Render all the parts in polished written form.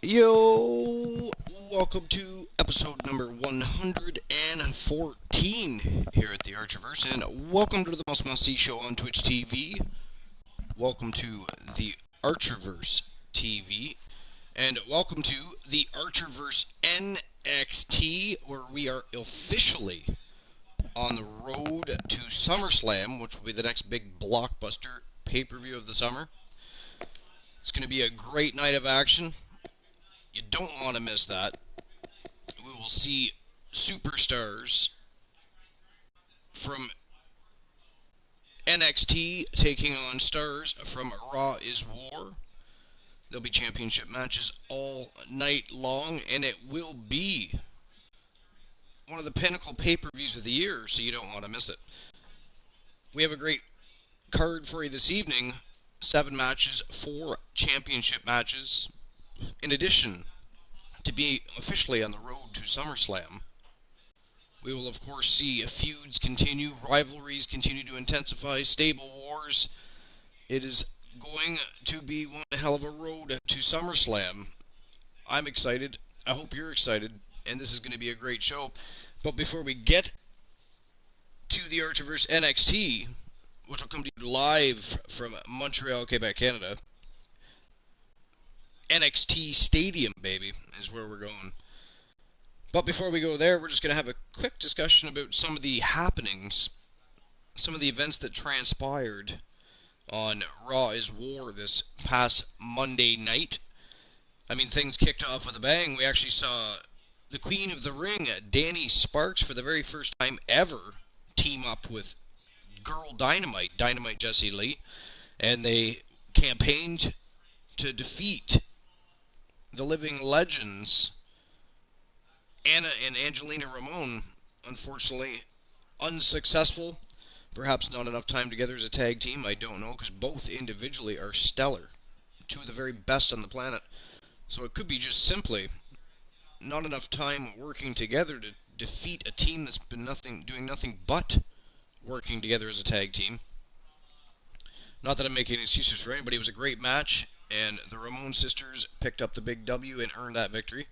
Yo, welcome to episode number 114 here at the Archerverse, and welcome to the most must-see show on Twitch TV. Welcome to the Archerverse TV, and welcome to the Archerverse NXT, where we are officially on the road to SummerSlam, which will be the next big blockbuster pay-per-view of the summer. It's going to be a great night of action. You don't want to miss that. We will see superstars from NXT taking on stars from Raw is War. There'll be championship matches all night long, and it will be one of the pinnacle pay-per-views of the year, so you don't want to miss it. We have a great card for you this evening. 7 matches, 4 championship matches. In addition to be officially on the road to SummerSlam, we will, of course, see feuds continue, rivalries continue to intensify, stable wars. It is going to be one hell of a road to SummerSlam. I'm excited. I hope you're excited. And this is going to be a great show. But before we get to the Archerverse NXT, which will come to you live from Montreal, Quebec, Canada, NXT Stadium, baby, is where we're going. But before we go there, we're just going to have a quick discussion about some of the happenings, some of the events that transpired on Raw is War this past Monday night. I mean, things kicked off with a bang. We actually saw the Queen of the Ring, Danny Sparks, for the very first time ever, team up with Girl Dynamite, Dynamite Jessie Lee, and they campaigned to defeat the living legends, Anna and Angelina Ramon. Unfortunately, unsuccessful. Perhaps not enough time together as a tag team. I don't know, because both individually are stellar. Two of the very best on the planet. So it could be just simply not enough time working together to defeat a team that's been doing nothing but working together as a tag team. Not that I'm making excuses for anybody. It was a great match, and the Ramon sisters picked up the big W and earned that victory.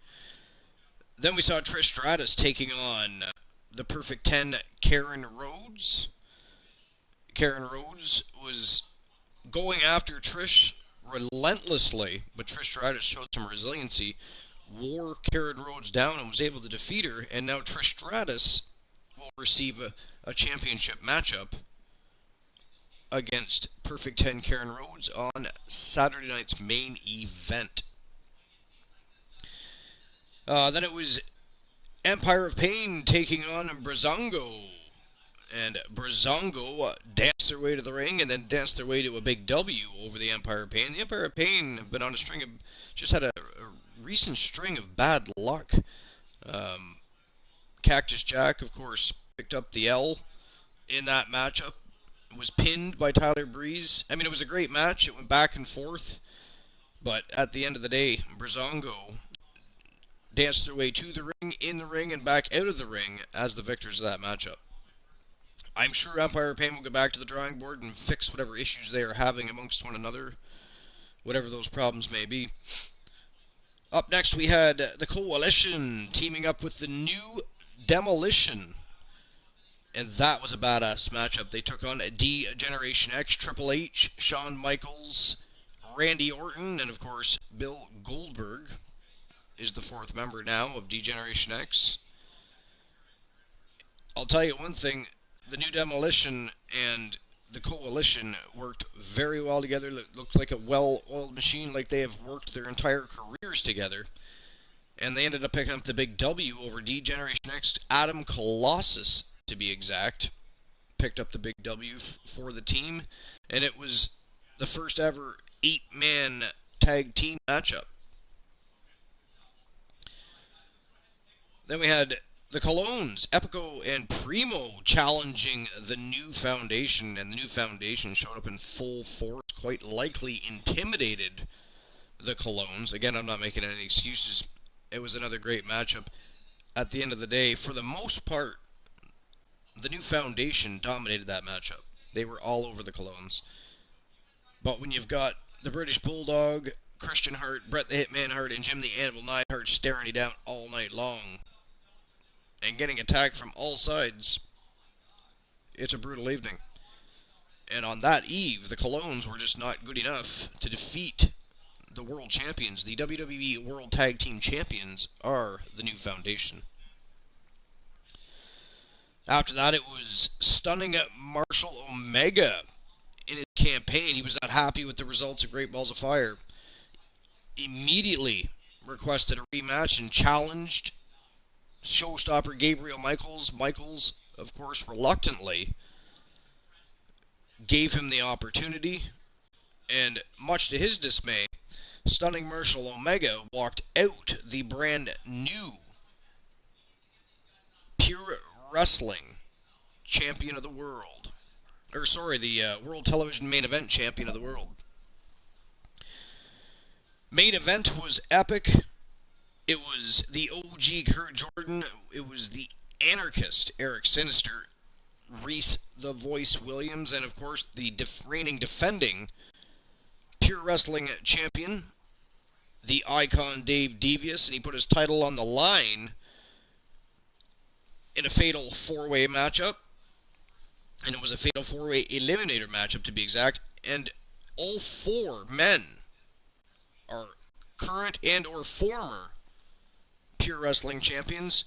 Then we saw Trish Stratus taking on the Perfect 10, Karen Rhodes. Karen Rhodes was going after Trish relentlessly, but Trish Stratus showed some resiliency, wore Karen Rhodes down, and was able to defeat her, and now Trish Stratus will receive a championship matchup against Perfect 10 Karen Rhodes on Saturday night's main event. Then it was Empire of Pain taking on Breezango. And Breezango danced their way to the ring and then danced their way to a big W over the Empire of Pain. The Empire of Pain have been on just had a recent string of bad luck. Cactus Jack, of course, picked up the L in that matchup. Was pinned by Tyler Breeze. I mean, it was a great match. It went back and forth. But at the end of the day, Breezango danced their way to the ring, in the ring, and back out of the ring as the victors of that matchup. I'm sure Empire of Pain will go back to the drawing board and fix whatever issues they are having amongst one another, whatever those problems may be. Up next, we had the Coalition teaming up with the New Demolition. And that was a badass matchup. They took on D-Generation X, Triple H, Shawn Michaels, Randy Orton, and of course, Bill Goldberg is the 4th member now of D-Generation X. I'll tell you one thing, the New Demolition and the Coalition worked very well together. It looked like a well-oiled machine, like they have worked their entire careers together. And they ended up picking up the big W over D-Generation X. Adam Colossus, to be exact, picked up the big W for the team. And it was the first ever 8-man tag team matchup. Then we had the Colognes, Epico and Primo, challenging the New Foundation, and the New Foundation showed up in full force, quite likely intimidated the Colognes. Again, I'm not making any excuses. It was another great matchup. At the end of the day, for the most part, the New Foundation dominated that matchup. They were all over the Colognes. But when you've got the British Bulldog, Christian Hart, Bret the Hitman Hart, and Jim the Anvil Neidhart staring you down all night long and getting attacked from all sides. It's a brutal evening. And on that eve, the Colognes were just not good enough to defeat the world champions. The WWE World Tag Team Champions are the new foundation. After that, it was stunning Marshall Omega in his campaign. He was not happy with the results of Great Balls of Fire. Immediately requested a rematch and challenged showstopper Gabriel Michaels. Michaels, of course, reluctantly gave him the opportunity, and much to his dismay, stunning Marshall Omega walked out the brand new Pure Wrestling Champion of the World. The World Television Main Event Champion of the World. Main event was epic. It was the OG Kurt Jordan. It was the anarchist Eric Sinister, Reese the Voice Williams, and of course the reigning defending Pure Wrestling Champion, the Icon Dave Devious, and he put his title on the line in a fatal four-way matchup. And it was a fatal four-way eliminator matchup, to be exact. And all four men are current and or former Pure Wrestling champions.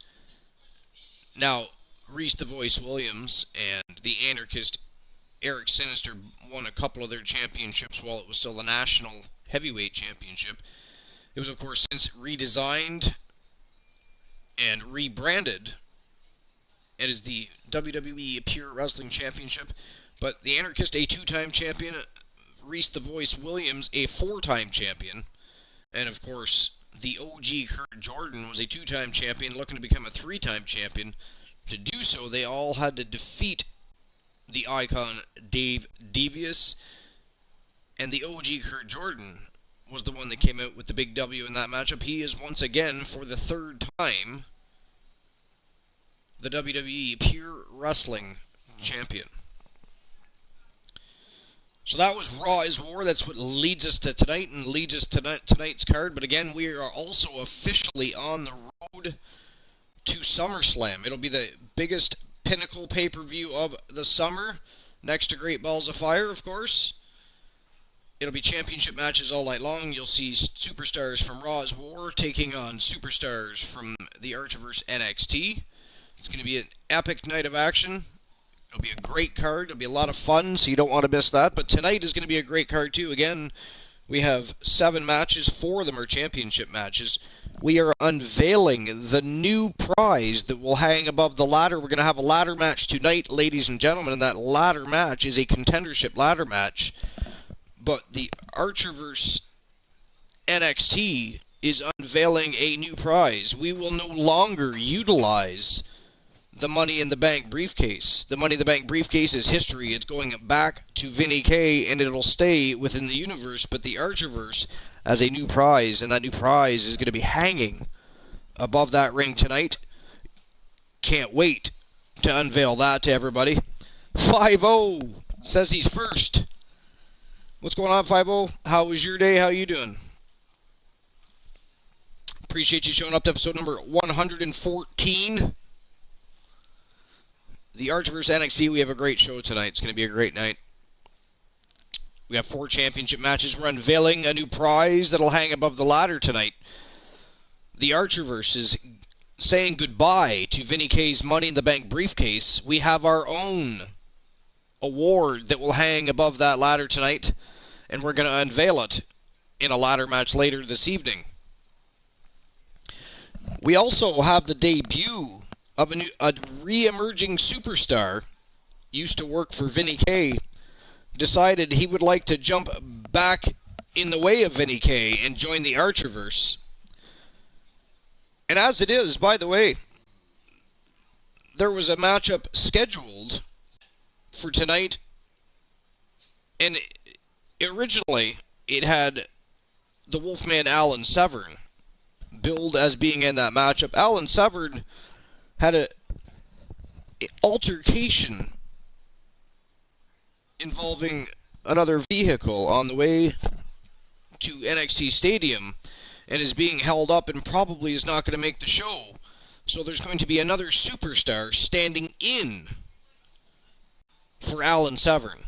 Now, Reese the Voice Williams and the anarchist Eric Sinister won a couple of their championships while it was still the National Heavyweight Championship. It was, of course, since redesigned and rebranded. It is the WWE Pure Wrestling Championship. But the anarchist, a two-time champion. Reese the Voice Williams, a four-time champion. And, of course, the OG Kurt Jordan was a two-time champion looking to become a three-time champion. To do so, they all had to defeat the Icon Dave Devious. And the OG Kurt Jordan was the one that came out with the big W in that matchup. He is once again, for the third time, the WWE Pure Wrestling Champion. So that was Raw is War. That's what leads us to tonight and leads us to tonight's card. But again, we are also officially on the road to SummerSlam. It'll be the biggest pinnacle pay-per-view of the summer, next to Great Balls of Fire, of course. It'll be championship matches all night long. You'll see superstars from Raw is War taking on superstars from the Archiverse NXT. It's going to be an epic night of action. It'll be a great card. It'll be a lot of fun, so you don't want to miss that. But tonight is going to be a great card, too. Again, we have 7 matches. 4 of them are championship matches. We are unveiling the new prize that will hang above the ladder. We're going to have a ladder match tonight, ladies and gentlemen, and that ladder match is a contendership ladder match. But the Archiverse NXT is unveiling a new prize. We will no longer utilize the Money in the Bank briefcase. The Money in the Bank briefcase is history. It's going back to Vinny K, and it'll stay within the universe, but the Archiverse has a new prize, and that new prize is going to be hanging above that ring tonight. Can't wait to unveil that to everybody. 5-0 says he's first. What's going on, 5-0? How was your day? How you doing? Appreciate you showing up to episode number 114. The Archiverse NXT, we have a great show tonight. It's going to be a great night. We have 4 championship matches. We're unveiling a new prize that'll hang above the ladder tonight. The Archiverse is saying goodbye to Vinny K's Money in the Bank briefcase. We have our own award that will hang above that ladder tonight, and we're going to unveil it in a ladder match later this evening. We also have the debut of a re-emerging superstar. Used to work for Vinny K, decided he would like to jump back in the way of Vinny K and join the Archiverse. And as it is, by the way, there was a matchup scheduled for tonight, and originally it had the Wolfman Alan Severn billed as being in that matchup. Alan Severn had an altercation involving another vehicle on the way to NXT Stadium and is being held up and probably is not going to make the show. So there's going to be another superstar standing in for Alan Severn.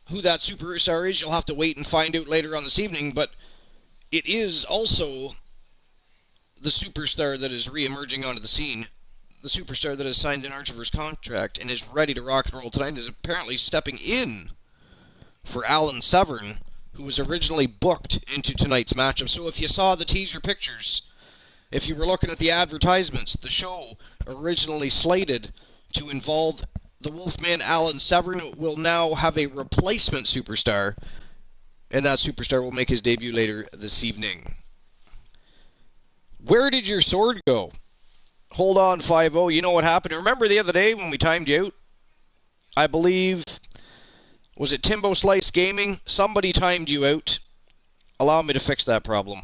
Who that superstar is, you'll have to wait and find out later on this evening, but it is also the superstar that is re-emerging onto the scene. The superstar that has signed an Archiver's contract and is ready to rock and roll tonight is apparently stepping in for Alan Severn, who was originally booked into tonight's matchup. So if you saw the teaser pictures, if you were looking at the advertisements, the show originally slated to involve the Wolfman Alan Severn will now have a replacement superstar, and that superstar will make his debut later this evening. Where did your sword go? Hold on, 5-0. You know what happened? Remember the other day when we timed you out? I believe, was it Timbo Slice Gaming? Somebody timed you out. Allow me to fix that problem.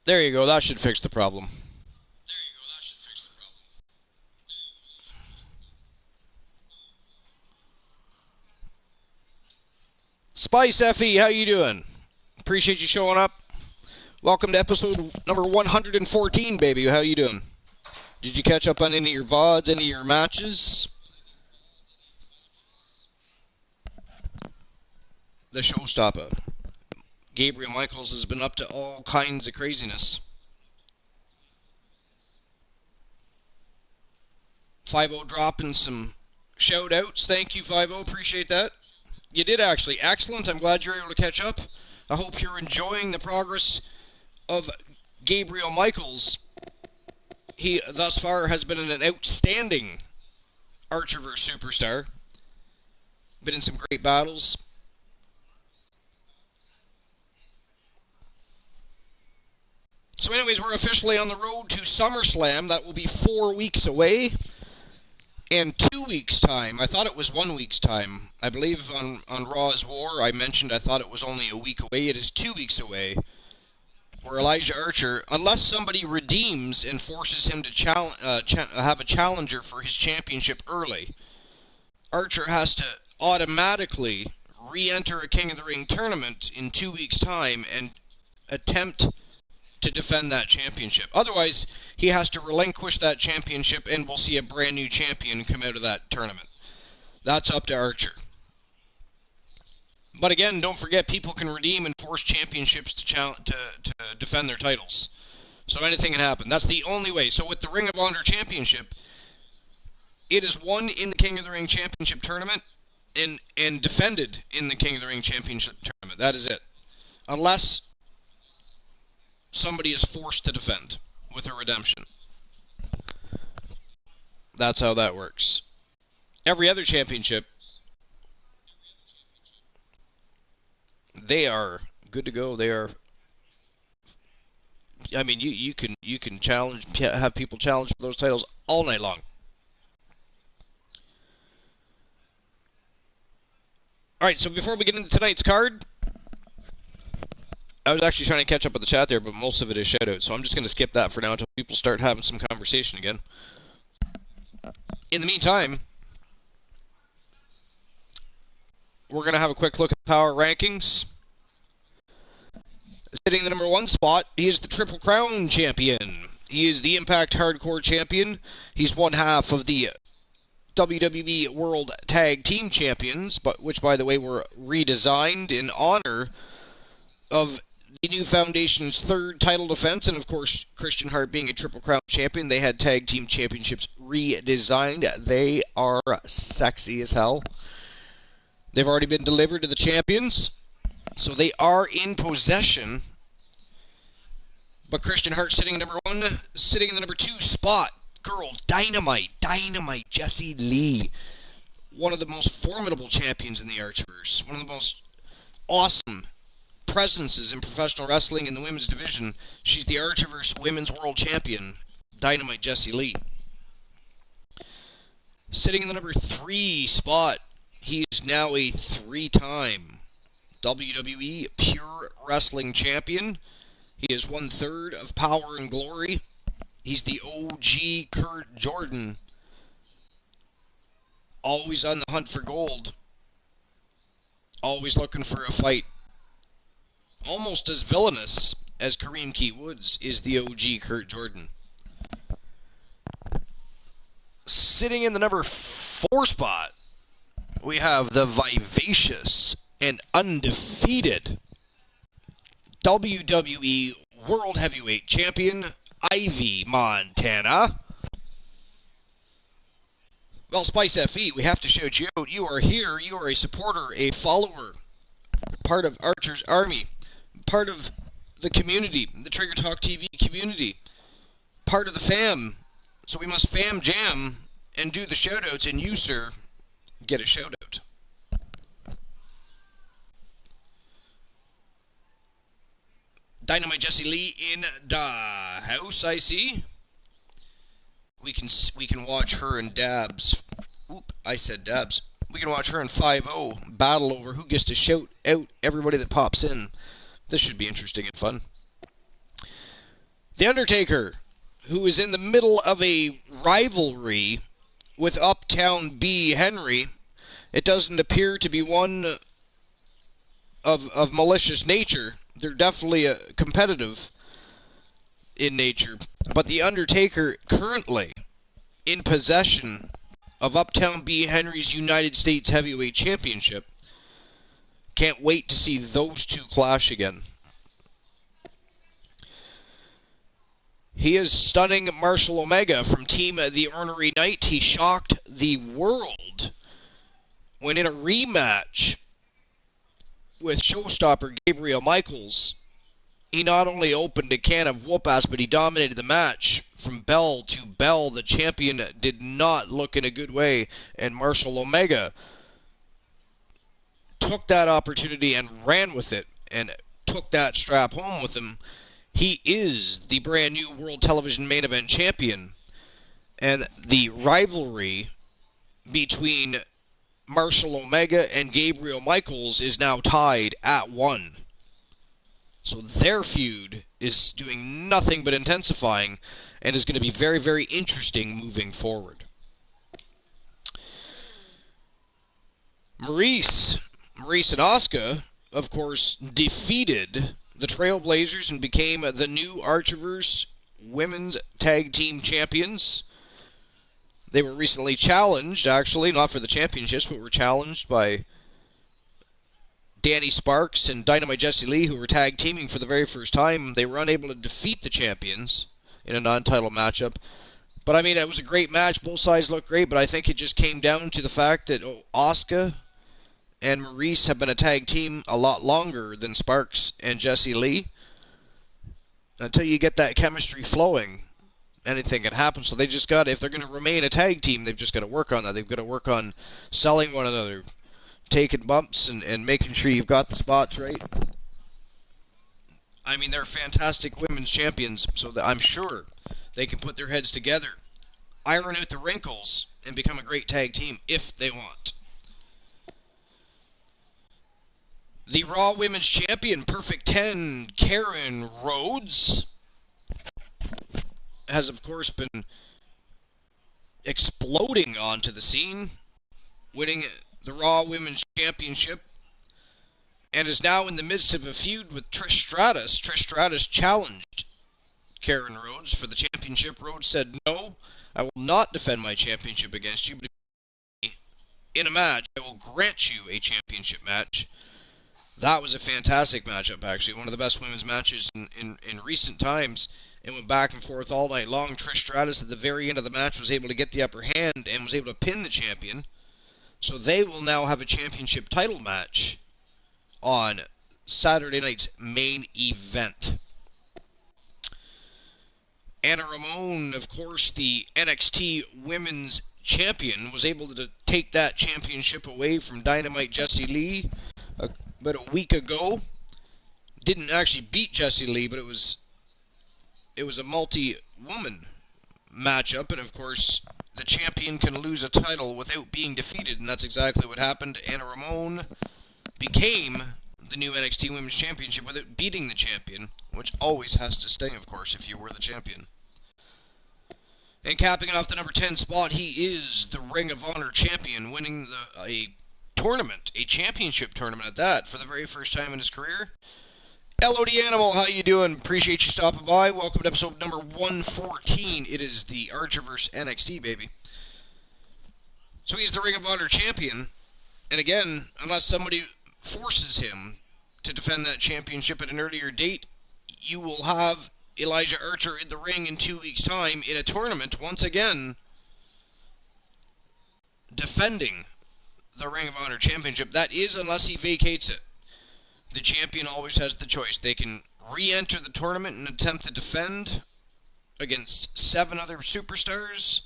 There you go. That should fix the problem. Spice Effie, how you doing? Appreciate you showing up. Welcome to episode number 114, baby. How you doing? Did you catch up on any of your VODs, any of your matches? The showstopper. Gabriel Michaels has been up to all kinds of craziness. 5-0 dropping some shout-outs. Thank you, 5-0. Appreciate that. You did, actually. Excellent. I'm glad you're able to catch up. I hope you're enjoying the progress of Gabriel Michaels. He, thus far, has been an outstanding Archiverse superstar. Been in some great battles. So anyways, we're officially on the road to SummerSlam. That will be 4 weeks away. And 2 weeks' time. I thought it was 1 week's time. I believe on Raw's War, I mentioned I thought it was only a week away. It is 2 weeks away. Where Elijah Archer, unless somebody redeems and forces him to have a challenger for his championship early, Archer has to automatically re-enter a King of the Ring tournament in 2 weeks' time and attempt to defend that championship. Otherwise, he has to relinquish that championship and we'll see a brand new champion come out of that tournament. That's up to Archer. But again, don't forget, people can redeem and force championships to defend their titles. So anything can happen. That's the only way. So with the Ring of Honor Championship, it is won in the King of the Ring Championship tournament and defended in the King of the Ring Championship tournament. That is it. Unless somebody is forced to defend with a redemption. That's how that works. Every other championship, they are good to go. They are. I mean, you can challenge, have people challenge for those titles all night long. All right. So before we get into tonight's card, I was actually trying to catch up with the chat there, but most of it is shout-out, so I'm just going to skip that for now until people start having some conversation again. In the meantime, we're going to have a quick look at the power rankings. Sitting in the number 1 spot, he is the Triple Crown champion. He is the Impact Hardcore champion. He's one half of the WWE World Tag Team Champions, which, by the way, were redesigned in honor of the new Foundation's 3rd title defense, and of course, Christian Hart being a Triple Crown champion, they had Tag Team Championships redesigned. They are sexy as hell. They've already been delivered to the champions, so they are in possession. But Christian Hart sitting in number 1, sitting in the number 2 spot. Girl, Dynamite Jessie Lee. One of the most formidable champions in the Archiverse. One of the most awesome presences in professional wrestling in the women's division. She's the Archiverse Women's World Champion, Dynamite Jessie Lee. Sitting in the number 3 spot, he's now a 3-time WWE Pure Wrestling Champion. He is 1/3 of Power and Glory. He's the OG Kurt Jordan. Always on the hunt for gold. Always looking for a fight. Almost as villainous as Kareem Key Woods is the OG Kurt Jordan. Sitting in the number 4 spot, we have the vivacious and undefeated WWE World Heavyweight Champion, Ivy Montana. Well, Spice FE, we have to shout you out. You are here. You are a supporter, a follower, part of Archer's Army, part of the community, the Trigger Talk TV community, part of the fam. So we must fam jam and do the shoutouts, and you, sir, get a shoutout. Dynamite Jessie Lee in the house, I see. We can watch her and Dabs. Oop, I said Dabs. We can watch her and 5-0 battle over who gets to shout out everybody that pops in. This should be interesting and fun. The Undertaker, who is in the middle of a rivalry with Uptown B. Henry. It doesn't appear to be one of malicious nature. They're definitely competitive in nature. But the Undertaker currently in possession of Uptown B. Henry's United States Heavyweight Championship. Can't wait to see those two clash again. He is stunning Marshall Omega from Team The Ornery Knight. He shocked the world when in a rematch with showstopper Gabriel Michaels, he not only opened a can of whoop-ass, but he dominated the match from bell to bell. The champion did not look in a good way, and Marshall Omega took that opportunity and ran with it and took that strap home with him. He is the brand new World Television Main Event Champion, and the rivalry between Marshall Omega and Gabriel Michaels is now tied at 1. So their feud is doing nothing but intensifying and is going to be very, very interesting moving forward. Maurice and Asuka, of course, defeated the Trailblazers and became the new Archerverse Women's Tag Team Champions. They were recently challenged, actually, not for the championships, but were challenged by Danny Sparks and Dynamite Jessie Lee, who were tag teaming for the very first time. They were unable to defeat the champions in a non-title matchup. But, I mean, it was a great match. Both sides looked great, but I think it just came down to the fact that Asuka and Maurice have been a tag team a lot longer than Sparks and Jessie Lee. Until you get that chemistry flowing, anything can happen. So they just got, if they're going to remain a tag team, they've just got to work on that. They've got to work on selling one another, taking bumps, and making sure you've got the spots right. I mean, they're fantastic women's champions, so that I'm sure they can put their heads together, iron out the wrinkles, and become a great tag team if they want. The Raw Women's Champion, Perfect 10, Karen Rhodes, has, of course, been exploding onto the scene, winning the Raw Women's Championship, and is now in the midst of a feud with Trish Stratus. Trish Stratus challenged Karen Rhodes for the championship. Rhodes said, "No, I will not defend my championship against you, but if in a match, I will grant you a championship match." That was a fantastic matchup, actually. One of the best women's matches in recent times. It went back and forth all night long. Trish Stratus, at the very end of the match, was able to get the upper hand and was able to pin the champion. So they will now have a championship title match on Saturday night's main event. Anna Ramon, of course, the NXT Women's Champion, was able to take that championship away from Dynamite Jessie Lee about a week ago. Didn't actually beat Jessie Lee, but it was a multi-woman matchup, and of course, the champion can lose a title without being defeated, and that's exactly what happened. Anna Ramon became the new NXT Women's Championship without beating the champion, which always has to stay, of course, if you were the champion. And capping off the number 10 spot, he is the Ring of Honor champion, winning a tournament, a championship tournament at that, for the very first time in his career. LOD Animal, how you doing? Appreciate you stopping by. Welcome to episode number 114. It is the Archerverse NXT, baby. So he's the Ring of Honor champion, and again, unless somebody forces him to defend that championship at an earlier date, you will have Elijah Archer in the ring in 2 weeks' time in a tournament, once again, defending the Ring of Honor championship. That is, unless he vacates it. The champion always has the choice. They can re-enter the tournament and attempt to defend against 7 other superstars,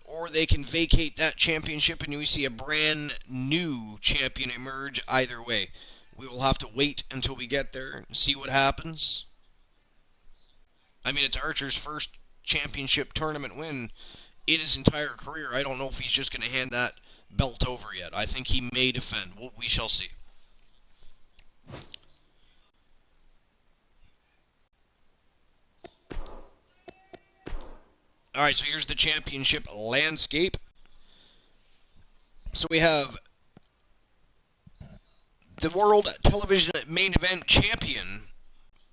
or they can vacate that championship and we see a brand new champion emerge. Either way, we will have to wait until we get there and see what happens. I mean, it's Archer's first championship tournament win in his entire career. I don't know if he's just going to hand that belt over yet. I think he may defend. We shall see. Alright, so here's the championship landscape. So we have the World Television Main Event Champion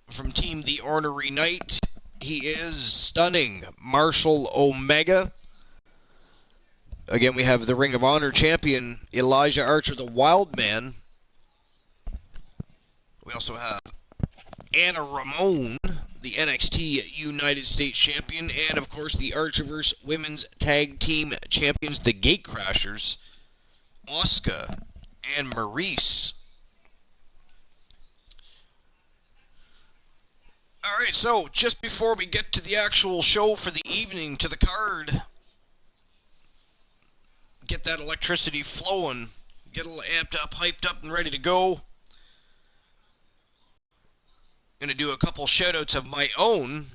from Team The Ornery Knight. He is stunning Marshall Omega. Again, we have the Ring of Honor Champion, Elijah Archer, the Wild Man. We also have Anna Ramon, the NXT United States Champion, and of course the Archerverse Women's Tag Team Champions, the Gatecrashers, Asuka and Maurice. Alright, so just before we get to the actual show for the evening, to the card, get that electricity flowing, get a little amped up, hyped up, and ready to go. Going to do a couple shoutouts of my own.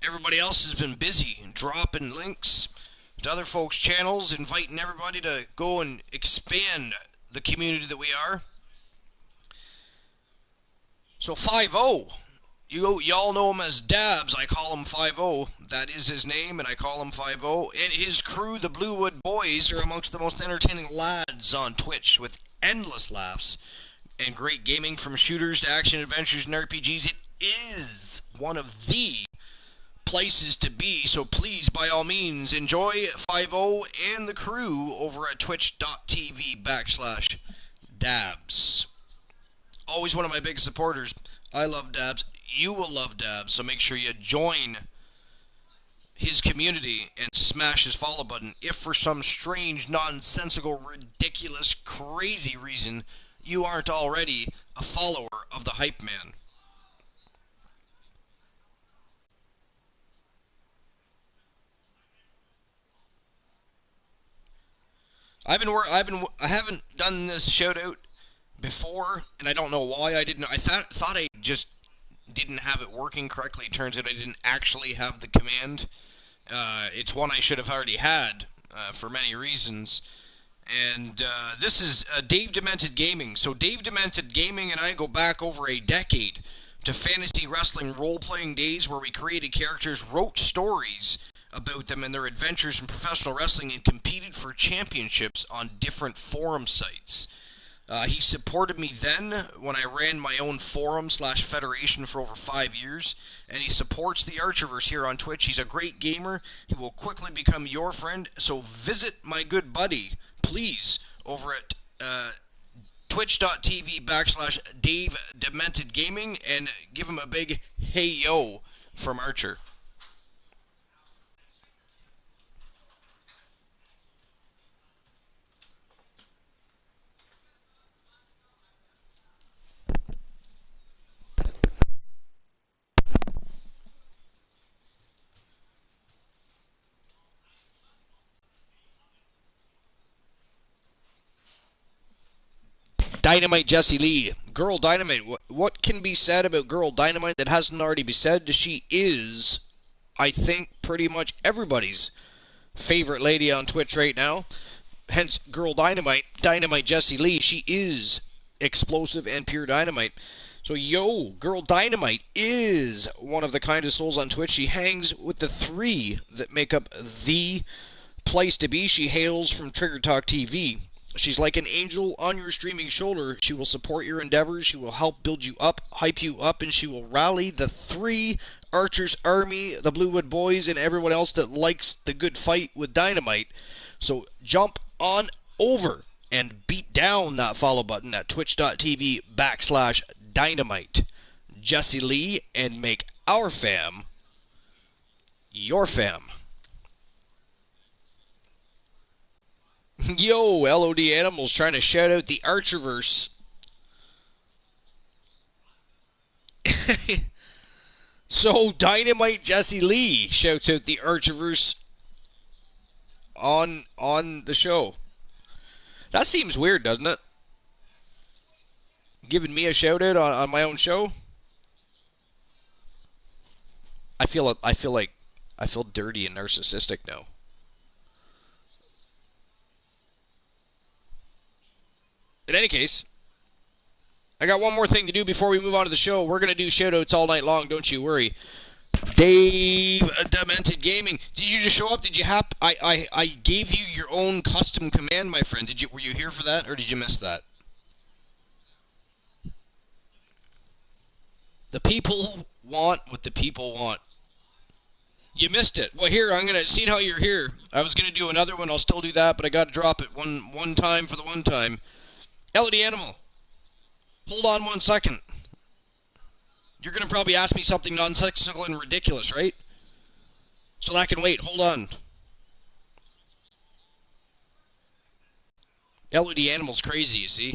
Everybody else has been busy dropping links to other folks' channels, inviting everybody to go and expand the community that we are. So 5-0, y'all know him as Dabs. I call him 5-0. That is his name, and I call him 5-0. And his crew, the Bluewood Boys, are amongst the most entertaining lads on Twitch, with endless laughs and great gaming, from shooters to action adventures and RPGs. It is one of the places to be, so please, by all means, enjoy 5-0 and the crew over at twitch.tv/Dabs. Always one of my big supporters. I love Dabs. You will love Dabs, so make sure you join his community and smash his follow button if for some strange, nonsensical, ridiculous, crazy reason you aren't already a follower of the Hype Man. I haven't done this shout out before, and I don't know why I didn't. I thought I just didn't have it working correctly. It turns out I didn't actually have the command. It's one I should have already had for many reasons. And this is Dave Demented Gaming. So Dave Demented Gaming and I go back over a decade to fantasy wrestling role-playing days where we created characters, wrote stories about them and their adventures in professional wrestling, and competed for championships on different forum sites. He supported me then when I ran my own forum/federation for over 5 years, and he supports the Archerverse here on Twitch. He's a great gamer. He will quickly become your friend, so visit my good buddy, please, over at twitch.tv/Dave Demented Gaming, and give him a big hey yo from Archer. Dynamite Jessie Lee. Girl Dynamite. What can be said about Girl Dynamite that hasn't already been said? She is, I think, pretty much everybody's favorite lady on Twitch right now. Hence, Girl Dynamite, Dynamite Jessie Lee, she is explosive and pure dynamite. So, Girl Dynamite is one of the kindest souls on Twitch. She hangs with the three that make up the place to be. She hails from Trigger Talk TV. She's like an angel on your streaming shoulder. She will support your endeavors. She will help build you up, hype you up, and she will rally the three Archer's Army, the Bluewood Boys, and everyone else that likes the good fight with Dynamite. So jump on over and beat down that follow button at twitch.tv/Dynamite Jessie Lee and make our fam your fam. Yo, LOD Animals trying to shout out the Archerverse. So, Dynamite Jessie Lee shouts out the Archerverse on the show. That seems weird, doesn't it? Giving me a shout out on my own show? I feel dirty and narcissistic now. In any case, I got one more thing to do before we move on to the show. We're going to do shoutouts all night long, don't you worry. Dave Demented Gaming. Did you just show up? Did you I gave you your own custom command, my friend. Were you here for that, or did you miss that? The people want what the people want. You missed it. Well, here, I'm going to see how you're here. I was going to do another one. I'll still do that, but I got to drop it one time for the one time. LD Animal, hold on 1 second. You're going to probably ask me something nonsensical and ridiculous, right? So that can wait. Hold on. LD Animal's crazy, you see?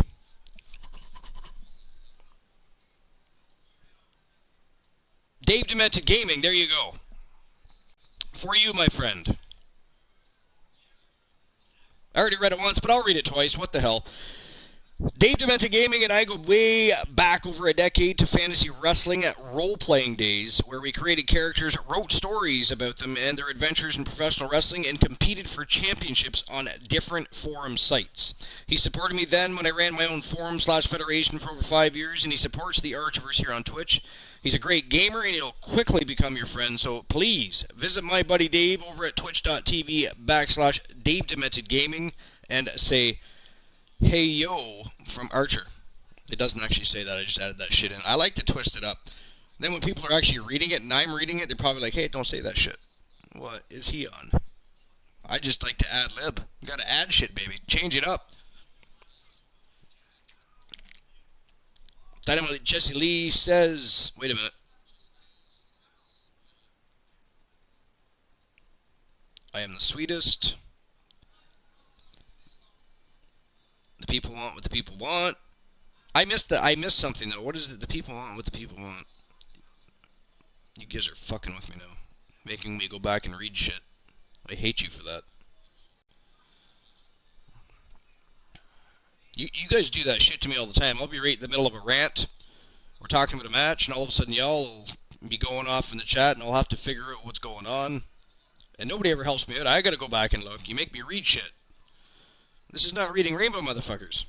Dave Demented Gaming, there you go. For you, my friend. I already read it once, but I'll read it twice. What the hell? Dave Demented Gaming and I go way back over a decade to fantasy wrestling at role-playing days, where we created characters, wrote stories about them and their adventures in professional wrestling, and competed for championships on different forum sites. He supported me then when I ran my own forum/federation for over 5 years, and he supports the Archerverse here on Twitch. He's a great gamer, and he'll quickly become your friend, so please visit my buddy Dave over at twitch.tv/Dave Demented Gaming and say, "Hey yo" from Archer. It doesn't actually say that, I just added that shit in. I like to twist it up. Then when people are actually reading it and I'm reading it, they're probably like, "Hey, don't say that shit." What is he on? I just like to ad lib. You gotta add shit, baby. Change it up. Dynamite Jessie Lee says, wait a minute. I am the sweetest. The people want what the people want. I missed something though. What is it? The people want what the people want. You guys are fucking with me now, making me go back and read shit. I hate you for that. You guys do that shit to me all the time. I'll be right in the middle of a rant. We're talking about a match, and all of a sudden y'all will be going off in the chat, and I'll have to figure out what's going on. And nobody ever helps me out. I gotta go back and look. You make me read shit. This is not reading Rainbow, motherfuckers.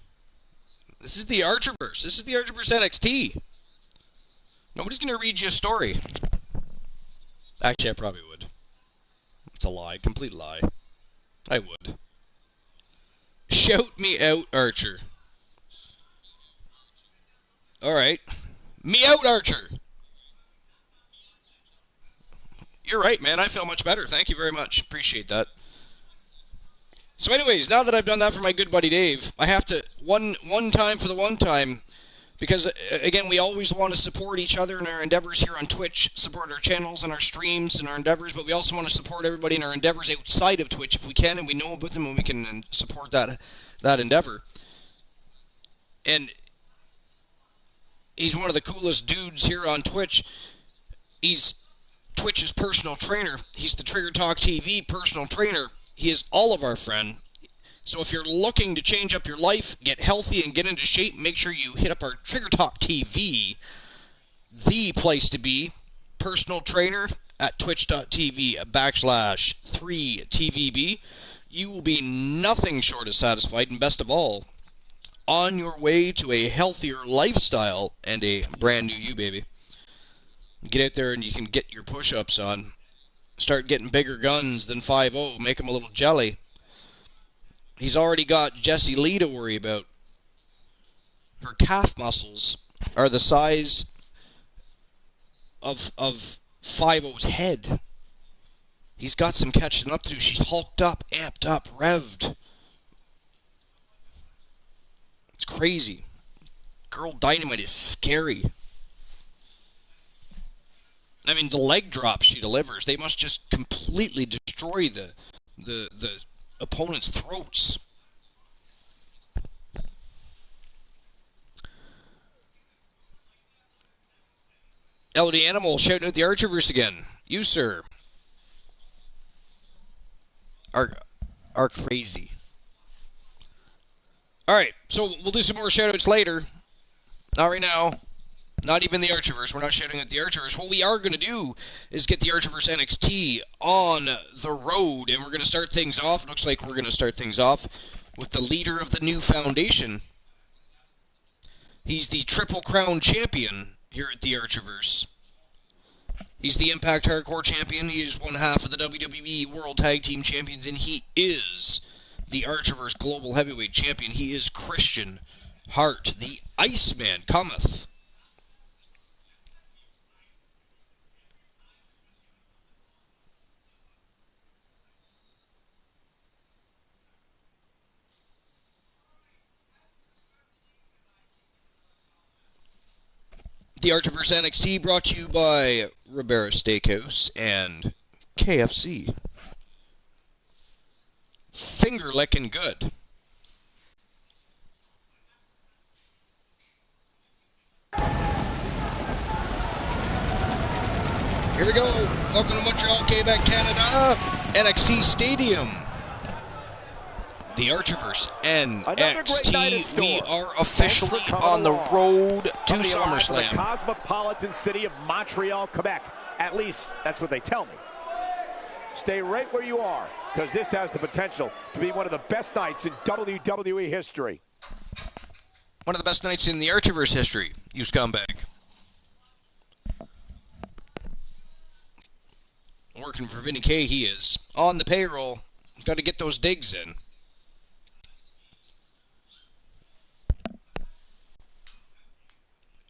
This is the Archerverse. This is the Archerverse NXT. Nobody's going to read you a story. Actually, I probably would. It's a lie. Complete lie. I would. Shout me out, Archer. Alright. Me out, Archer. You're right, man. I feel much better. Thank you very much. Appreciate that. So anyways, now that I've done that for my good buddy Dave, I have to, one time for the one time, because, again, we always want to support each other in our endeavors here on Twitch, support our channels and our streams and our endeavors, but we also want to support everybody in our endeavors outside of Twitch if we can, and we know about them and we can support that endeavor. And he's one of the coolest dudes here on Twitch. He's Twitch's personal trainer. He's the Trigger Talk TV personal trainer. He is all of our friend. So if you're looking to change up your life, get healthy, and get into shape, make sure you hit up our Trigger Talk TV, the place to be. Personal trainer at twitch.tv/3TVB. you will be nothing short of satisfied, and best of all, on your way to a healthier lifestyle and a brand new you, baby. Get out there and you can get your push-ups on. Start getting bigger guns than 5-0. Make him a little jelly. He's already got Jessie Lee to worry about. Her calf muscles are the size of 5-0's head. He's got some catching up to do. She's hulked up, amped up, revved. It's crazy. Girl Dynamite is scary. I mean, the leg drops she delivers, they must just completely destroy the opponent's throats. LOD Animal shouting out the Archerverse again. You, sir, are crazy. Alright, so we'll do some more shoutouts later. Not right now. Not even the Archerverse. We're not shouting at the Archerverse. What we are going to do is get the Archerverse NXT on the road, and we're going to start things off. It looks like we're going to start things off with the leader of the new foundation. He's the Triple Crown champion here at the Archerverse. He's the Impact Hardcore champion. He is one half of the WWE World Tag Team Champions, and he is the Archerverse Global Heavyweight Champion. He is Christian Hart. The Iceman cometh. The Archerverse NXT brought to you by Ribera Steakhouse and KFC. Finger licking good. Here we go. Welcome to Montreal, Quebec, Canada. NXT Stadium. The Archerverse NXT. We are officially on the road to SummerSlam. The cosmopolitan city of Montreal, Quebec. At least that's what they tell me. Stay right where you are, because this has the potential to be one of the best nights in WWE history. One of the best nights in the Archerverse history, you scumbag. Working for Vinny K, he is. On the payroll. Got to get those digs in.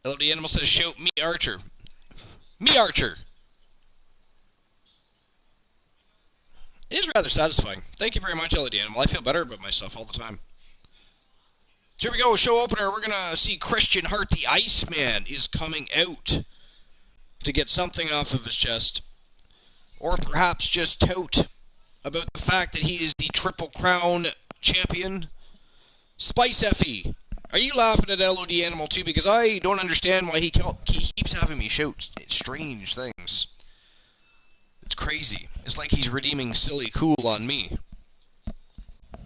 LOD Animal says, shout me Archer. Me Archer. It is rather satisfying. Thank you very much, LOD Animal. I feel better about myself all the time. So here we go, show opener. We're going to see Christian Hart, the Iceman, is coming out to get something off of his chest. Or perhaps just tout about the fact that he is the Triple Crown champion. Spice Effie. Are you laughing at LOD Animal too? Because I don't understand why he keeps having me shout strange things. It's crazy. It's like he's redeeming silly cool on me.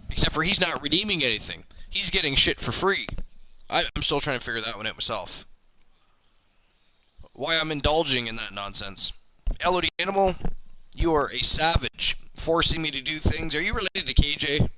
Except for he's not redeeming anything. He's getting shit for free. I'm still trying to figure that one out myself. Why I'm indulging in that nonsense. LOD Animal, you are a savage. Forcing me to do things. Are you related to KJ?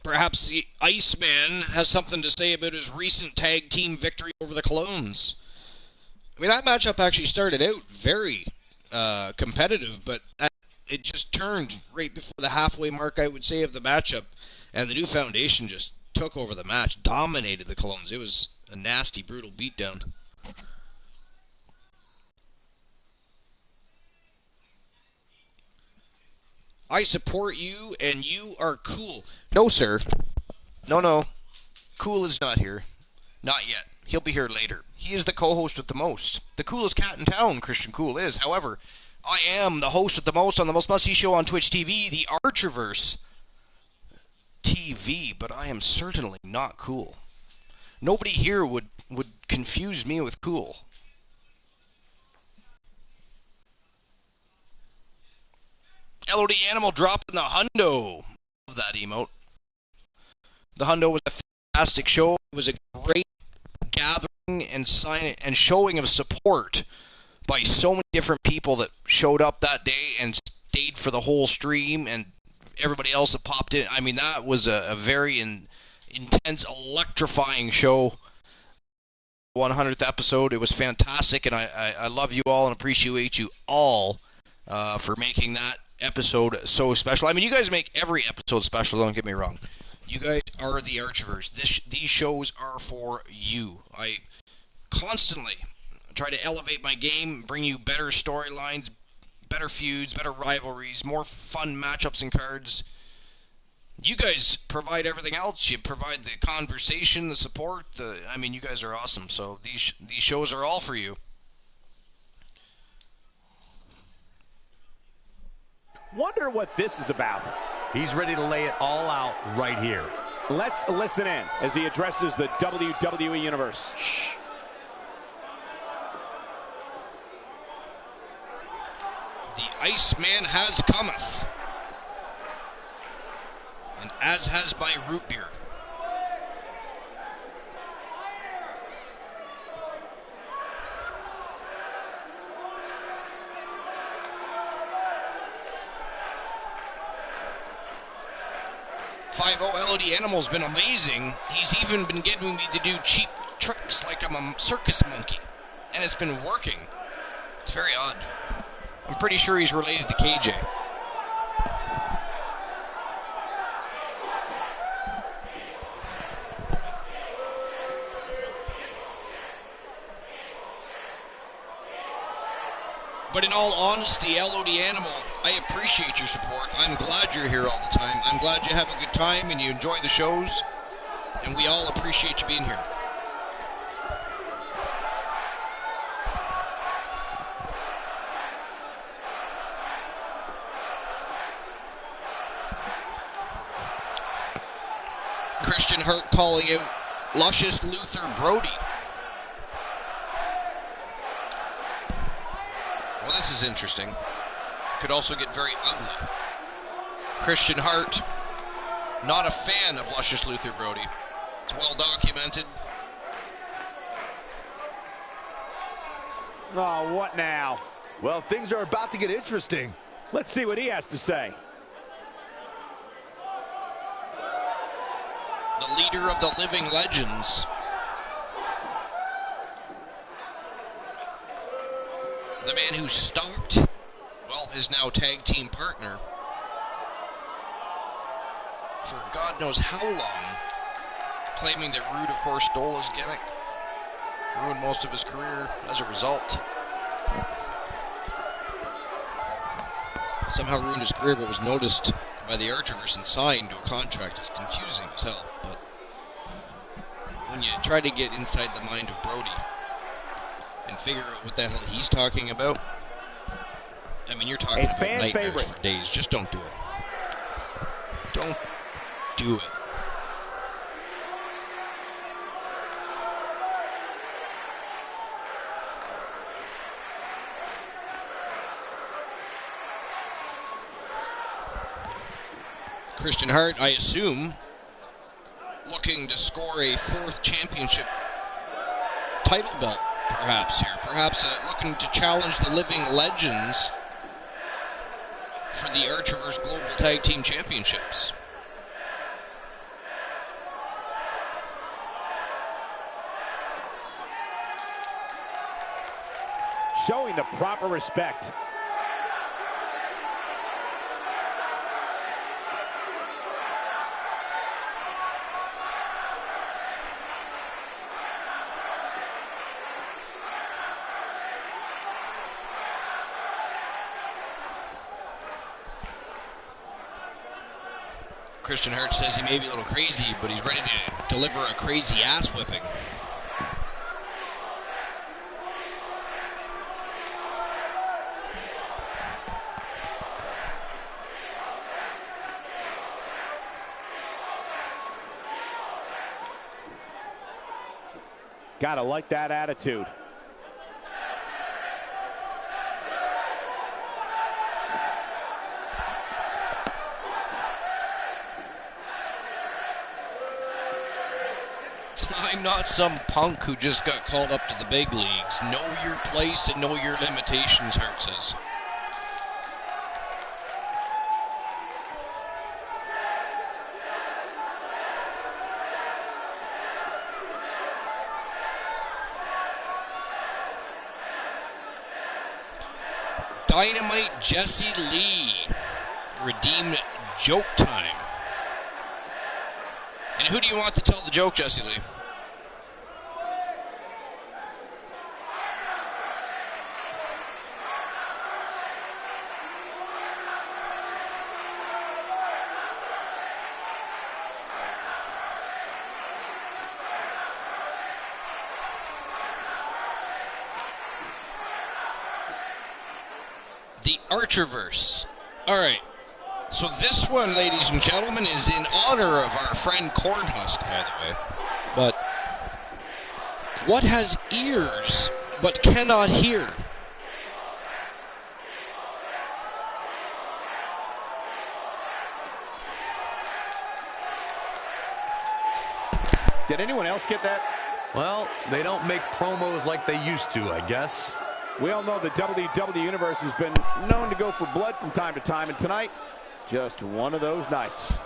Perhaps the Iceman has something to say about his recent tag team victory over the Clones. I mean, that matchup actually started out very competitive, but it just turned right before the halfway mark, I would say, of the matchup. And the new foundation just took over the match, dominated the Clones. It was a nasty, brutal beatdown. I support you, and you are cool. No, sir. No. Cool is not here. Not yet. He'll be here later. He is the co-host with the most. The coolest cat in town, Christian Cool is. However, I am the host with the most on the most must-see show on Twitch TV, the Archerverse TV, but I am certainly not cool. Nobody here would confuse me with cool. LOD Animal dropping the hundo. Love that emote. The hundo was a fantastic show. It was a great gathering and showing of support by so many different people that showed up that day and stayed for the whole stream, and everybody else that popped in. I mean, that was a very intense, electrifying show. 100th episode. It was fantastic, and I love you all and appreciate you all for making that episode so special. I mean, you guys make every episode special, don't get me wrong. You guys are the Archivers. These shows are for you. I constantly try to elevate my game, bring you better storylines, better feuds, better rivalries, more fun matchups and cards. You guys provide everything else. You provide the conversation, the support. I mean, you guys are awesome. So these shows are all for you. Wonder what this is about. He's ready to lay it all out right here. Let's listen in as he addresses the WWE Universe. Shh. The Iceman has cometh, and as has my root beer. LOD Animal's been amazing. He's even been getting me to do cheap tricks like I'm a circus monkey, and it's been working. It's very odd. I'm pretty sure he's related to KJ. But in all honesty, LOD Animal, I appreciate your support. I'm glad you're here all the time. I'm glad you have a good time and you enjoy the shows. And we all appreciate you being here. Christian Hurt calling out Luscious Luther Brody. Well, this is interesting. Could also get very ugly. Christian Hart, not a fan of Luscious Luther Brody. It's well documented. Oh, what now? Well, things are about to get interesting. Let's see what he has to say. The leader of the living legends. The man who stalked, well, his now tag team partner for God knows how long, claiming that Rude, of course, stole his gimmick, ruined most of his career as a result. Somehow ruined his career, but was noticed by the Archivers and signed to a contract. It's confusing as hell, but when you try to get inside the mind of Brody and figure out what the hell he's talking about, I mean, you're talking about nightmares for days. Just don't do it. Don't do it. Christian Hart, I assume, looking to score a 4th championship title belt, perhaps here. Perhaps looking to challenge the living legends for the Archivers Global Tag Team Championships. Showing the proper respect. Christian Hurt says he may be a little crazy, but he's ready to deliver a crazy ass whipping. Gotta like that attitude. I'm not some punk who just got called up to the big leagues. Know your place and know your limitations, Hart says. Dynamite Jesse Lee redeemed joke time. And who do you want to tell the joke, Jesse Lee? The Archerverse. All right. So this one, ladies and gentlemen, is in honor of our friend Cornhusk, by the way. But what has ears but cannot hear? Did anyone else get that? Well, they don't make promos like they used to, I guess. We all know the WWE Universe has been known to go for blood from time to time, and tonight, just one of those nights.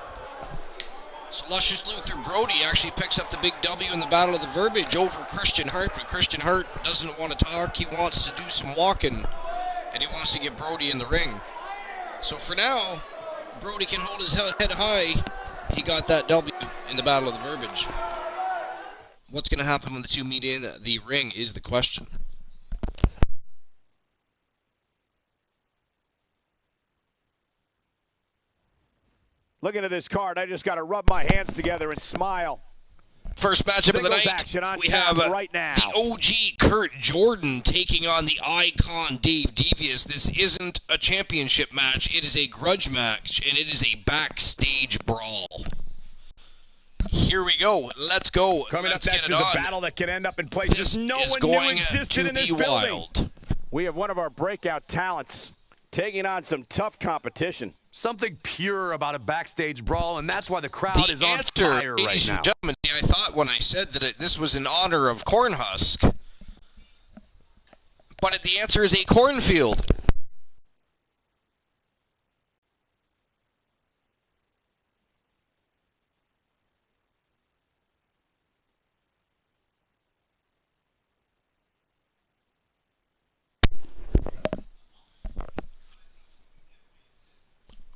So Luscious Luther Brody actually picks up the big W in the Battle of the Verbiage over Christian Hart, but Christian Hart doesn't want to talk. He wants to do some walking, and he wants to get Brody in the ring. So for now, Brody can hold his head high. He got that W in the Battle of the Verbiage. What's going to happen when the two meet in the ring is the question. Looking at this card, I just got to rub my hands together and smile. First matchup of the night, we have right now. The OG Kurt Jordan taking on the Icon Dave Devious. This isn't a championship match. It is a grudge match, and it is a backstage brawl. Here we go. Let's go. Coming Let's up next get it is on. a battle that can end up in places no one knew existed in this building. Wild. We have one of our breakout talents taking on some tough competition. Something pure about a backstage brawl, and that's why the crowd is on answer, fire right ladies now. and gentlemen, I thought when I said that this was in honor of Cornhusk, but the answer is a cornfield.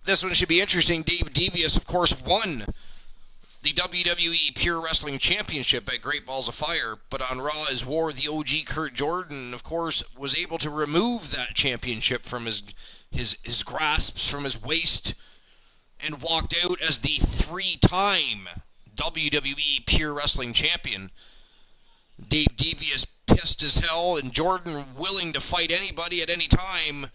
This one should be interesting. Dave Devious, of course, won the WWE Pure Wrestling Championship at Great Balls of Fire, but on Raw as War, the OG Kurt Jordan, of course, was able to remove that championship from his grasps, from his waist, and walked out as the three-time WWE Pure Wrestling Champion. Dave Devious pissed as hell, and Jordan, willing to fight anybody at any time,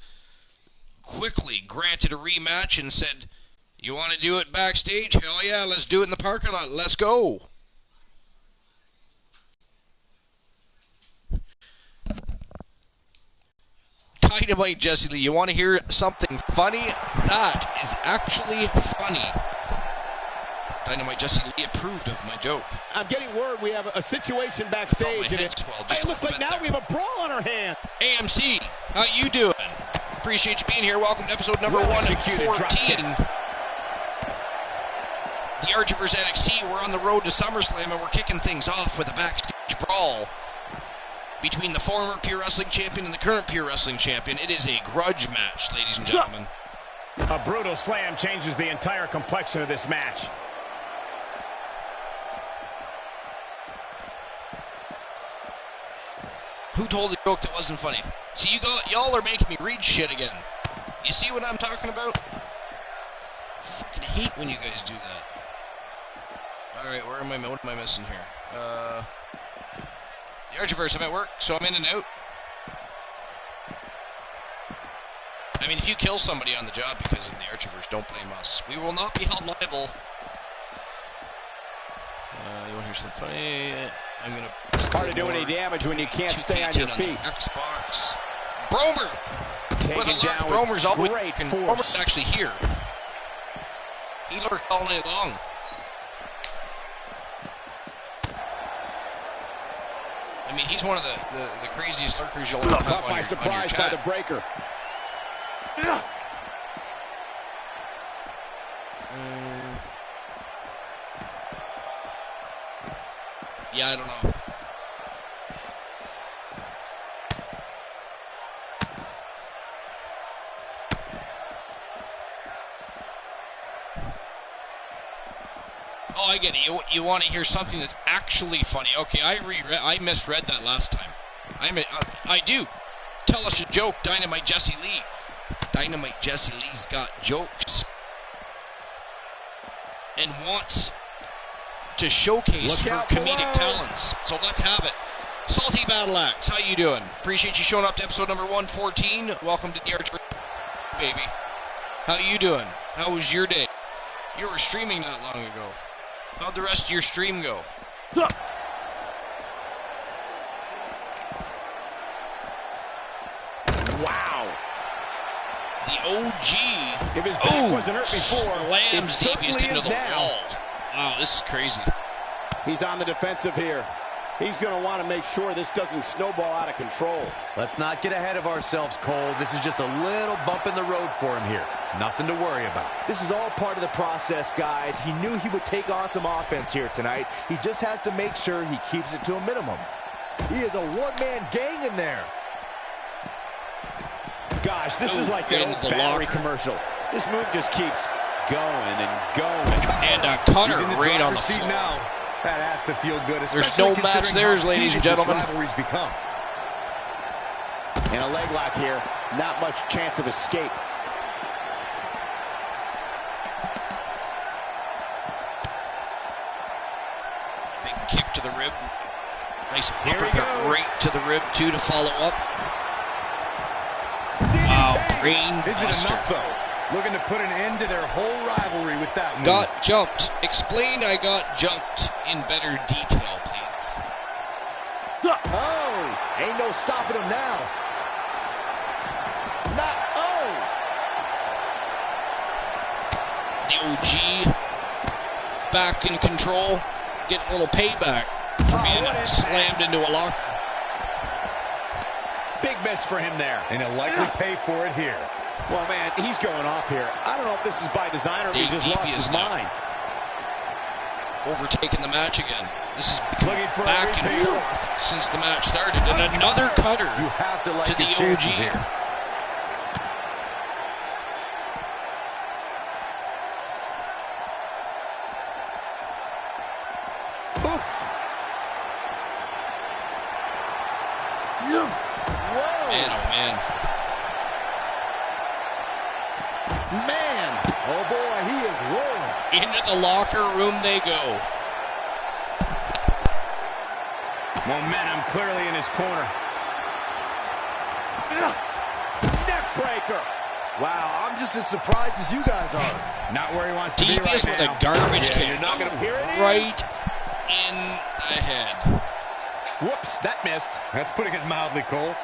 quickly granted a rematch and said, "You want to do it backstage? Hell yeah, let's do it in the parking lot. Let's go." Dynamite Jesse Lee, you want to hear something funny? That is actually funny. Dynamite Jesse Lee approved of my joke. I'm getting word we have a situation backstage. And it looks like now we have a brawl on our hands. AMC, how you doing? Appreciate you being here. Welcome to episode number 114. The Archerverse NXT, we're on the road to SummerSlam, and we're kicking things off with a backstage brawl between the former Pure Wrestling Champion and the current Pure Wrestling Champion. It is a grudge match, ladies and gentlemen. A brutal slam changes the entire complexion of this match. Who told the joke that wasn't funny? See, y'all are making me read shit again. You see what I'm talking about? I fucking hate when you guys do that. Alright, what am I missing here? The Archerverse, I'm at work, so I'm in and out. I mean, if you kill somebody on the job because of the Archerverse, don't blame us. We will not be held liable. You want to hear something funny? I'm going to... Hard to do any damage when you can't stay on your feet. Xbox. Bromer! Taken down Bromer's always great force. Bromer's actually here. He lurked all night long. mean, he's one of the craziest lurkers you'll ever have Caught on by your surprise by chat. the breaker. Yeah, I don't know. Oh, I get it. You want to hear something that's actually funny. Okay, I misread that last time. I do. Tell us a joke, Dynamite Jesse Lee. Dynamite Jesse Lee's got jokes and wants to showcase her comedic talents. So let's have it. Salty Battle Axe, how you doing? Appreciate you showing up to episode number 114. Welcome to the Archer, baby. How you doing? How was your day? You were streaming not long ago. How'd the rest of your stream go? Wow. The OG. If his back wasn't hurt before, slams Devious into the wall. Wow, this is crazy. He's on the defensive here. He's going to want to make sure this doesn't snowball out of control. Let's not get ahead of ourselves, Cole. This is just a little bump in the road for him here. Nothing to worry about. This is all part of the process, guys. He knew he would take on some offense here tonight. He just has to make sure he keeps it to a minimum. He is a one-man gang in there. Gosh, this is like the old battery commercial. This move just keeps going and going. And a cutter right on the seat floor. now. That has to feel good. There's no match there, ladies and gentlemen. Rivalries become. And a leg lock here. Not much chance of escape. Big kick to the rib. Nice uppercut right to the rib, too, to follow up. Wow, brain Is it buster. enough, though? Looking to put an end to their whole rivalry with that move. Got jumped. Explain I got jumped in better detail, please. Oh, ain't no stopping him now. The OG back in control, getting a little payback for being slammed into a locker. Big miss for him there. And he'll likely pay for it here. Well, man, he's going off here. I don't know if this is by design or if he just lost his mind. Overtaking the match again. This is becoming Looking for back and forth since the match started. And another cutter You have to like to the his OG. chances here. Oof. Man, oh man. Man, oh boy, he is rolling. Into the locker room they go. Momentum clearly in his corner. Neck breaker. Wow, I'm just as surprised as you guys are. Not where he wants to be Devious right with now. a garbage kick. You're not gonna hear it. Right in the head. Whoops, that missed. That's putting it mildly, Cole.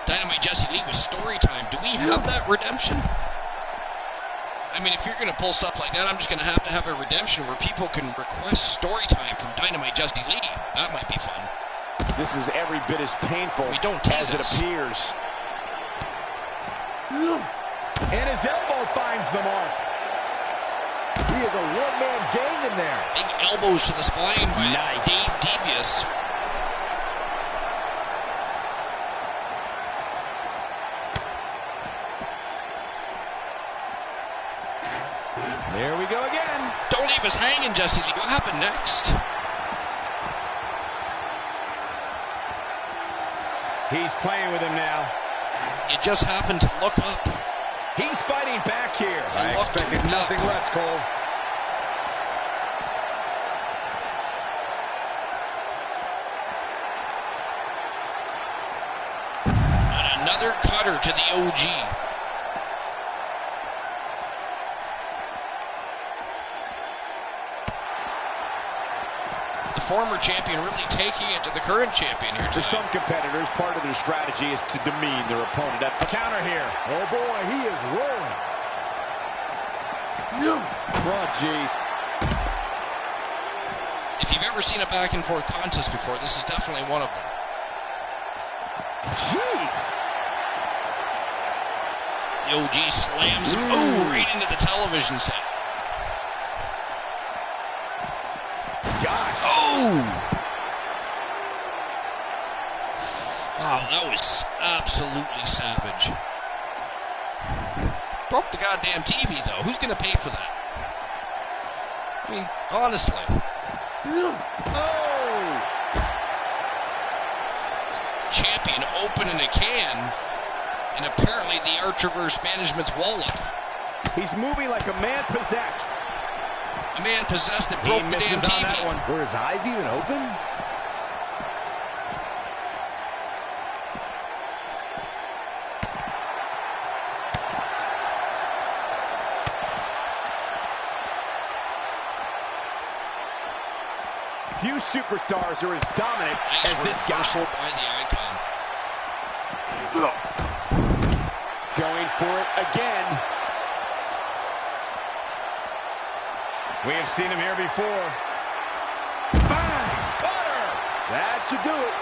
Dynamite Jesse Lee with story time. Do we have that redemption? I mean, if you're going to pull stuff like that, I'm just going to have a redemption where people can request story time from Dynamite Jesse Lee. That might be fun. This is every bit as painful We don't tease as it us. appears. And his elbow finds the mark. He is a one-man gang in there. Big elbows to the spine by Nice. Dave Devious. There we go again. Don't leave us hanging, Jesse Lee. What happened next? He's playing with him now. You just happened to look up. He's fighting back here. I expected nothing less, Cole. And another cutter to the OG. The former champion really taking it to the current champion here For tonight. some competitors, part of their strategy is to demean their opponent. A counter here. Oh boy, he is rolling. Oh, jeez. If you've ever seen a back and forth contest before, this is definitely one of them. Jeez. The OG slams him, right into the television set. Gosh. Oh! Wow, that was absolutely savage. Broke the goddamn TV, though. Who's going to pay for that? I mean, honestly. Oh! Champion opening a can, and apparently the Archerverse management's wallet. He's moving like a man possessed. A man possessed that He broke the damn misses on that TV. one. Were his eyes even open? Few superstars are as dominant Nice as this guy. reversal by the Icon. Going for it again. We have seen him here before. Bang! Butter! That should do it.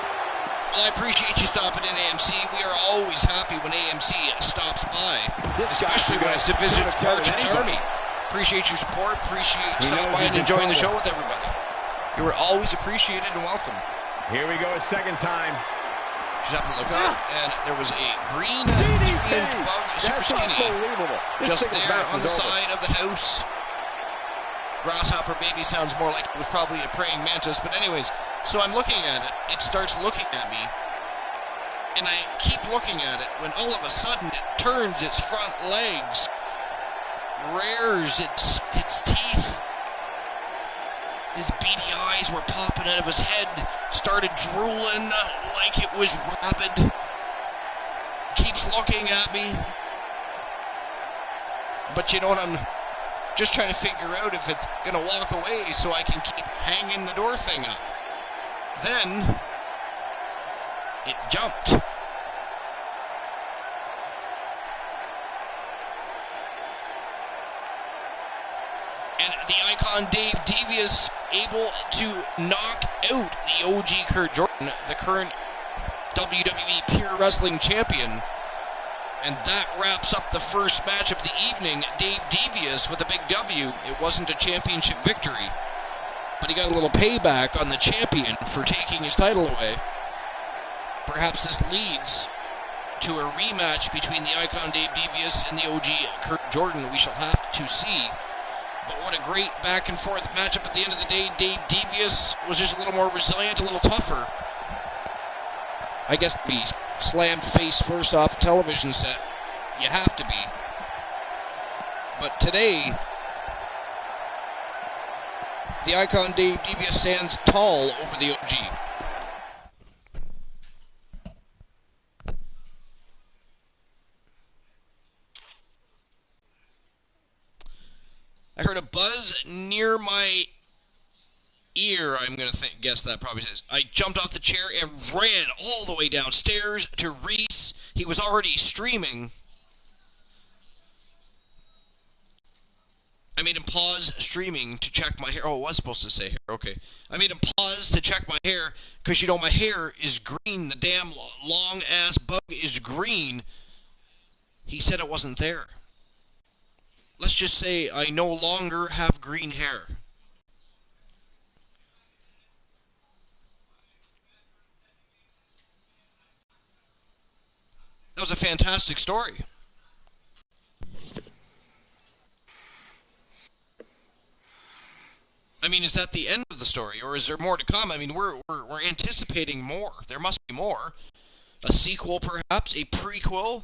Well, I appreciate you stopping in, AMC. We are always happy when AMC stops by, This guy especially could when go it's to visit toe-to-toe with Archer's anybody. Army. Appreciate your support. Appreciate He stopping knows by he's and in enjoying the show trouble. with everybody. You are always appreciated and welcome. Here we go a second time. Just have to look up, and there was a green DDT! 3-inch bug, super That's skinny, unbelievable. This just singles there match on is the over. side of the house. Grasshopper baby sounds more like it was probably a praying mantis, but anyways, so I'm looking at it, it starts looking at me, and I keep looking at it when all of a sudden it turns its front legs, rears its teeth. His beady eyes were popping out of his head, started drooling like it was rabid. Keeps looking at me. But you know what, I'm just trying to figure out if it's going to walk away so I can keep hanging the door thing up. Then, it jumped. And the Icon Dave Devious able to knock out the OG Kurt Jordan, the current WWE Pure Wrestling Champion. And that wraps up the first match of the evening. Dave Devious with a big W. It wasn't a championship victory, but he got a little payback on the champion for taking his title away. Perhaps this leads to a rematch between the Icon Dave Devious and the OG Kurt Jordan. We shall have to see. But what a great back and forth matchup at the end of the day. Dave Devious was just a little more resilient, a little tougher. I guess to be slammed face first off a television set, you have to be. But today, the Icon Dave Devious stands tall over the OG. I heard a buzz near my ear, I'm going to guess that probably is. I jumped off the chair and ran all the way downstairs to Reese. He was already streaming. I made him pause streaming to check my hair. Oh, it was supposed to say hair. Okay. I made him pause to check my hair because, you know, my hair is green. The damn long-ass bug is green. He said it wasn't there. Let's just say I no longer have green hair. That was a fantastic story. I mean, is that the end of the story, or is there more to come? I mean, we're anticipating more. There must be more. A sequel, perhaps? A prequel?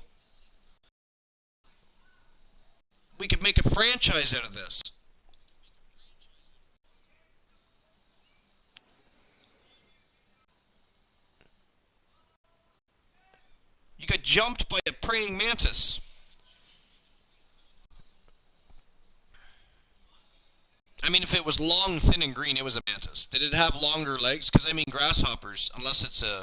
We could make a franchise out of this. You got jumped by a praying mantis. I mean, if it was long, thin, and green, it was a mantis. Did it have longer legs? Because I mean, grasshoppers, unless it's a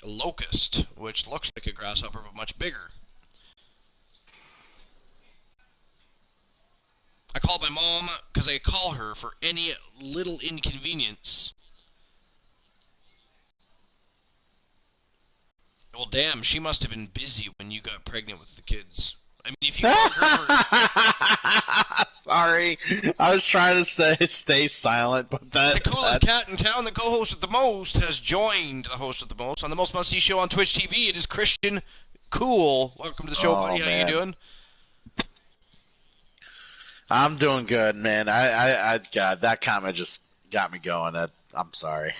locust, which looks like a grasshopper but much bigger. I called my mom because I call her for any little inconvenience. Well, damn, she must have been busy when you got pregnant with the kids. I mean, if you called her for... Sorry, I was trying to stay silent, but the coolest cat in town, the co-host with the most, has joined the host with the most on the most must-see show on Twitch TV. It is Christian Cool. Welcome to the show, buddy. Man. How you doing? I'm doing good, man. God, that comment just got me going. I'm sorry.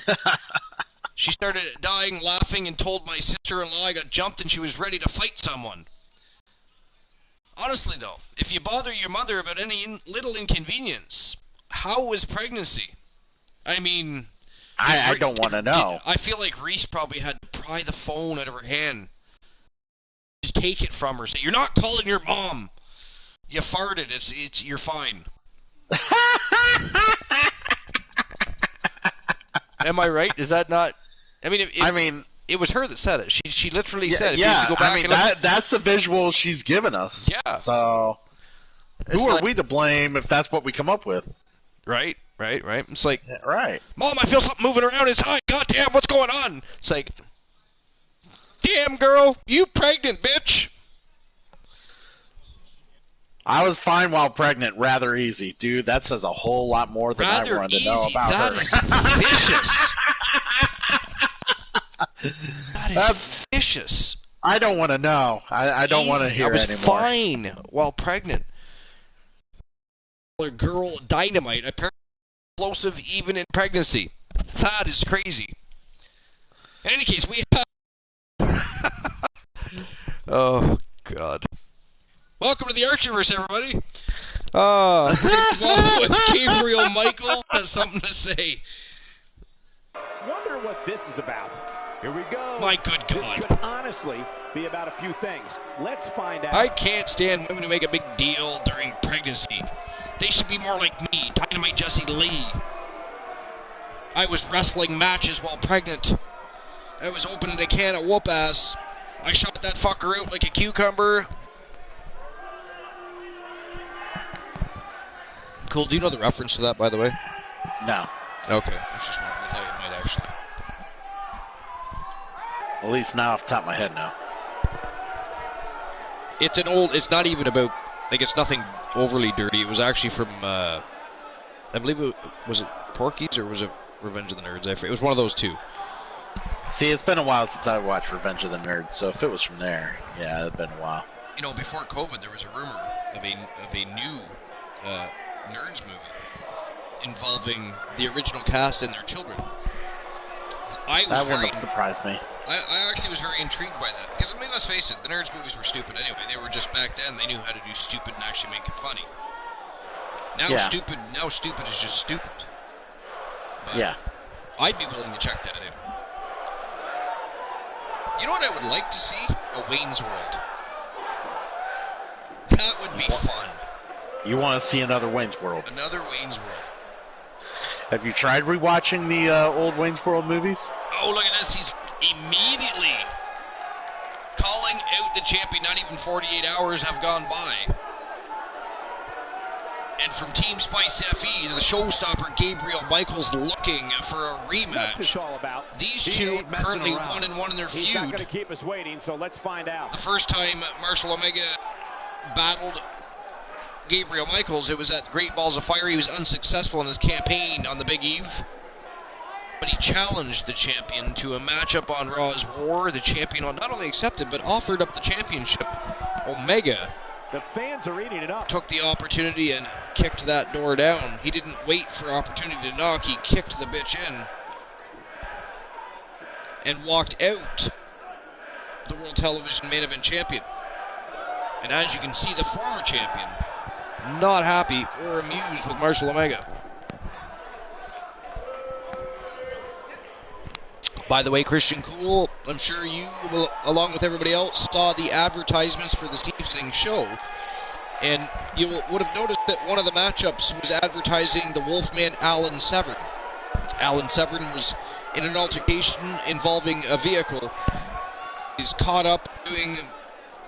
She started dying laughing and told my sister-in-law I got jumped and she was ready to fight someone. Honestly, though, if you bother your mother about any little inconvenience, how was pregnancy? I mean... I don't want to know. I feel like Reese probably had to pry the phone out of her hand. Just take it from her. Say, you're not calling your mom. You farted. You're fine. Am I right? Is that not... I mean, it was her that said it. She literally said, if you go back I mean, that's the visual she's given us. Yeah. So, who are we to blame if that's what we come up with? Right. It's like, right. Mom, I feel something moving around inside. God damn, what's going on? It's like, damn, girl, you pregnant, bitch. I was fine while pregnant, rather easy. Dude, that says a whole lot more than I wanted to know about that her. Is vicious. That is vicious. I don't want to know. I don't want to hear I was anymore. fine while pregnant. Girl dynamite, apparently explosive even in pregnancy. That is crazy. In any case, we have... Oh, God. Welcome to the Archiverse, everybody. With Gabriel Michaels has something to say. Wonder what this is about. Here we go. My good God. This could honestly be about a few things. Let's find out. I can't stand women who make a big deal during pregnancy. They should be more like me, Dynamite Jesse Lee. I was wrestling matches while pregnant. I was opening a can of whoop ass. I shot that fucker out like a cucumber. Cool. Do you know the reference to that, by the way? No. Okay. I was just wondering. I thought you might actually. At least now off the top of my head now. It's an old... It's not even about... Like, it's nothing overly dirty. It was actually from... I believe it... Was it Porky's or was it Revenge of the Nerds? It was one of those two. See, it's been a while since I watched Revenge of the Nerds, so if it was from there, yeah, it's been a while. You know, before COVID, there was a rumor of a new Nerds movie involving the original cast and their children. That wouldn't have surprised me. I actually was very intrigued by that. Because, I mean, let's face it, the Nerds movies were stupid anyway. They were just, back then, they knew how to do stupid and actually make it funny. Now stupid is just stupid. But yeah. I'd be willing to check that out. You know what I would like to see? A Wayne's World. That would be fun. You want to see another Wayne's World? Another Wayne's World. Have you tried rewatching the old Wayne's World movies? Oh, look at this. He's immediately calling out the champion. Not even 48 hours have gone by. And from Team Spice FE, the showstopper Gabriel Michaels looking for a rematch. What's this all about? These two currently 1-1 in their feud. He's not going to keep us waiting, so let's find out. The first time Marshall Omega battled Gabriel Michaels, it was at Great Balls of Fire. He was unsuccessful in his campaign on the Big Eve. But he challenged the champion to a matchup on Raw's War. The champion not only accepted, but offered up the championship. Omega... The fans are eating it up. Took the opportunity and kicked that door down. He didn't wait for opportunity to knock. He kicked the bitch in and walked out the World Television Main Event Champion. And as you can see, the former champion not happy or amused with Marshall Omega. By the way, Christian Cool, I'm sure you, along with everybody else, saw the advertisements for this evening's show. And you would have noticed that one of the matchups was advertising the Wolfman Alan Severn. Alan Severn was in an altercation involving a vehicle. He's caught up doing,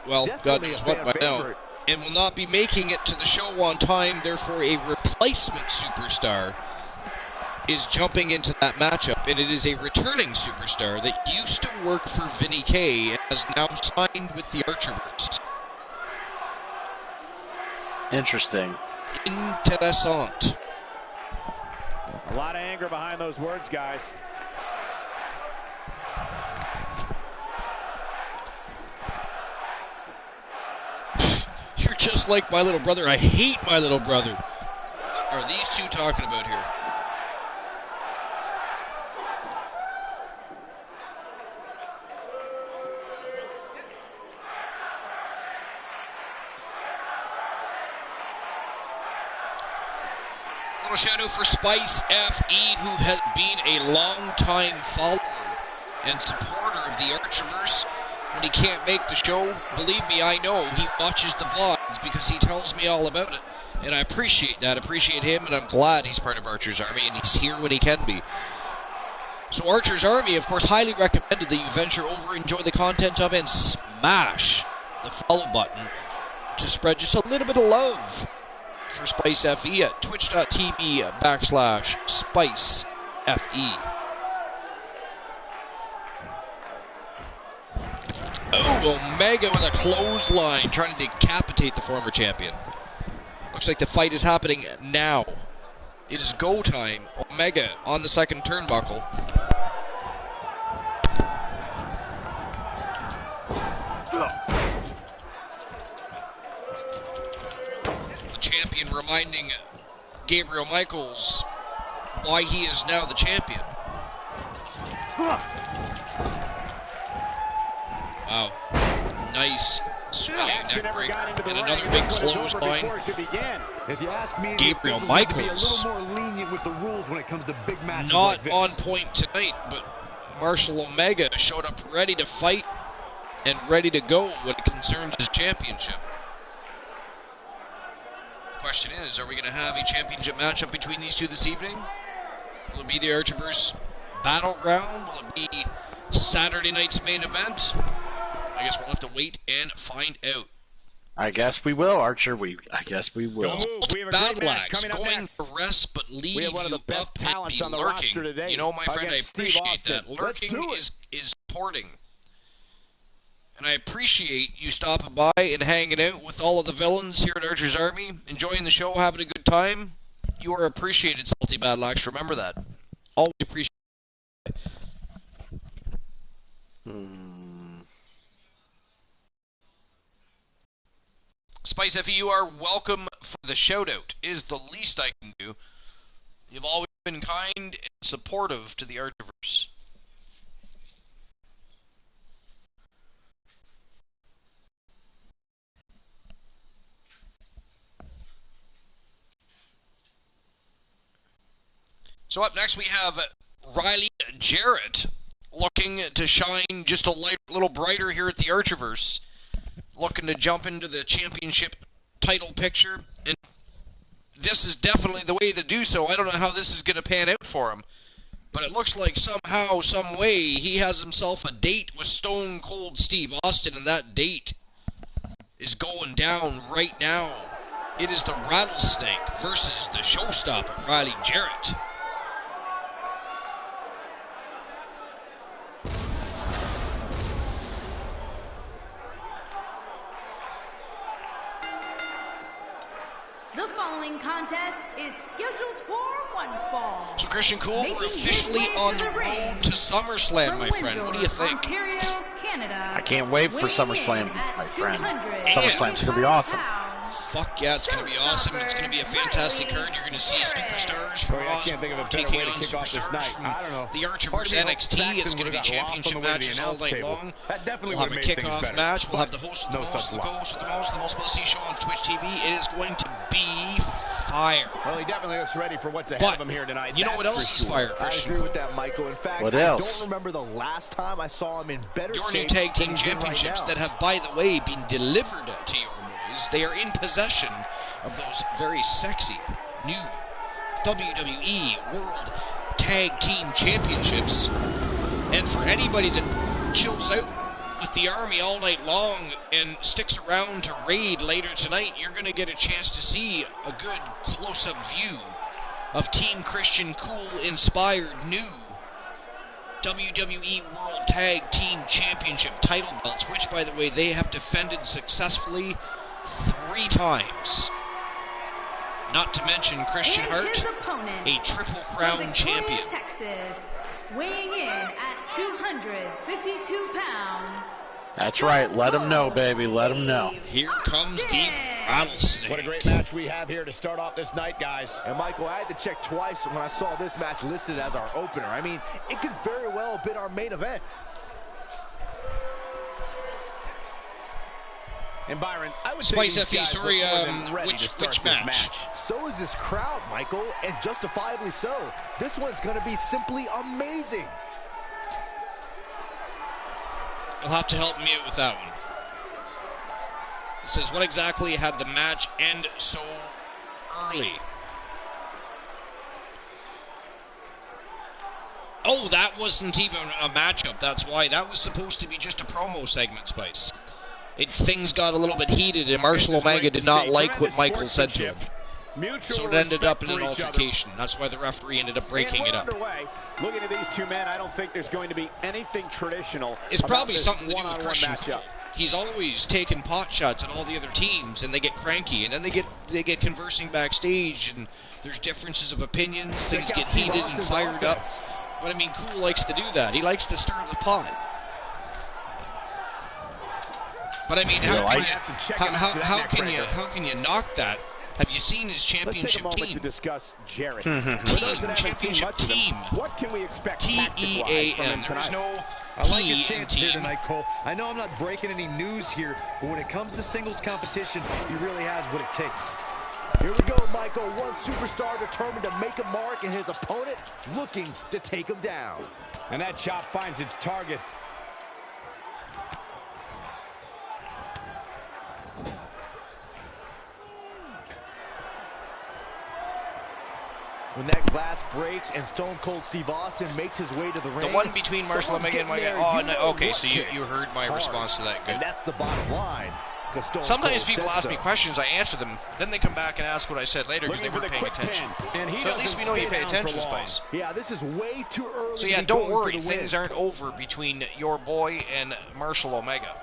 well, God knows what by now, and will not be making it to the show on time. Therefore, a replacement superstar is jumping into that matchup, and it is a returning superstar that used to work for Vinny K and has now signed with the Archerverse. Interesting. Interessant. A lot of anger behind those words, guys. You're just like my little brother. I hate my little brother. What are these two talking about here? Little shout out for Spice FE, who has been a long-time follower and supporter of the Archerverse. When he can't make the show, believe me, I know he watches the VODs because he tells me all about it. And I appreciate that, appreciate him, and I'm glad he's part of Archer's Army and he's here when he can be. So Archer's Army, of course, highly recommended that you venture over, enjoy the content of, and smash the follow button to spread just a little bit of love for Spice FE at twitch.tv/Spice FE. Oh, Omega with a clothesline, trying to decapitate the former champion. Looks like the fight is happening now. It is go time. Omega on the second turnbuckle. The champion reminding Gabriel Michaels why he is now the champion. Wow. Nice swinging neck breaker. And another big clothesline. If you ask me, Gabriel Michaels not on point tonight, but Marshall Omega showed up ready to fight and ready to go when it concerns his championship. The question is, are we going to have a championship matchup between these two this evening? Will it be the Archerverse Battleground? Will it be Saturday night's main event? I guess we'll have to wait and find out. I guess we will, Archer. I guess we will. Battle Axe going to rest but leave we have one of the you best up talents and on be the roster lurking. today. You know, my friend, I appreciate that. Let's Lurking do it. is supporting. And I appreciate you stopping by and hanging out with all of the villains here at Archer's Army, enjoying the show, having a good time. You are appreciated, Salty Battle Axe. Remember that. Always appreciate it. Spice FE, you are welcome for the shout-out. It is the least I can do. You've always been kind and supportive to the Archerverse. So up next we have Riley Jarrett looking to shine just a little brighter here at the Archerverse. Looking to jump into the championship title picture, and this is definitely the way to do so. I don't know how this is going to pan out for him, but it looks like somehow, some way, he has himself a date with Stone Cold Steve Austin, and that date is going down right now. It is the Rattlesnake versus the Showstopper, Riley Jarrett. The following contest is scheduled for one fall. So Christian Cole, we're officially on the road to SummerSlam, my friend. What do you think? Ontario, Canada, I can't wait for SummerSlam, my friend. SummerSlam's going to be awesome. Fuck yeah, it's going to be awesome. It's going to be a fantastic card. You're going to see superstars from I can't think of a better taking way to on kick off this superstars night. from I don't know. the Archerverse NXT. It's going to be championship matches all night long. That definitely We'll have a would have made things kickoff better. match. We'll have the host of the No most, such the co-host of the most must-see show on Twitch TV. It is going to be fire. Well, he definitely looks ready for what's ahead But of him here tonight. you know what else is fire, I Christian? agree with that, Michael. In fact, What I else? don't remember the last time I saw him in better Your shape new tag team than he's in championships right that now. have, by the way, been delivered to your is they are in possession of those very sexy new WWE World Tag Team Championships. And for anybody that chills out with the Army all night long and sticks around to Raid later tonight, you're going to get a chance to see a good close-up view of Team Christian Cool inspired new WWE World Tag Team Championship title belts, which, by the way, they have defended successfully 3 times. Not to mention Christian Hart, a Triple Crown champion. Texas, weighing in at 252 pounds. That's right. Let him know, baby. Let him know. Here comes the rattlesnake. What a great match we have here to start off this night, guys. And Michael, I had to check twice when I saw this match listed as our opener. I mean, it could very well have been our main event. And Byron, I would Spice say FE, sorry, which match? So is this crowd, Michael, and justifiably so. This one's going to be simply amazing. You'll have to help me out with that one. It says, what exactly had the match end so early? Oh, that wasn't even a matchup. That's why. That was supposed to be just a promo segment, Spice. Things got a little bit heated, and Marshall Omega did not like what Michael said to him. So it ended up in an altercation. That's why the referee ended up breaking it up. Looking at these two men, I don't think there's going to be anything traditional. It's probably something to do with Christian Cole. He's always taking pot shots at all the other teams, and they get cranky, and then they get conversing backstage, and there's differences of opinions. Things get heated and fired up. But I mean, Cool likes to do that. He likes to stir the pot. But I mean, how can you knock that? Have you seen his championship team? To discuss Jarrett. Championship team. What can we expect? TEAM. There's no I like his P in chance here team. tonight, Cole. I know I'm not breaking any news here, but when it comes to singles competition, he really has what it takes. Here we go, Michael. One superstar determined to make a mark, and his opponent looking to take him down. And that chop finds its target. When that glass breaks and Stone Cold Steve Austin makes his way to the ring. The one between Marshall Omega and Omega. Oh, no, okay, so you heard my response to that. Good. And that's the bottom line. Sometimes people ask me questions, I answer them, then they come back and ask what I said later because they weren't paying attention. So at least we know you pay attention, Spice. Yeah, this is way too early. So yeah, don't worry, things aren't over between your boy and Marshall Omega.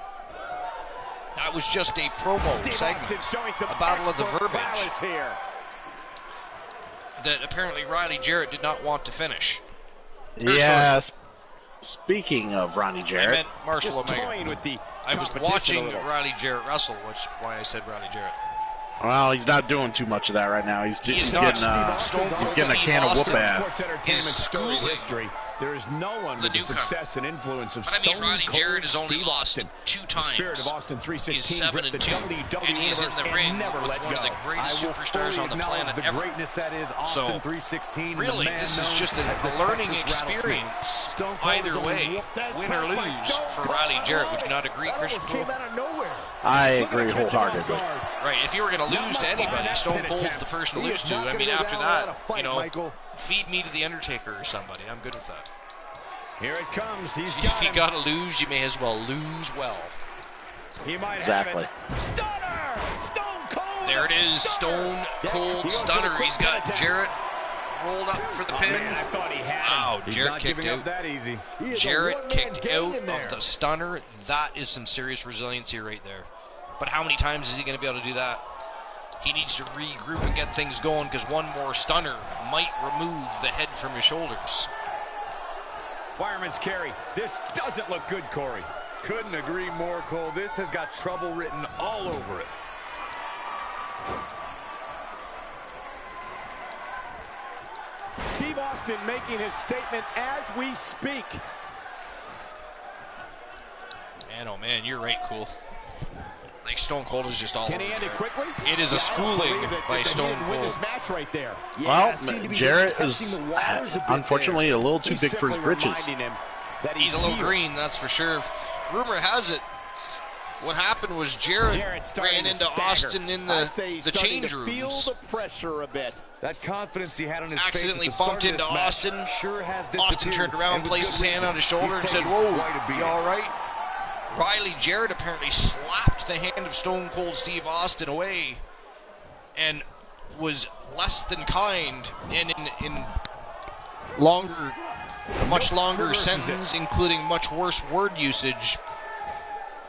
That was just a promo segment, a battle of the verbiage here that apparently Riley Jarrett did not want to finish. Yes. Speaking of Ronnie Jarrett, I meant Marshall Omega. I was watching Riley Jarrett wrestle, which is why I said Riley Jarrett. well, he's not doing too much of that right now. He's getting a can of whoop ass. His schooling. There is no one with the success and influence of But I mean, Riley Jarrett has only lost 2 times. Spirit of Austin 316 he's 7-2, and he's in the ring with one of the greatest superstars on the planet ever. Greatness that is Austin 316. Really, this is just a learning experience. Either way, win or lose for Riley Jarrett. Would you not agree, Christian Cole? I agree wholeheartedly. Right, if you were going to lose to anybody, Stone Cold's the person to lose to. I mean, after that, you know, feed me to The Undertaker or somebody. I'm good with that. Here it comes. If you got to lose, you may as well lose well. He might Exactly. have it. Stunner! Stone Cold! There it is, Stone Cold Stunner. He's got Jarrett rolled up for the pin. Man, I thought he had Wow, him. Jarrett kicked out. That easy. Jarrett kicked out of the Stunner. That is some serious resiliency right there. But how many times is he going to be able to do that? He needs to regroup and get things going because one more Stunner might remove the head from his shoulders. Fireman's carry. This doesn't look good, Corey. Couldn't agree more, Cole. This has got trouble written all over it. Steve Austin making his statement as we speak. Man, oh man, you're right, Cool. Like Stone Cold is just all Can over he end it there. quickly? It is a schooling by Stone Win Cold. this match right there. Well, Jarrett is unfortunately a little too big for his britches. He's a little green, that's for sure. Rumor has it, What happened was Jarrett ran into stagger. Austin in the change Feel rooms. the pressure a bit. That confidence he had on his Accidentally face at the bumped start into of this match Austin. Sure has Austin turned around, placed his hand on his shoulder, and said, "Whoa, you all right?" Riley Jarrett apparently slapped the hand of Stone Cold Steve Austin away and was less than kind, and in much longer sentence, including much worse word usage,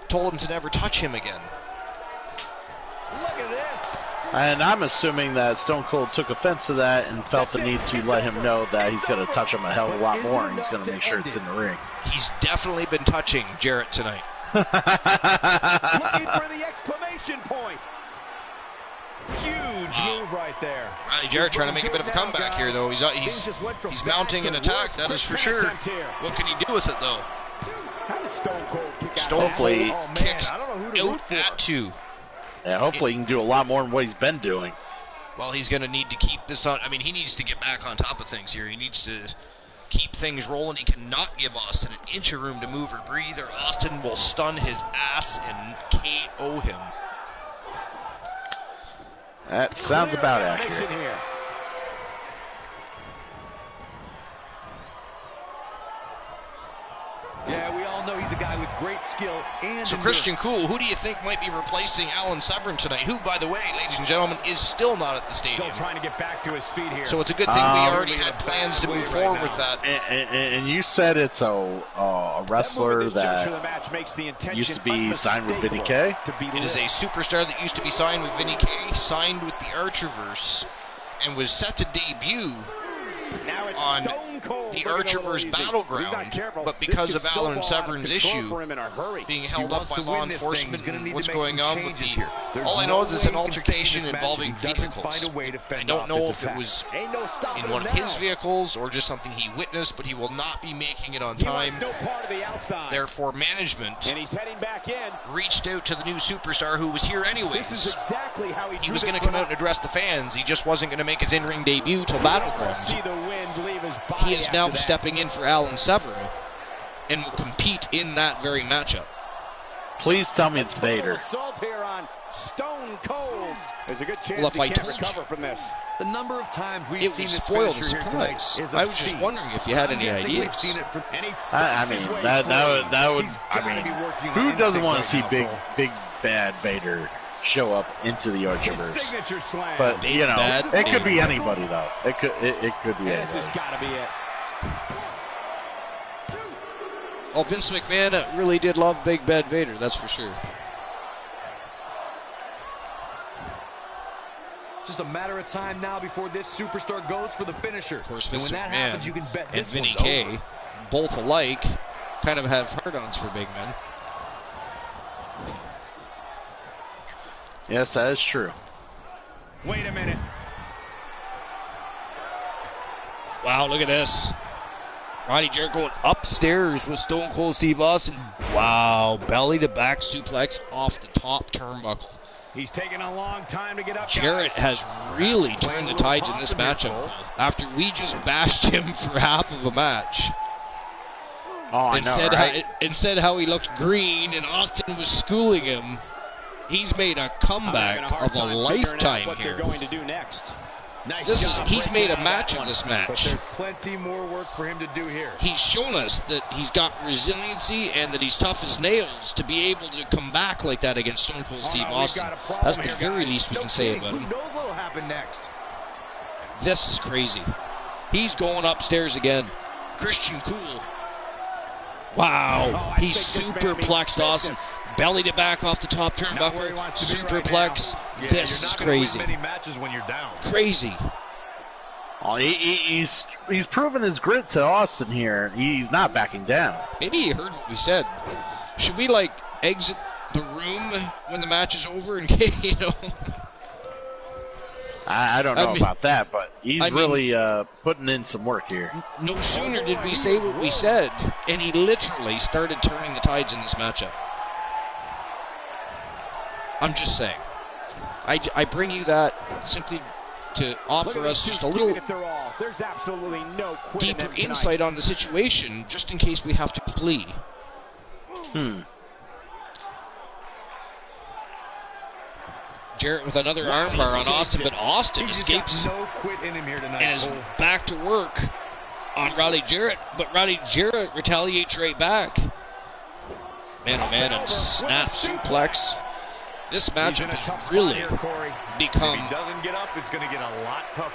told him to never touch him again. Look at this. And I'm assuming that Stone Cold took offense to that and felt the need to let him know that he's going to touch him a hell of a lot more, and he's going to make sure it's in the ring. He's definitely been touching Jarrett tonight. Looking for the exclamation point. Huge move right there. Riley Jarrett trying to make a bit of a comeback here, though. He's mounting an attack, that is for sure. What can he do with it, though? How did Stone Cold kick out? Stone Cold Oh, man, kicks I don't know who to root out for. at 2. Yeah, hopefully he can do a lot more than what he's been doing. Well, he's going to need to keep this on. I mean, he needs to get back on top of things here. He needs to keep things rolling. He cannot give Austin an inch of room to move or breathe, or Austin will stun his ass and KO him. That sounds about accurate. Here. Yeah, we all know he's a guy with great skill and So endurance. Christian Cool, who do you think might be replacing Alan Severn tonight? Who, by the way, ladies and gentlemen, is still not at the stadium. Still trying to get back to his feet here. So it's a good thing we already had plans to move forward with that. And you said it's a wrestler that used to be signed with Vinny K? It is a superstar that used to be signed with Vinny K, signed with the Archerverse, and was set to debut on the Archerverse Battleground, but because of Alan Severn's issue being held up by law enforcement and what's going on with the... All I know is it's an altercation involving vehicles. I don't know if it was in one of his vehicles or just something he witnessed, but he will not be making it on time. Therefore, management reached out to the new superstar who was here anyways. He was going to come out and address the fans. He just wasn't going to make his in-ring debut till Battleground. He is now stepping in for Alan Severn and will compete in that very matchup. Please tell me it's Vader. Well, if I told you, The number of times we've it seen would this spoil the finisher here tonight surprise. is I was just obscene. wondering if you had any I'm guessing we've ideas. seen it for I mean, that would. I mean, who doesn't want to see big bad Vader show up into the Archerverse? But you know, Bad it could be Vader. anybody though. It could be This has anybody. got to be it. Oh, Vince McMahon really did love Big Bad Vader, that's for sure. just a matter of time now before this superstar goes for the finisher. Of course, and Vince when that McMahon happens, you can bet and this Vinny one's K, over. both alike, kind of have hard-ons for big men. Yes, that is true. Wait a minute. Wow, look at this. Ronnie Jarrett going upstairs with Stone Cold Steve Austin. Wow, belly to back suplex off the top turnbuckle. He's taking a long time to get up. Jarrett has really turned the tides in this matchup after we just bashed him for half of a match. Oh, I know, right? And said how he looked green and Austin was schooling him. He's made a comeback of a lifetime what here. they're going to do next. He's made a match of this But match. there's plenty more work for him to do here. He's shown us that he's got resiliency and that he's tough as nails to be able to come back like that against Stone Cold Steve Austin. That's the very least we can say about him. Who knows what'll happen next? This is crazy. He's going upstairs again. Christian Cool. Wow. He superplexed Austin. Belly to back off the top turnbuckle. Superplex. This is crazy. Many matches when you're down. Crazy. Oh, he's proven his grit to Austin here. He's not backing down. Maybe he heard what we said. Should we, like, exit the room when the match is over in case, you know? I don't know about that, but he's really putting in some work here. No sooner did we say what we said, and he literally started turning the tides in this matchup. I'm just saying. I bring you that simply to offer us just a little There's absolutely no deeper insight on the situation, just in case we have to flee. Jarrett with another armbar on Austin, but Austin escapes no quit in him here tonight, and is back to work on Riley Jarrett, but Riley Jarrett retaliates right back. Man, oh man, and snap suplex. This matchup has really become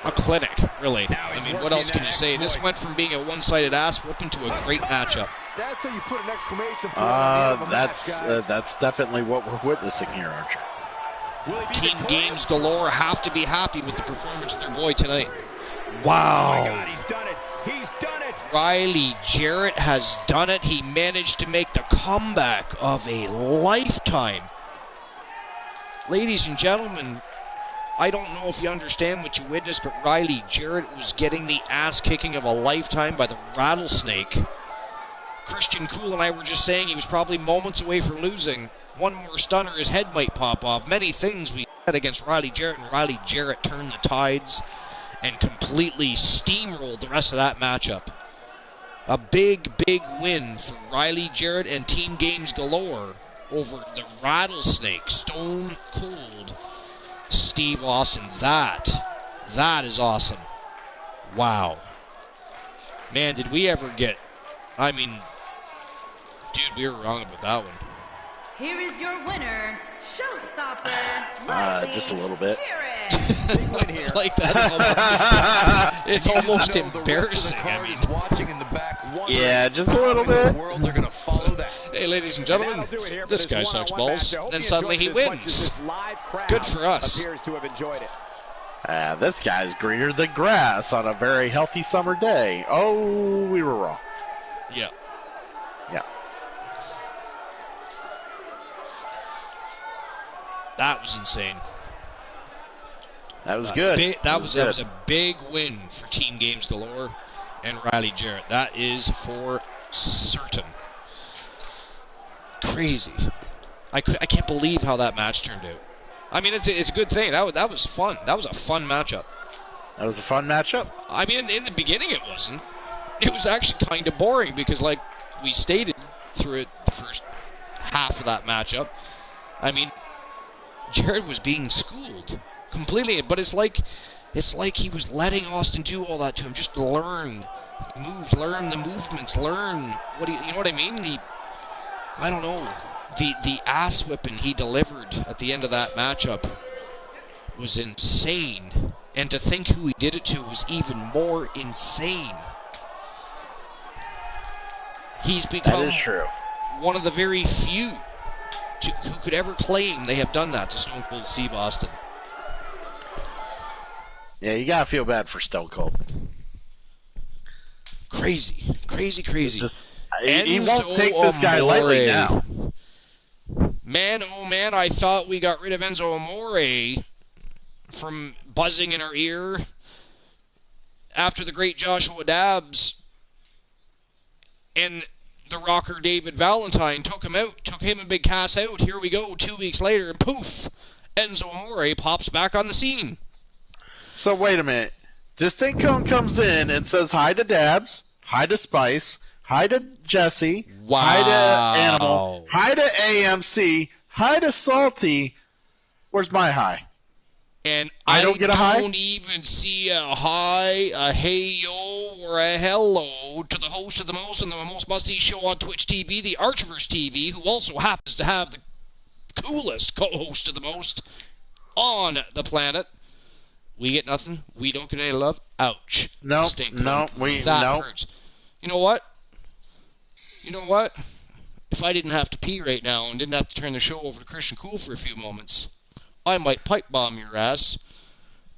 a clinic, really. I mean, what else can you say? This went from being a one-sided ass whooping to a great matchup. That's how you put an exclamation point on the end of a match, guys. That's definitely what we're witnessing here, Archer. Team Games Galore have to be happy with the performance of their boy tonight. Wow. Oh my God, he's done it. He's done it. Riley Jarrett has done it. He managed to make the comeback of a lifetime. Ladies and gentlemen, I don't know if you understand what you witnessed, but Riley Jarrett was getting the ass kicking of a lifetime by the Rattlesnake. Christian Cool and I were just saying he was probably moments away from losing. One more stunner, his head might pop off. Many things we said against Riley Jarrett, and Riley Jarrett turned the tides and completely steamrolled the rest of that matchup. A big, big win for Riley Jarrett and Team Games Galore over the Rattlesnake, Stone Cold Steve Austin. That is awesome. Wow. Man, did we ever get... I mean, dude, we were wrong about that one. Here is your winner, showstopper, just a little bit. Like that's almost, it's almost embarrassing. I mean, yeah, just a little bit. Hey, ladies and gentlemen, this guy sucks balls, and suddenly he wins. Good for us. This guy's greener than grass on a very healthy summer day. Oh, we were wrong. Yeah. Yeah. That was insane. That was good. That was a big win for Team Games Galore and Riley Jarrett. That is for certain. Crazy. I can't believe how that match turned out. I mean, it's a good thing. That was fun. That was a fun matchup. That was a fun matchup? I mean, in the beginning it wasn't. It was actually kind of boring because, like we stated through it, the first half of that matchup, I mean, Jarrett was being schooled completely, but it's like he was letting Austin do all that to him. Just learn the moves, learn the movements, learn what you know what I mean? I don't know. The ass whipping he delivered at the end of that matchup was insane, and to think who he did it to was even more insane. He's become one of the very few who could ever claim they have done that to Stone Cold Steve Austin. Yeah, you gotta feel bad for Stone Cold. Crazy. He won't take this guy lightly now. Man, oh man, I thought we got rid of Enzo Amore from buzzing in our ear after the great Joshua Dabbs and the rocker David Valentine took him and Big Cass out. Here we go, 2 weeks later, and poof, Enzo Amore pops back on the scene. So wait a minute. Distinct Cone comes in and says hi to Dabbs, hi to Spice, hi to Jesse, hi to Animal, hi to AMC, hi to Salty. Where's my hi? And I don't get a hi? don't even see a hi, a hey yo, or a hello to the host of the most and the most must-see show on Twitch TV, the Archverse TV, who also happens to have the coolest co-host of the most on the planet. We get nothing. We don't get any love. Ouch. No, that hurts. You know what? If I didn't have to pee right now and didn't have to turn the show over to Christian Cool for a few moments, I might pipe bomb your ass.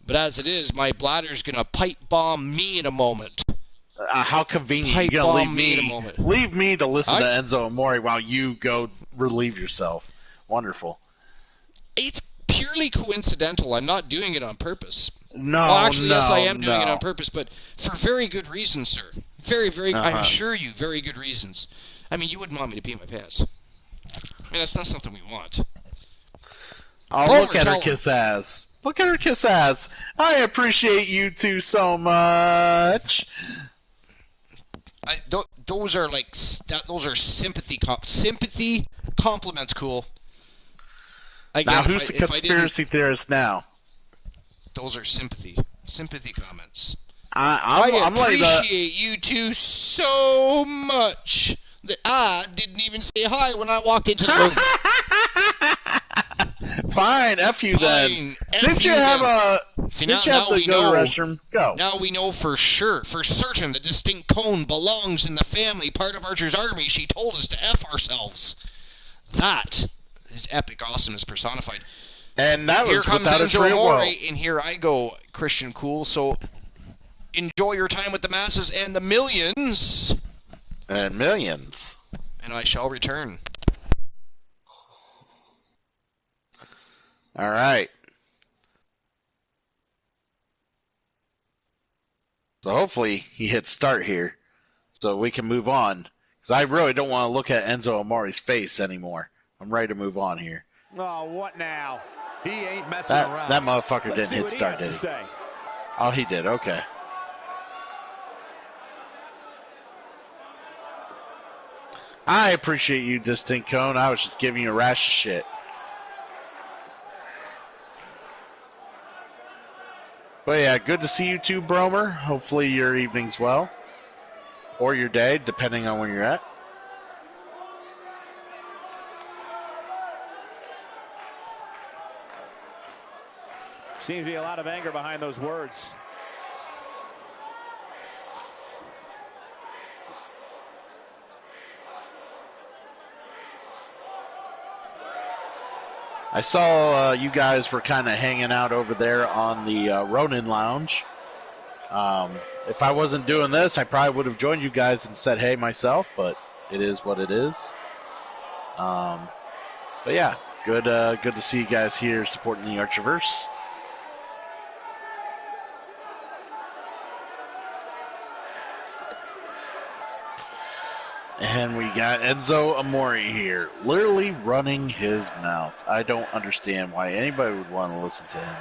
But as it is, my bladder's gonna pipe bomb me in a moment. How convenient. You're gonna leave me to listen to Enzo Amore while you go relieve yourself. Wonderful. It's purely coincidental. I'm not doing it on purpose. Yes, I am doing it on purpose, but for very good reasons, sir. Very, I assure you, very good reasons. I mean, you wouldn't want me to pee my pants. I mean, that's not something we want. Oh, look at her kiss ass. Look at her kiss ass. I appreciate you two so much. Those are sympathy compliments, Cool. Again, Now, who's the conspiracy theorist now? Those are sympathy comments. I'm like appreciate you two so much that I didn't even say hi when I walked into the room. Fine, F you then. Did you have to go to the restroom? Go. Now we know for certain, the distinct cone belongs in the family, part of Archer's army. She told us to F ourselves. That is epic awesomeness personified. And that here was comes without Enzo a Amore, and here I go, Christian Cool. So enjoy your time with the masses and the millions. And millions. And I shall return. All right. So hopefully he hits start here so we can move on. Because I really don't want to look at Enzo Amore's face anymore. I'm ready to move on here. Oh, what now? He ain't messing around. That motherfucker didn't hit start, did he? Oh, he did. Okay. I appreciate you, Distinct Cone. I was just giving you a rash of shit. But yeah, good to see you too, Bromer. Hopefully your evening's well. Or your day, depending on where you're at. Seems to be a lot of anger behind those words. I saw you guys were kind of hanging out over there on the Ronin Lounge. If I wasn't doing this, I probably would have joined you guys and said hey myself, but it is what it is. But yeah, good to see you guys here supporting the Archerverse. And we got Enzo Amore here, literally running his mouth. I don't understand why anybody would want to listen to him.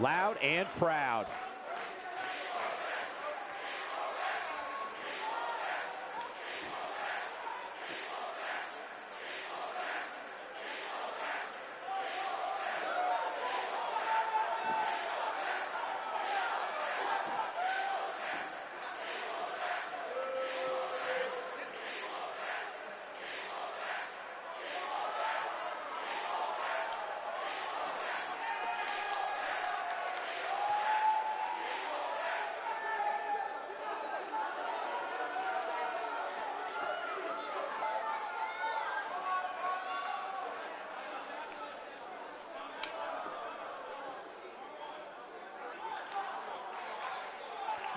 Loud and proud.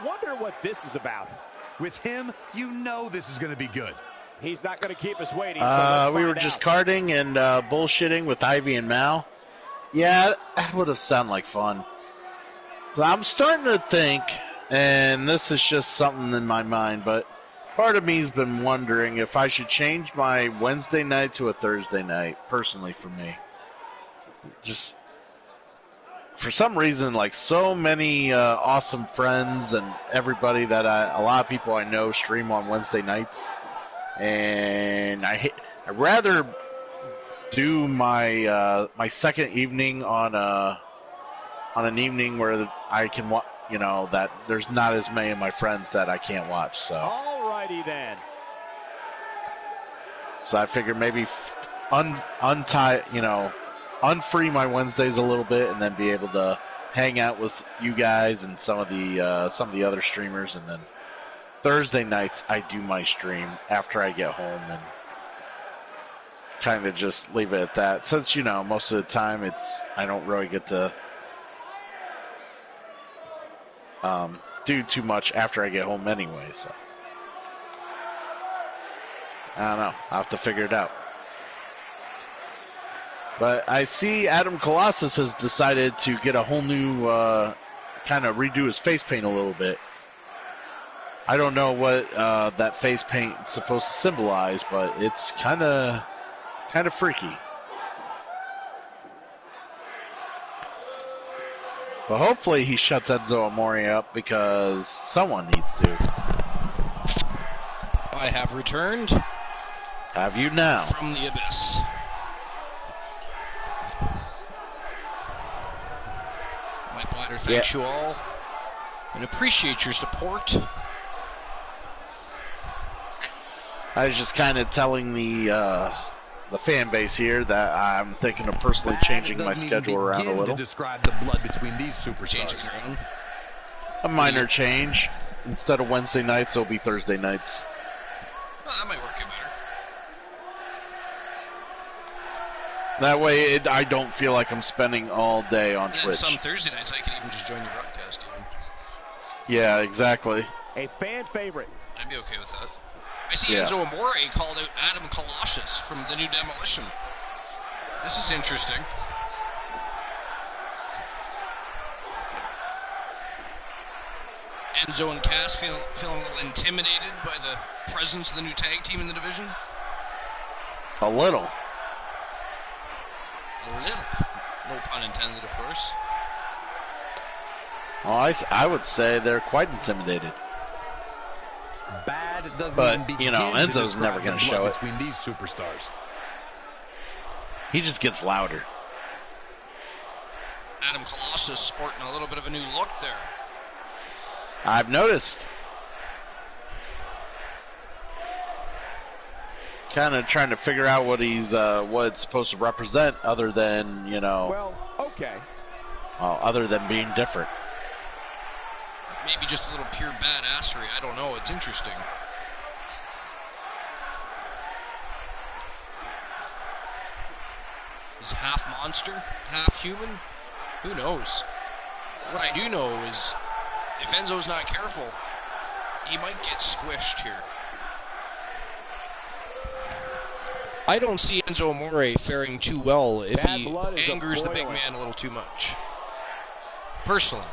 Wonder what this is about. With him, you know this is going to be good. He's not going to keep us waiting. We were just carding and bullshitting with Ivy and Mal. Yeah, that would have sounded like fun. So I'm starting to think, and this is just something in my mind, but part of me's been wondering if I should change my Wednesday night to a Thursday night, personally for me. Just for some reason, like so many awesome friends and everybody that a lot of people I know stream on Wednesday nights, and I'd rather do my my second evening on an evening where I can that there's not as many of my friends that I can't watch. So alrighty then. So I figured maybe unfree my Wednesdays a little bit, and then be able to hang out with you guys and some of the other streamers, and then Thursday nights I do my stream after I get home and kind of just leave it at that. Since most of the time I don't really get to do too much after I get home anyway. So I don't know. I'll have to figure it out. But I see Adam Colossus has decided to get a whole new, kind of redo his face paint a little bit. I don't know what that face paint is supposed to symbolize, but it's kind of Kind of freaky. But hopefully he shuts Enzo Amore up because someone needs to. I have returned. Have you now? From the abyss. My bladder thanks you all and appreciate your support. I was just kind of telling the fan base here that I'm thinking of personally changing my schedule around a little. To describe the blood between these superstars. A minor change. Instead of Wednesday nights, it'll be Thursday nights. Well, that might work out better. That way, I don't feel like I'm spending all day on Twitch. Some Thursday nights, I could even just join your broadcast. Even. Yeah, exactly. A fan favorite. I'd be okay with that. I see Enzo Amore called out Adam Colossus from the New Demolition. This is interesting. Enzo and Cass feeling a little intimidated by the presence of the new tag team in the division? A little. A little. No pun intended, of course. Well, I would say they're quite intimidated. Bad doesn't but, even you know, begin to Enzo's never going to show it. Between these superstars. He just gets louder. Adam Colossus sporting a little bit of a new look there. I've noticed. Kind of trying to figure out what what it's supposed to represent, other than, you know. Well, okay. Well, other than being different. Maybe just a little pure badassery. I don't know. It's interesting. He's half monster, half human. Who knows? What I do know is, if Enzo's not careful, he might get squished here. I don't see Enzo Amore faring too well if he angers the big man a little too much. Personally.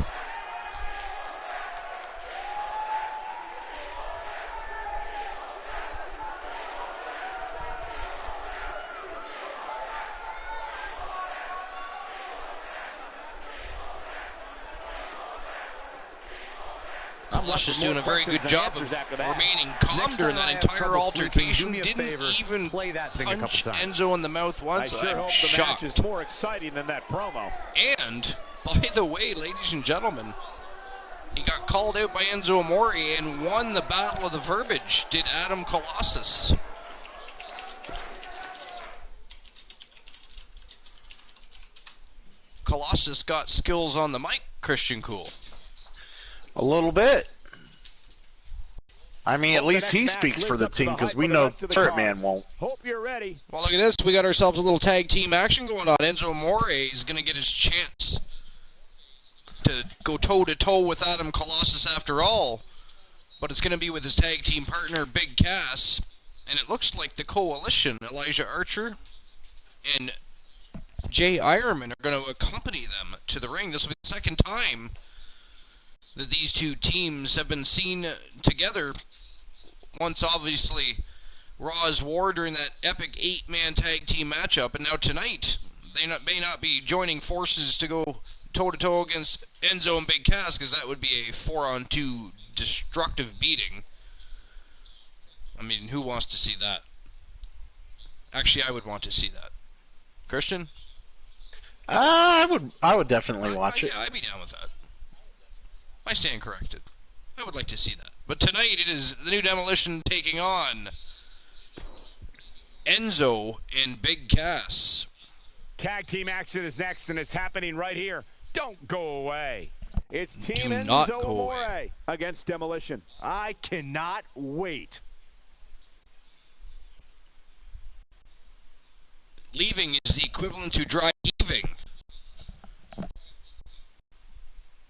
Colossus doing a very good job of remaining calm during that entire altercation. Didn't even punch Enzo in the mouth once. I'm shocked. The match is more exciting than that promo. And, by the way, ladies and gentlemen, he got called out by Enzo Amore and won the battle of the verbiage, did Adam Colossus. Colossus got skills on the mic, Christian Cool. A little bit. I mean, at least he speaks for the team, because we know Turret Man won't. Hope you're ready. Well, look at this. We got ourselves a little tag team action going on. Enzo Amore is going to get his chance to go toe-to-toe with Adam Colossus after all. But it's going to be with his tag team partner, Big Cass. And it looks like the Coalition, Elijah Archer and Jay Ironman, are going to accompany them to the ring. This will be the second time that these two teams have been seen together. Once, obviously, Raw's War during that epic 8-man tag team matchup, and now tonight they may not be joining forces to go toe-to-toe against Enzo and Big Cass, because that would be a 4-on-2 destructive beating. I mean, who wants to see that? Actually, I would want to see that. Christian? I would definitely watch it. Yeah, I'd be down with that. I stand corrected. I would like to see that. But tonight it is the New Demolition taking on Enzo and Big Cass. Tag team action is next, and it's happening right here. Don't go away. It's Team Do not Enzo go Amore away. against Demolition. I cannot wait. Leaving is the equivalent to dry heaving.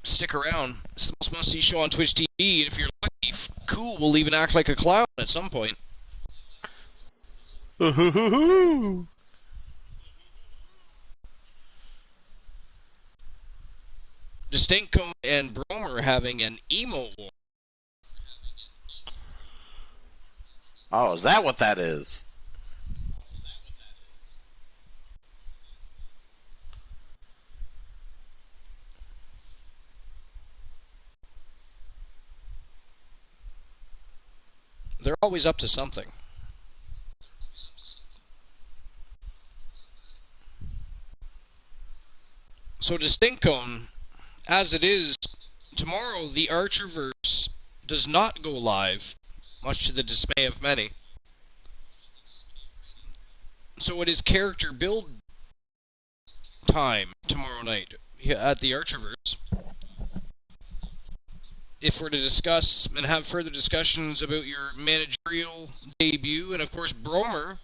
Stick around. It's the most must-see show on Twitch TV, and if you're lucky, Cool will even act like a clown at some point. Distinctco and Bromer having an emo war. Oh, is that what that is? They're always up to something. So Distinctcone, as it is, tomorrow the Archerverse does not go live, much to the dismay of many. So it is character build time tomorrow night at the Archerverse. If we're to discuss and have further discussions about your managerial debut, and of course Bromer,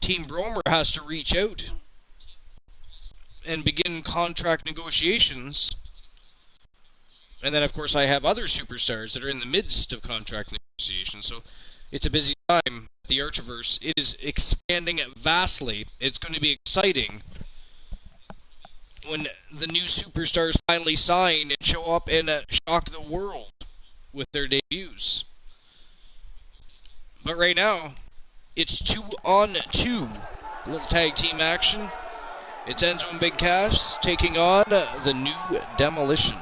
Team Bromer has to reach out and begin contract negotiations. And then of course I have other superstars that are in the midst of contract negotiations. So it's a busy time at the Archerverse. It is expanding vastly. It's going to be exciting when the new superstars finally sign and show up and shock the world with their debuts. But right now, it's 2-on-2. Little tag team action. It's Enzo and Big Cass taking on the New Demolition.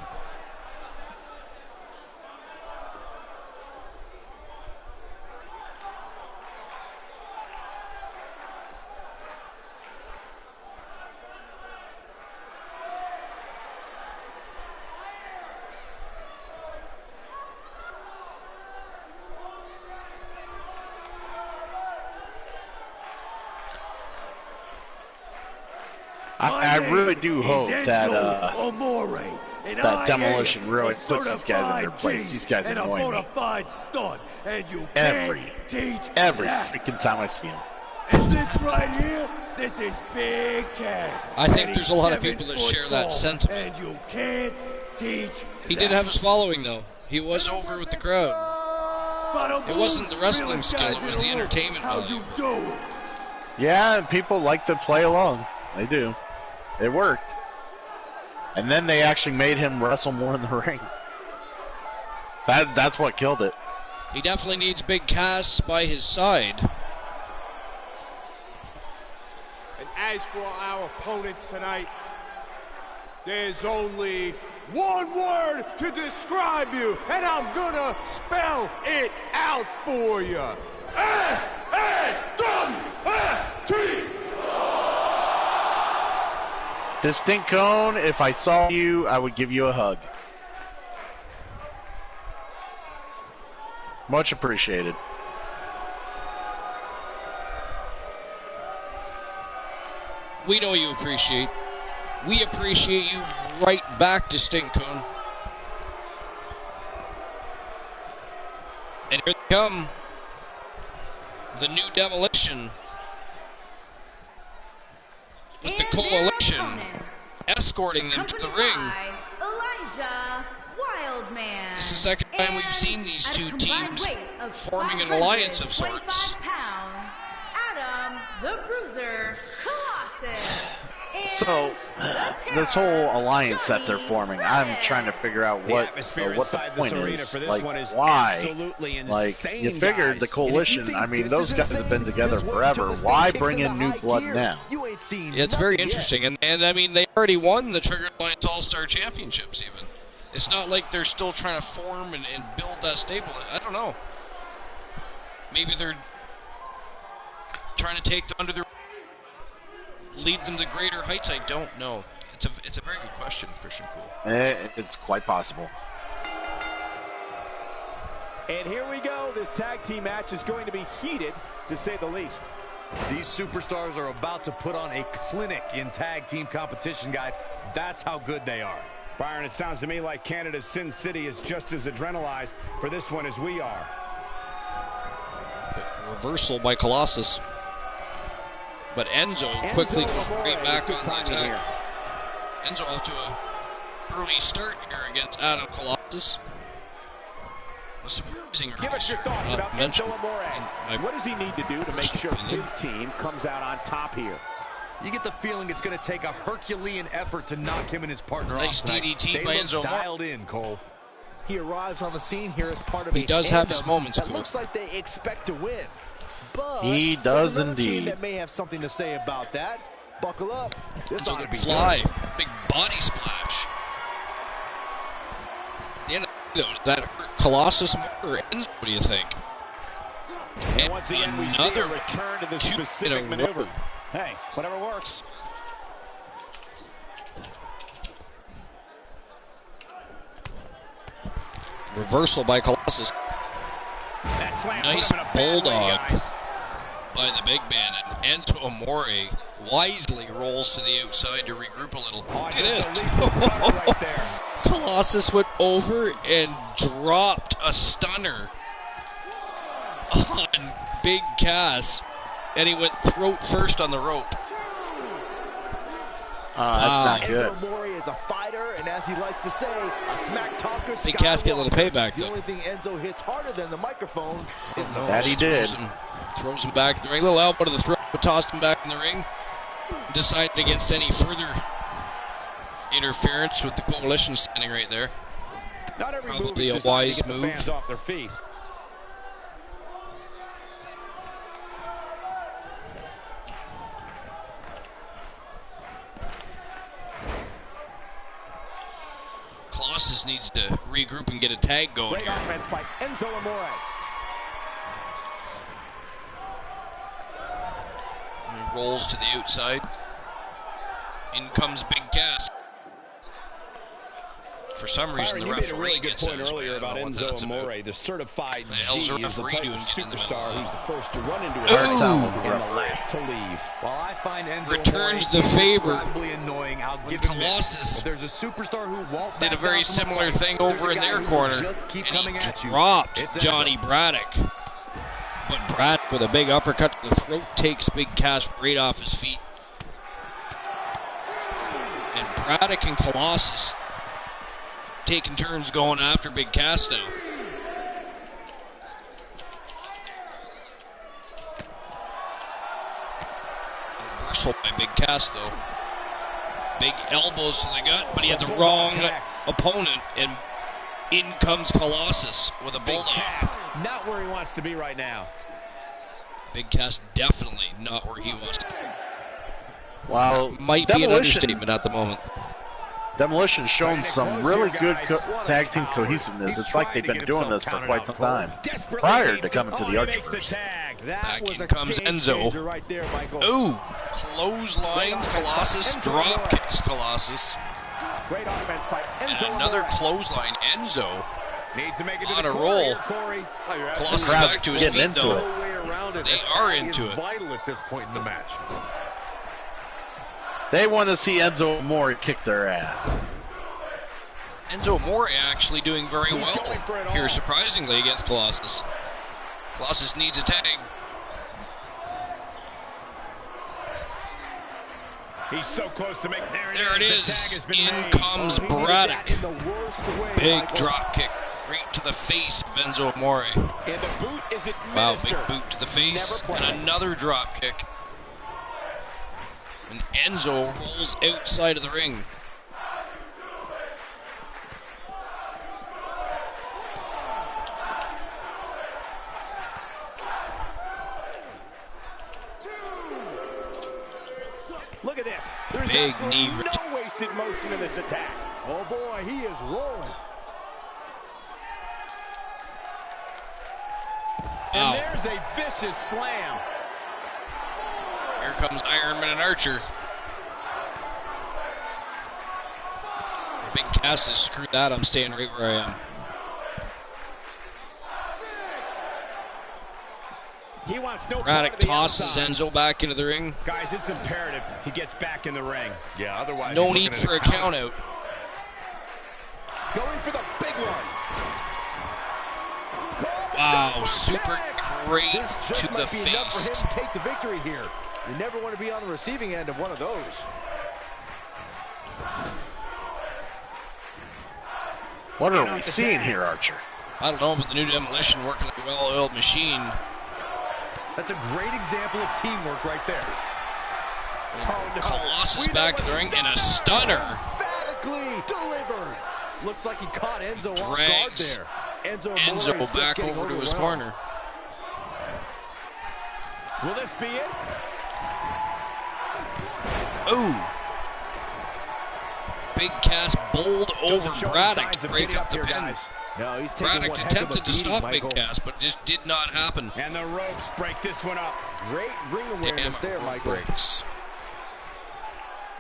I really do hope that that Demolition really puts these guys in their place. These guys annoy me. Every freaking time I see them. And this right here, this is Big Cass. I think there's a lot of people that share that sentiment. And you can't teach. He did have his following, though. He was over with the crowd. It wasn't the wrestling skill, it was the entertainment value. Yeah, and people like to play along. They do. It worked. And then they actually made him wrestle more in the ring. That's what killed it. He definitely needs Big Cass by his side. And as for our opponents tonight, there's only one word to describe you, and I'm gonna spell it out for you. S-A-W-F-T. Distinctcone, if I saw you, I would give you a hug. Much appreciated. We know you appreciate. We appreciate you right back, Distinctcone. And here they come. The New Demolition. With the Coalition escorting them to the ring. This is the second time we've seen these two teams forming an alliance of sorts. Adam, the Bruiser, Colossus. So, this whole alliance that they're forming, I'm trying to figure out what the point is. Like, why? Like, you figured the Coalition, I mean, those guys have been together forever. Why bring in new blood now? Yeah, it's very interesting. And I mean, they already won the Triggered Alliance All-Star Championships, even. It's not like they're still trying to form and build that stable. I don't know. Maybe they're trying to take them under their... lead them to greater heights. I don't know. It's a very good question, Christian Cool. It's quite possible. And here we go. This tag team match is going to be heated, to say the least. These superstars are about to put on a clinic in tag team competition, guys. That's how good they are. Byron, it sounds to me like Canada's Sin City is just as adrenalized for this one as we are. Reversal by Colossus. But Enzo quickly goes right back on the attack. Enzo off to an early start here against Adam Colossus. A surprising Give us your thoughts about Enzo Amore. What does he need to do to make sure his team comes out on top here? You get the feeling it's going to take a Herculean effort to knock him and his partner off. Nice DDT by Enzo. Dialed in, Cole. He arrives on the scene here as part of he does have his moments, that looks like they expect to win. But he does indeed. That may have something to say about that. Buckle up. This ought to be fly. Big body splash. At the end of though, does that hurt Colossus more or Enzo? What do you think? And once again, we see a return to the specific maneuver. Hey, whatever works. Reversal by Colossus. That slam nice bulldog by the big man. And Enzo Amore wisely rolls to the outside to regroup a little. Look at this. Right Colossus went over and dropped a stunner on Big Cass. And he went throat first on the rope. That's not good. Enzo Amore is a fighter, and as he likes to say, a smack talker. Big Cass get a little payback, The though. only thing Enzo hits harder than the microphone is That he did. Throws him back in the ring. A little elbow to the throat, tossed him back in the ring. Decided against any further interference with the coalition standing right there. Not every Probably move a is wise designed to get the move. fans off their feet. Colossus needs to regroup and get a tag going Great here. offense by Enzo Amore. He rolls to the outside. In comes Big Cass. For some reason, Byron, the you made a referee really good gets in point his way. earlier I don't about know what Enzo that's about. Amore, the certified The hell's G, the is the referee type doing of getting in the middle superstar of that? who's the first to run into Ooh. a and the last to leave. While I find Enzo Returns Amore the favor indescribably annoying, I'll when give him Colossus this. If there's a superstar who won't did a back very down from similar fight, thing there's over a in guy their who will corner, just keep and coming he at you. dropped It's Johnny Enzo. Braddock. But Braddock with a big uppercut to the throat takes Big Cass right off his feet. And Braddock and Colossus taking turns going after Big Cass now. Reversal by Big Cass though. Big elbows to the gut, but he had the wrong opponent, and in comes Colossus with a Big bulldog. Cass, not where he wants to be right now. Big Cass definitely not where he wants to be. Wow. Might be an understatement at the moment. Demolition's shown some really good tag team cohesiveness. It's like they've been doing this for quite some time, prior to coming to the Archers. Back in comes Enzo. Right there, Michael. Ooh, clotheslines Colossus, drop kicks Colossus. Great offense by And Enzo another Amore. clothesline, Enzo. Needs to make it to On the a corner roll. here, Corey. Colossus crowd's back to his getting feet into though. it. No way around it. They That are tag into is it. vital at this point in the match. They want to see Enzo Amore kick their ass. Enzo Amore actually doing very well going for it here, all. surprisingly, against Colossus. Colossus needs a tag. He's so close to make. There it The is. tag has been In made. comes He did that Braddock. in the worst way, Big Michael. drop kick right to the face of Enzo Amore. And the boot is Wow, administered. big boot to the face Never and played. another drop kick. And Enzo rolls outside of the ring. Look at this. There's Big absolutely knee. no wasted motion in this attack. Oh boy, he is rolling. And Wow. there's a vicious slam. Here comes Iron Man and Archer. Big Cass has screwed that. I'm staying right where I am. He wants no part Braddock of the tosses outside. Enzo back into the ring. Guys, it's imperative he gets back in the ring. Yeah, otherwise No he's need looking for a at count out. Going for the big one. Wow, super great This just to the might be enough for face. him to take the victory here. You never want to be on the receiving end of one of those. What are we seeing here, Archer? I don't know, but the new Demolition working like a well-oiled machine. That's a great example of teamwork right there. And Colossus back in the ring and a stunner. Emphatically delivered. Looks like he caught Enzo off guard Drags there. Enzo Amore is Enzo just back getting over to his overwhelmed. corner. Will this be it? Ooh. Big Cass bowled over Doesn't show any Braddock signs to of break getting up the here, pin. guys. No, he's taking Braddock one heck of a attempted to beating, stop Michael. Big Cass, but it just did not happen. And the ropes break this one up. Great ring awareness there, Michael. Breaks.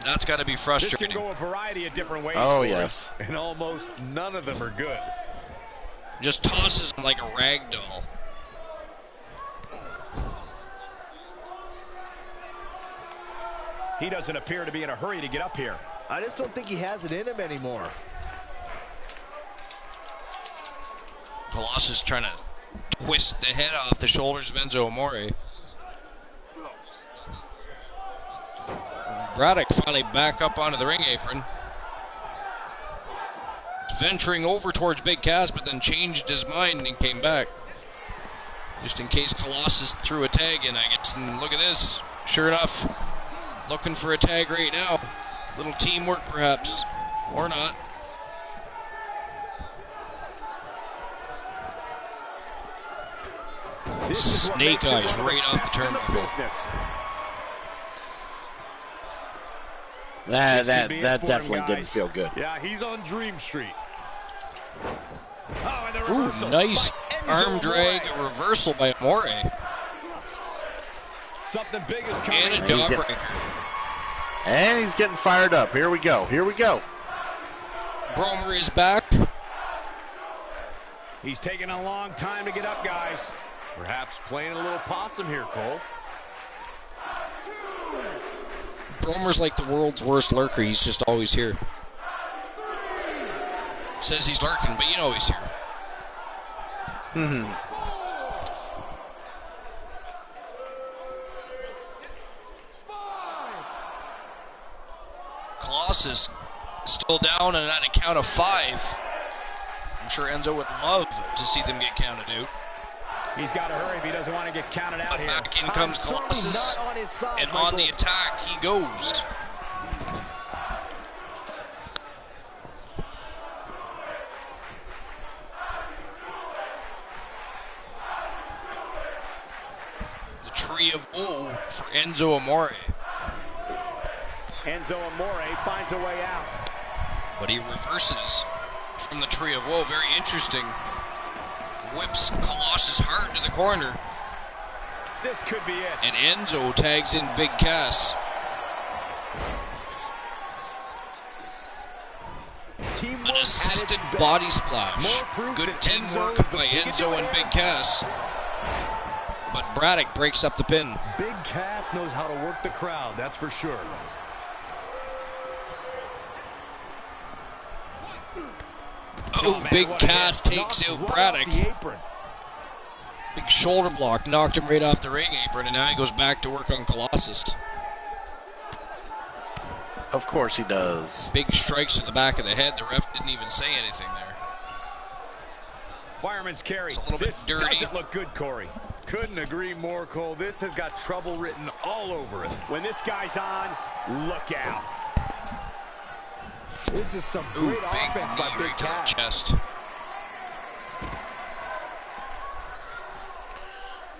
That's got to be This frustrating. can go a variety of different ways. Oh, Corey. yes. And almost none of them are good. Just tosses him like a rag doll. He doesn't appear to be in a hurry to get up here. I just don't think he has it in him anymore. Colossus trying to twist the head off the shoulders of Enzo Amore. Braddock finally back up onto the ring apron. Venturing over towards Big Cass, but then changed his mind and came back. Just in case Colossus threw a tag in, I guess. And look at this. Sure enough, looking for a tag right now. Little teamwork, perhaps. Or not. Snake eyes right off the turnbuckle. That definitely didn't feel good. Yeah, he's on Dream Street. Oh, and the Ooh, reversal nice by Enzo arm drag Amore. reversal by Amore. Something big is coming. And a He's dog get- breaker. And he's getting fired up. Here we go. Here we go. Bromer is back. He's taking a long time to get up, guys. Perhaps playing a little possum here, Cole. Bromer's like the world's worst lurker. He's just always here. Says he's lurking, but you know he's here. Colossus still down and at a count of 5. I'm sure Enzo would love to see them get counted out. He's got to hurry if he doesn't want to get counted out But here. back in comes Colossus, Not on his side, and on the Michael. attack he goes. The tree of woe for Enzo Amore. Enzo Amore finds a way out. But he reverses from the tree of woe. Very interesting. Whips Colossus hard to the corner. This could be it. And Enzo tags in Big Cass. Teamwork An at its assisted best. body splash. More proof Good that teamwork Enzo's the by biggest Enzo and man. Big Cass. But Braddock breaks up the pin. Big Cass knows how to work the crowd, that's for sure. Oh, man, Big what a Cass hit. takes Knocked out right Braddock. off the apron. Big shoulder block knocked him right off the ring apron, and now he goes back to work on Colossus. Of course he does. Big strikes to the back of the head. The ref didn't even say anything there. Fireman's carry. It's a little bit This dirty. doesn't look good, Corey. Couldn't agree more, Cole. This has got trouble written all over it. When this guy's on, look out. This is some Ooh, great big offense knee by Big right to the Cass. chest.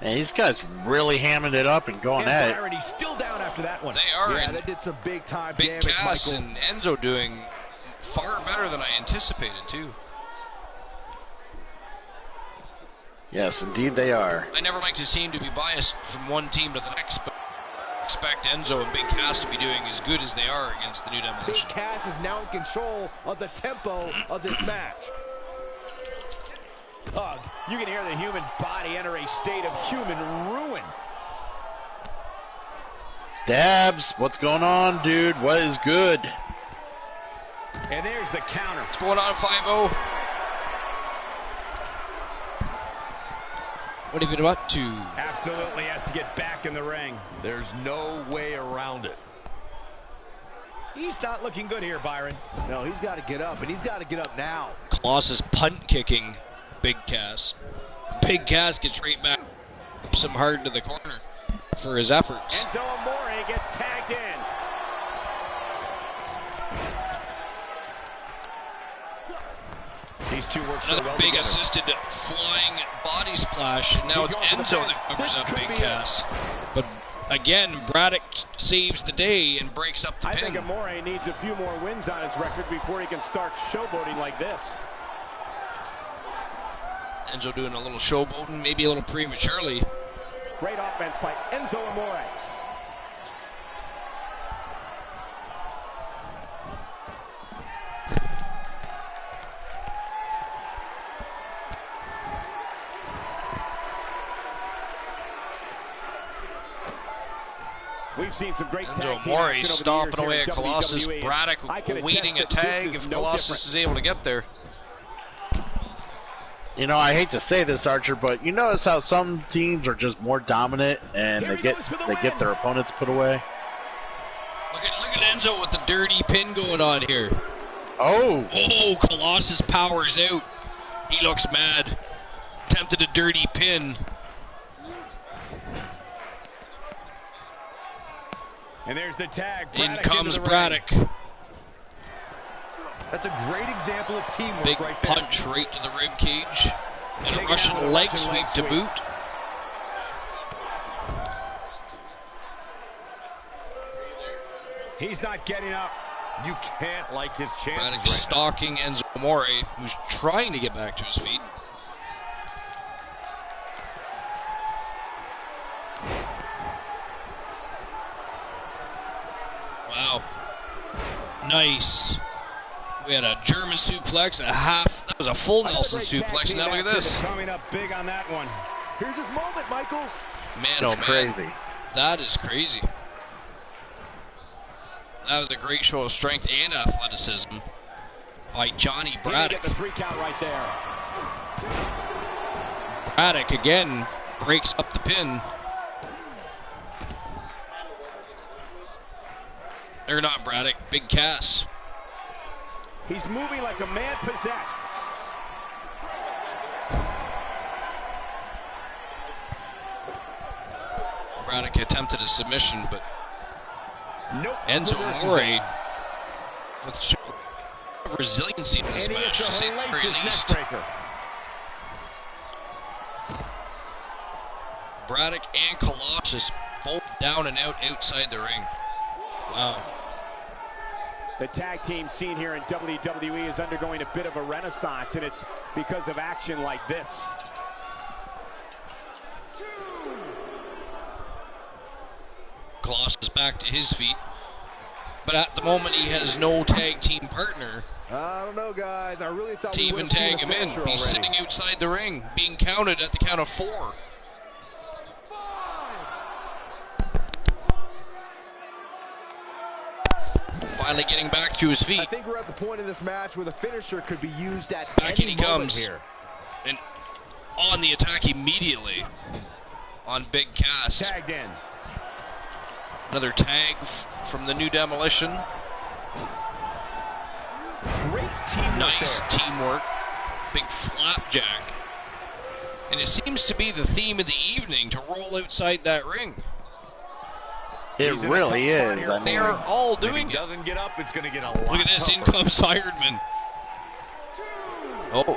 And these guys really hamming it up and going And at it. Byron, he's still down after that one. They are Yeah, in that did some big time Big damage, Cass Michael. and Enzo doing far better than I anticipated, too. Yes, indeed they are. I never like to seem to be biased from one team to the next, but expect Enzo and Big Cass to be doing as good as they are against the New Big Demolition. Cass is now in control of the tempo of this match. Ugh, you can hear the human body enter a state of human ruin. Dabs, what's going on, dude? What is good? And there's the counter. What's going on, 5-0? What have you been up to? Absolutely has to get back in the ring. There's no way around it. He's not looking good here, Byron. No, he's got to get up, and he's got to get up now. Colossus punt kicking Big Cass. Big Cass gets right back some hard to the corner for his efforts. Enzo Amore gets tagged in. These two work so Another well big together. assisted flying body splash, and now He's it's going for the Enzo pin. that covers This up could Big be Cass. But again, Braddock saves the day and breaks up the I pin. think Amore needs a few more wins on his record before he can start showboating like this. Enzo doing a little showboating, maybe a little prematurely. Great offense by Enzo Amore. We've seen some great tag team Amore action over the years stomping here away in at Colossus. WWE. Braddock I can waiting a attest that tag this is if no Colossus different. is able to get there. You know, I hate to say this, Archer, but you notice how some teams are just more dominant and they get their opponents put away. Look at Enzo with the dirty pin going on here. Oh, Colossus powers out. He looks mad. Attempted a dirty pin. And there's the tag. In comes Braddock. That's a great example of teamwork. Big right there. punch right to the rib cage. And a Russian leg sweep to boot. He's not getting up. You can't like his chances. Braddock Right stalking Enzo Amore, who's trying to get back to his feet. Wow. Nice. We had a German suplex, a half. That was a full Nelson suplex. Now look at this. Coming up big on that one. Here's his moment, Michael. Man, oh man. crazy. That is crazy. That was a great show of strength and athleticism by Johnny Braddock. Get the 3 count right there. Braddock again breaks up the pin. They're not Braddock, Big Cass. He's moving like a man possessed. Braddock attempted a submission, but Nope. Enzo Amore with resiliency in this And he match, hits to a say the very hellacious least. neckbreaker. Braddock and Colossus both down and out outside the ring. Wow. The tag team scene here in WWE is undergoing a bit of a renaissance, and it's because of action like this. Colossus back to his feet, but at the moment he has no tag team partner I don't know, guys. I really thought to we even would have seen tag the him in. finisher He's already. sitting outside the ring, being counted at the count of 4. Finally getting back to his I feet. think we're at the point in this match where the finisher could be used at Back any in he moment comes. here. And on the attack immediately on Big Cass. Tagged in. Another tag from the new Demolition. Great teamwork. Nice there. teamwork. Big flapjack. And it seems to be the theme of the evening to roll outside that ring. It He's in a really tough spot is. here. I mean, They're all If he doing it. doesn't get up, it's going to get a lot Look at this, in tougher. comes Ironman. Oh.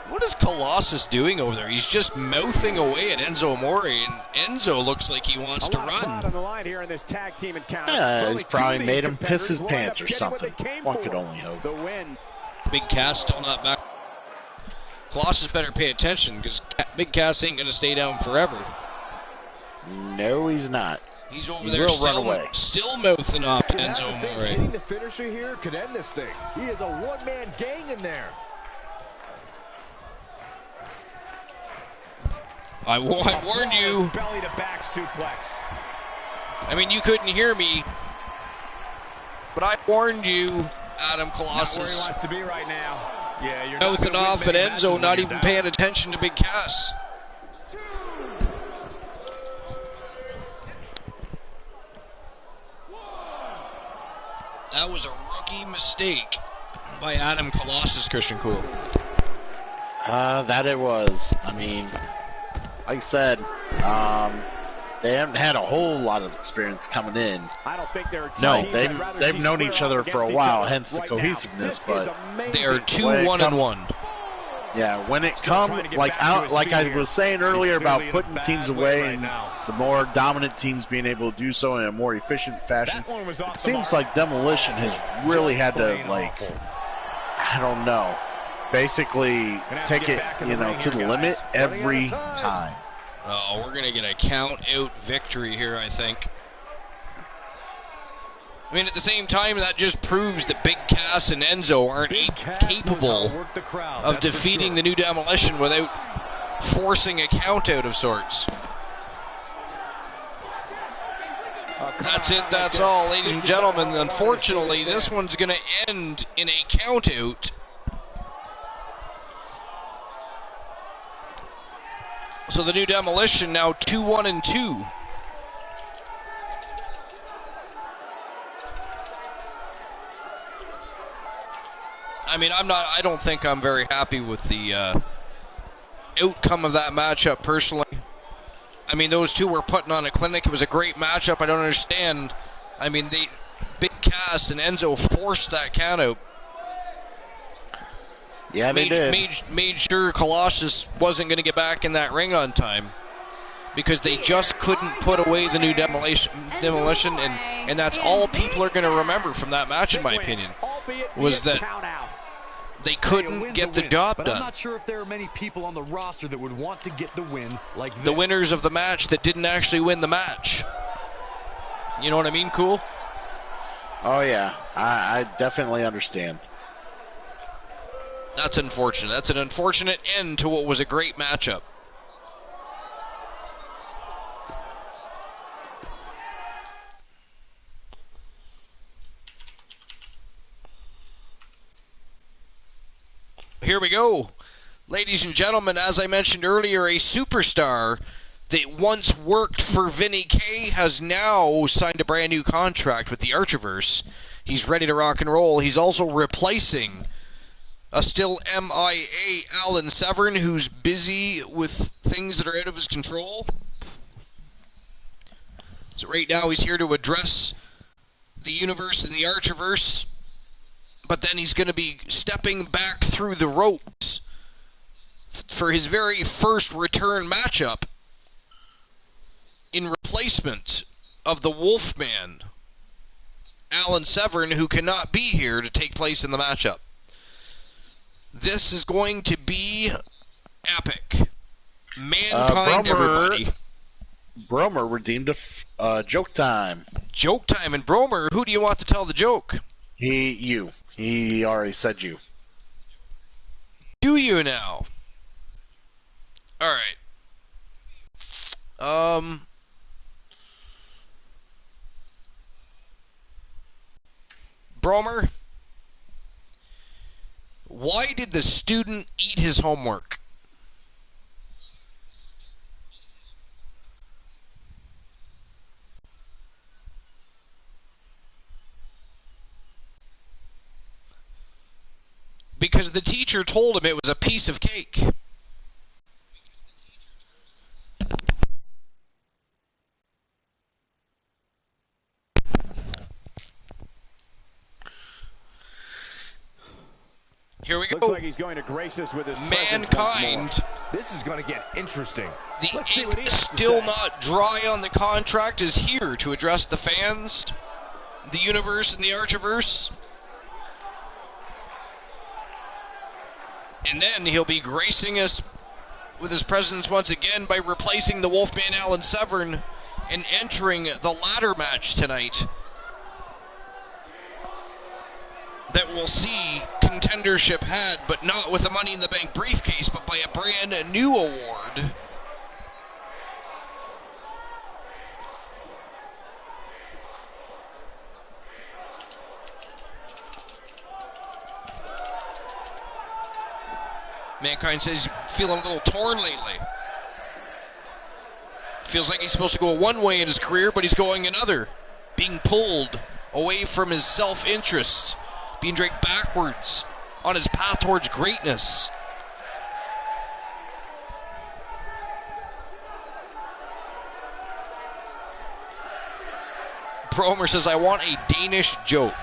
What is Colossus doing over there? He's just mouthing away at Enzo Amore, and Enzo looks like he wants to A lot of pride run. on the line here in this tag team encounter. yeah, Only he's two probably of these made him piss his competitors will end pants up or getting what something. they came One for. could only hope. The win. Big Cass still not back. Colossus better pay attention, because Big Cass ain't going to stay down forever. No, he's not. He's over He there will run away. still mouthing off And Enzo I think Amore. hitting the finisher here could end this thing. He is a one-man gang in there. I warned you. Belly to back suplex. I mean, you couldn't hear me, but I warned you, Adam Not where he Colossus. wants to be right now. Yeah, you're not Mouthing gonna win off at many matches Enzo, when not you're even down. paying attention to Big Cass. That was a rookie mistake by Adam Colossus, Christian Cool. That it was. I mean, like I said, they haven't had a whole lot of experience coming in. I don't think there are two No, teams They've, I'd rather they've see known square each off other for a against each while, other hence the right now. cohesiveness. This But is amazing. They are When it 2-1-1. yeah, when it Still comes, trying to get like back to out, his like feet I here. was saying earlier He's about clearly in a putting bad teams way away right and now. the more dominant teams being able to do so in a more efficient fashion. That one was off It the seems mark. like Demolition has really had to, Plain like, awful. I don't know. basically take it, to the limit every time. Oh, we're going to get a count-out victory here, I think. I mean, at the same time, that just proves that Big Cass and Enzo aren't capable of defeating the New Demolition without forcing a count-out of sorts. That's it, that's all, ladies and gentlemen. Unfortunately, this one's going to end in a count-out. So the New Demolition now 2-1-2. I mean, I don't think I'm very happy with the outcome of that matchup personally. I mean, those two were putting on a clinic. It was a great matchup. I don't understand. I mean, Big Cass and Enzo forced that count out. Yeah, they did. Made sure Colossus wasn't going to get back in that ring on time because they just couldn't put away the New Demolition, and that's all people are going to remember from that match, in my opinion, was that they couldn't get the job done. I'm not sure if there are many people on the roster that would want to get the win like this. The winners of the match that didn't actually win the match. You know what I mean, Cool? Oh, yeah. I definitely understand. That's unfortunate. That's an unfortunate end to what was a great matchup. Here we go. Ladies and gentlemen, as I mentioned earlier, a superstar that once worked for Vinny K has now signed a brand new contract with the Archiverse. He's ready to rock and roll. He's also replacing a still MIA Alan Severn, who's busy with things that are out of his control. So right now he's here to address the universe and the Archiverse, but then he's going to be stepping back through the ropes for his very first return matchup in replacement of the Wolfman, Alan Severn, who cannot be here to take place in the matchup. This is going to be epic. Mankind, everybody. Bromer redeemed a joke time. Joke time. And Bromer, who do you want to tell the joke? You. He already said you. Do you now? All right. Bromer, why did the student eat his homework? Because the teacher told him it was a piece of cake. Here we go. Looks like he's going to grace us with his Mankind. This is going to get interesting. The ink still not dry on the contract is here to address the fans, the universe, and the Archiverse. And then he'll be gracing us with his presence once again by replacing the Wolfman Alan Severn and entering the ladder match tonight that will see contendership had, but not with a Money in the Bank briefcase, but by a brand new award. Mankind says he's feeling a little torn lately. Feels like he's supposed to go one way in his career, but he's going another. Being pulled away from his self-interest. Being dragged backwards on his path towards greatness. Bromer says, I want a Danish joke.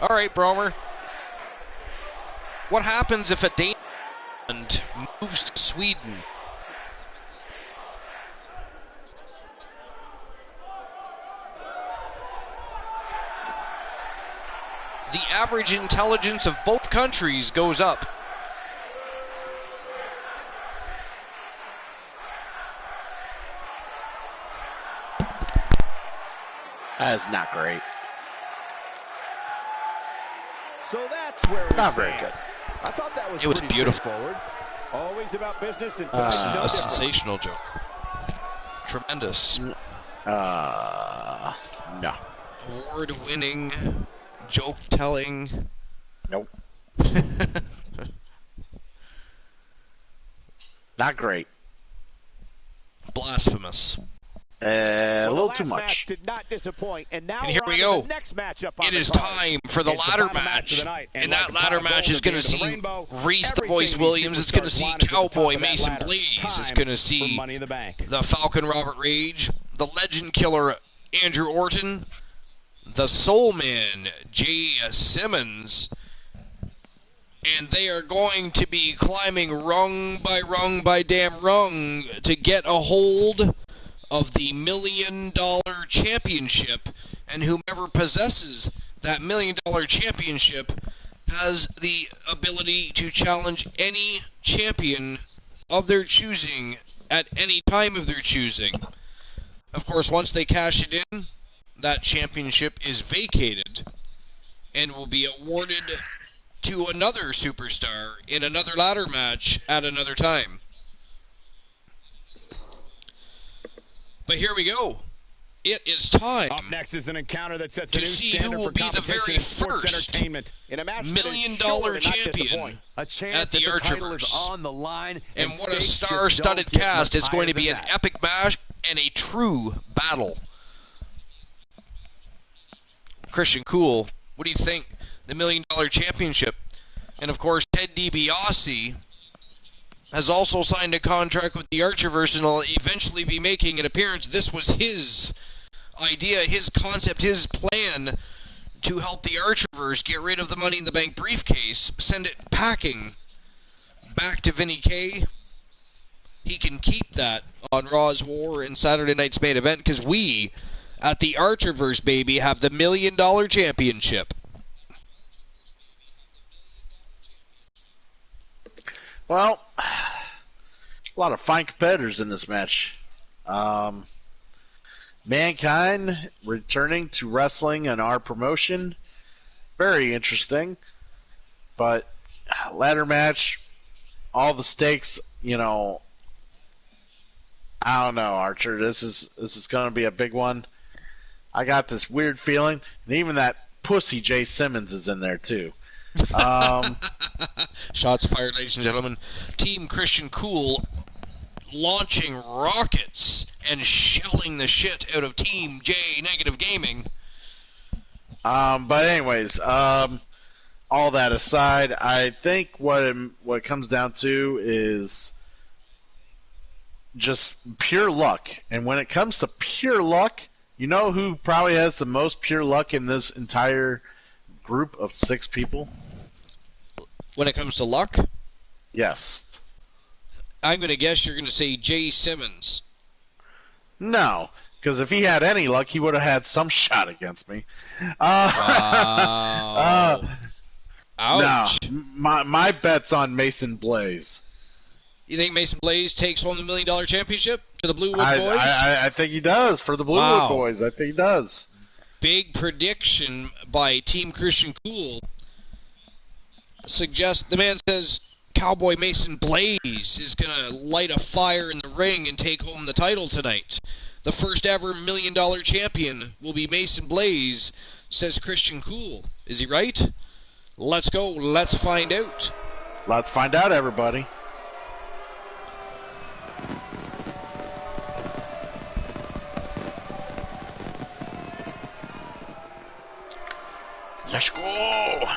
All right, Bromer. What happens if a Dane moves to Sweden? The average intelligence of both countries goes up. That is not great. So that's where we Not stand. very good. I thought that was It was pretty beautiful. straightforward. Always about business and A tonight's no different. sensational joke. Tremendous. No. Award-winning, joke-telling. Nope. Not great. Blasphemous. A little too last much. match did not disappoint, and now And here we're we on to go. the next matchup on It the is card. time for the It's the ladder final match of match. the night, And and that like a ladder pot of match gold is going to at the end see of the rainbow, Reese the Voice everything Williams. these It's going to see superstars want is at the top Cowboy of that Mason ladder. Blaze. It's Time going to for see Money in the Bank. the Falcon Robert Rage, the Legend Killer Andrew Orton, the Soul Man Jay Simmons, and they are going to be climbing rung by damn rung to get a hold of the $1 million championship, and whomever possesses that $1 million championship has the ability to challenge any champion of their choosing at any time of their choosing. Of course, once they cash it in, that championship is vacated and will be awarded to another superstar in another ladder match at another time. But here we go. It is time Up next is an encounter that sets a to new see who standard will for be the competition very in sports first entertainment in a match $1 that is million sure to not champion disappoint. A at chance the that the title is Archerverse. on the line. And what a stakes just star-studded don't get cast. much It's going to higher be than an that. epic bash and a true battle. Christian Cool, what do you think? The $1 million championship. And of course, Ted DiBiase has also signed a contract with the Archerverse and will eventually be making an appearance. This was his idea, his concept, his plan to help the Archerverse get rid of the Money in the Bank briefcase, send it packing back to Vinny K. He can keep that on Raw's War and Saturday Night's Main Event because we at the Archerverse, baby, have the $1 million championship. Well, a lot of fine competitors in this match. Mankind returning to wrestling in our promotion. Very interesting. But ladder match, all the stakes, I don't know, Archer. This is going to be a big one. I got this weird feeling, and even that pussy Jay Simmons is in there too. Shots fired, ladies and gentlemen. Team Christian Cool launching rockets and shelling the shit out of Team J Negative Gaming. But anyways, all that aside, I think what it comes down to is just pure luck. And when it comes to pure luck, you know who probably has the most pure luck in this entire group of 6 people? When it comes to luck, Yes. I'm going to guess you're going to say Jay Simmons. No, because if he had any luck, he would have had some shot against me. Wow. Ouch. No, my bet's on Mason Blaze. You think Mason Blaze takes home the $1 million championship to the Bluewood Boys? I think he does for the Bluewood Wow. Boys. I think he does. Big prediction by Team Christian Cool. The man says Cowboy Mason Blaze is going to light a fire in the ring and take home the title tonight. The first ever $1 million champion will be Mason Blaze, says Christian Cool. Is he right? Let's go. Let's find out. Let's find out, everybody. Let's go. And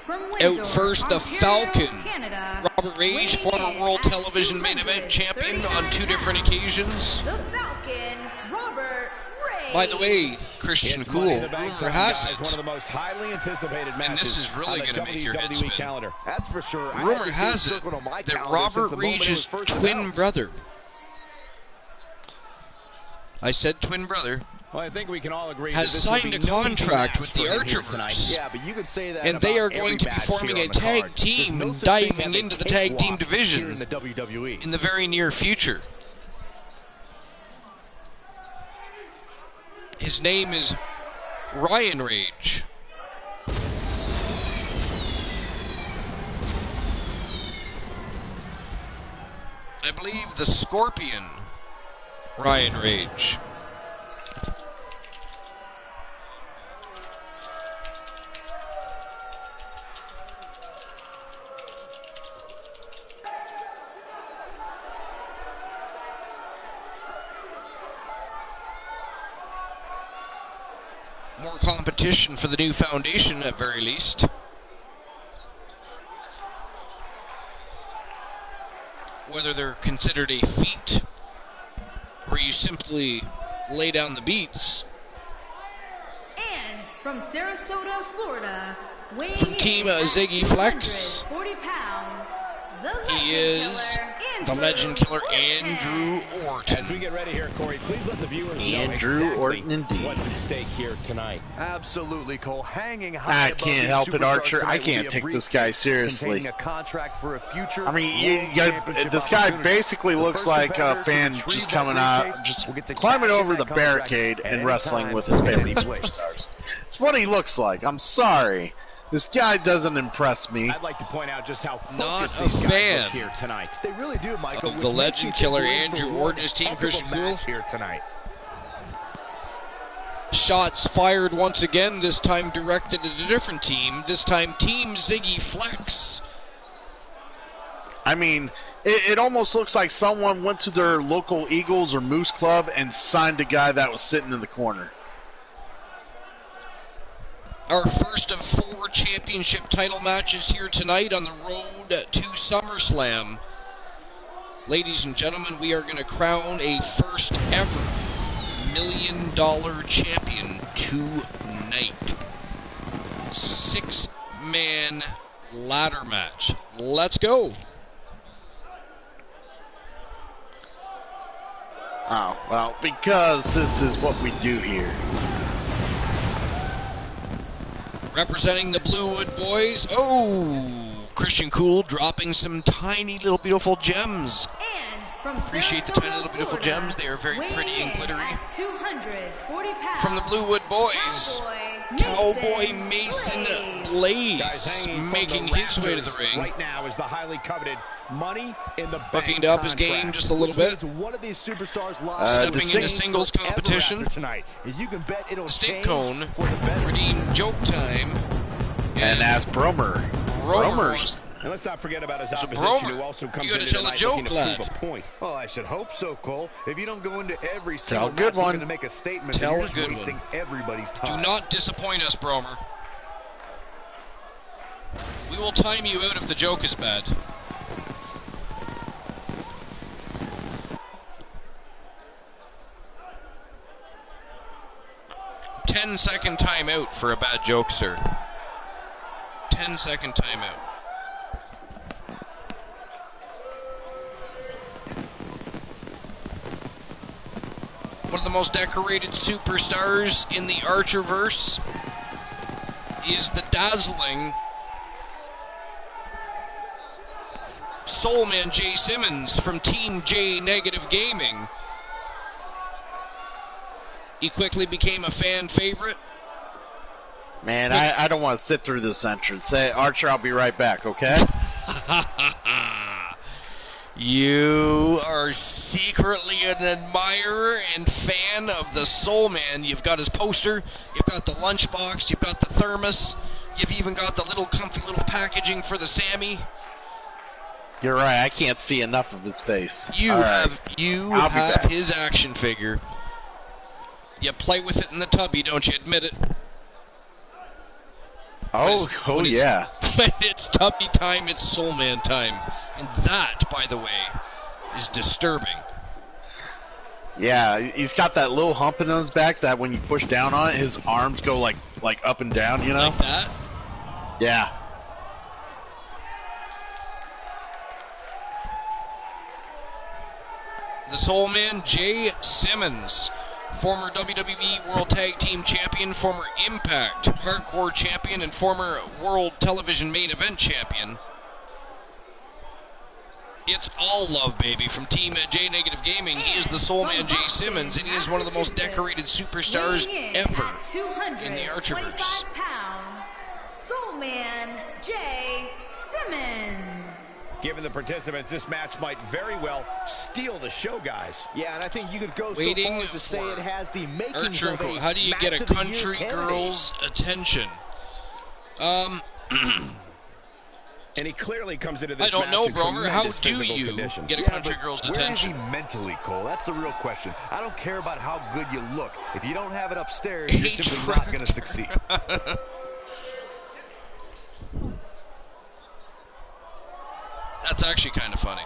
from Windsor, Out first, the Ontario, Falcon. Canada, Robert Rage, weighing former in World at Television Main Event champion on 2 235 different occasions. The Falcon, Robert Rage. By the way, Christian It's Cool, Money in the Bank rumor time, has guys, one of it, the most highly anticipated matches. and this is really going to make your head spin. calendar. That's for sure. Rumor has it that Robert Rege's twin brother, I said twin brother, well, I think we can all agree has signed a contract with the Archerverse. Yeah, but you could say that And they are going to be forming a tag team and diving into the tag team division in the WWE in the very near future. His name is Ryan Rage. I believe the Scorpion Ryan Rage. More competition for the new foundation at very least. Whether they're considered a feat or you simply lay down the beats. And from Sarasota, Florida, weighing From Team Ziggy Flex, 40 pounds, he is the Legend Killer Andrew Orton. As we get ready here, Corey, please let the viewers know Andrew exactly Orton indeed. what's at stake here tonight. Absolutely, Cole. Hanging high I above can't these help it, superstars Archer. I tonight will can't be a take this guy briefcase seriously. containing a contract for a future I mean, World Championship this guy opportunity. basically The looks first like a competitor to fan retrieve just that coming out, briefcase just will get to climbing cash in over that the contract barricade at and any wrestling time with his and any favorite place. superstars. It's what he looks like. I'm sorry. This guy doesn't impress me. I'd like to point out just how Not focused a these guys fan look here tonight. They really do, Michael. Of which the makes Legend you think Killer we're in for Andrew one Orton, his team, heck of a Christian Cool. Match here tonight. Shots fired once again, this time directed at a different team, this time Team Ziggy Flex. I mean, it almost looks like someone went to their local Eagles or Moose Club and signed a guy that was sitting in the corner. Our first of 4 championship title matches here tonight on the road to SummerSlam. Ladies and gentlemen, we are going to crown a first ever $1 million champion tonight. 6-man ladder match. Let's go. Oh, well, because this is what we do here. Representing the Bluewood Boys, Christian Cool dropping some tiny little beautiful gems. And from Appreciate the Sarasota, tiny little beautiful Florida, gems. They are very weighing pretty and in glittery. at 240 pounds, From the Bluewood Boys, Cowboy Mason Blaze Guys, hanging from making the his way to the rafters ring. right now is the highly coveted Money in the Bank Looking to up his game contract. just a little bit. One of these superstars Stepping into singles forever competition. after tonight. As you can bet it'll Stink change Cone, for the better. redeem Joke Time. And ask Bromer. Bromer's. And let's not forget about his There's a opposition, Bromer. who also You comes gotta in tell a tonight joke, looking to lad. prove a point. Well, I should hope so, Cole. If you don't go into every single Tell a good match one. looking to make a statement, Tell then a you're just good wasting one. everybody's Do time. not disappoint us, Bromer. We will time you out if the joke is bad. Ten-second timeout for a bad joke, sir. 10-second timeout. One of the most decorated superstars in the Archerverse is the dazzling Soulman Jay Simmons from Team J Negative Gaming. He quickly became a fan favorite. Man, I don't want to sit through this entrance. Hey, Archer, I'll be right back, okay? You are secretly an admirer and fan of the Soul Man. You've got his poster, you've got the lunchbox, you've got the thermos, you've even got the little comfy little packaging for the Sammy. You're right, I can't see enough of his face. You All have I'll be back. his action figure. You play with it in the tubby, don't you? Admit it. Oh When it's- yeah. When it's tubby time, it's Soul Man time. And that, by the way, is disturbing. Yeah, he's got that little hump in his back that when you push down on it, his arms go like up and down, you know? Like that? Yeah. The Soul Man, Jay Simmons, former WWE World Tag Team Champion, former Impact Hardcore Champion, and former World Television Main Event Champion. It's all love, baby, from Team J Negative Gaming. He is the Soul Man, Jay Simmons, and he is one of the most decorated superstars ever in the Archerverse. Soul Man, Jay Simmons. Given the participants, this match might very well steal the show, guys. Yeah, and I think you could go so Waiting far as to say it has the makings Archer, of a how do you get match a of the year country candidate. girl's attention? And he clearly comes into this I don't match know, in Bromer. How tremendous do physical you condition. get a country girl's Where is attention? he mentally, Cole? That's the real question. I don't care about how good you look. If you don't have it upstairs, you're simply not going to succeed. That's actually kind of funny.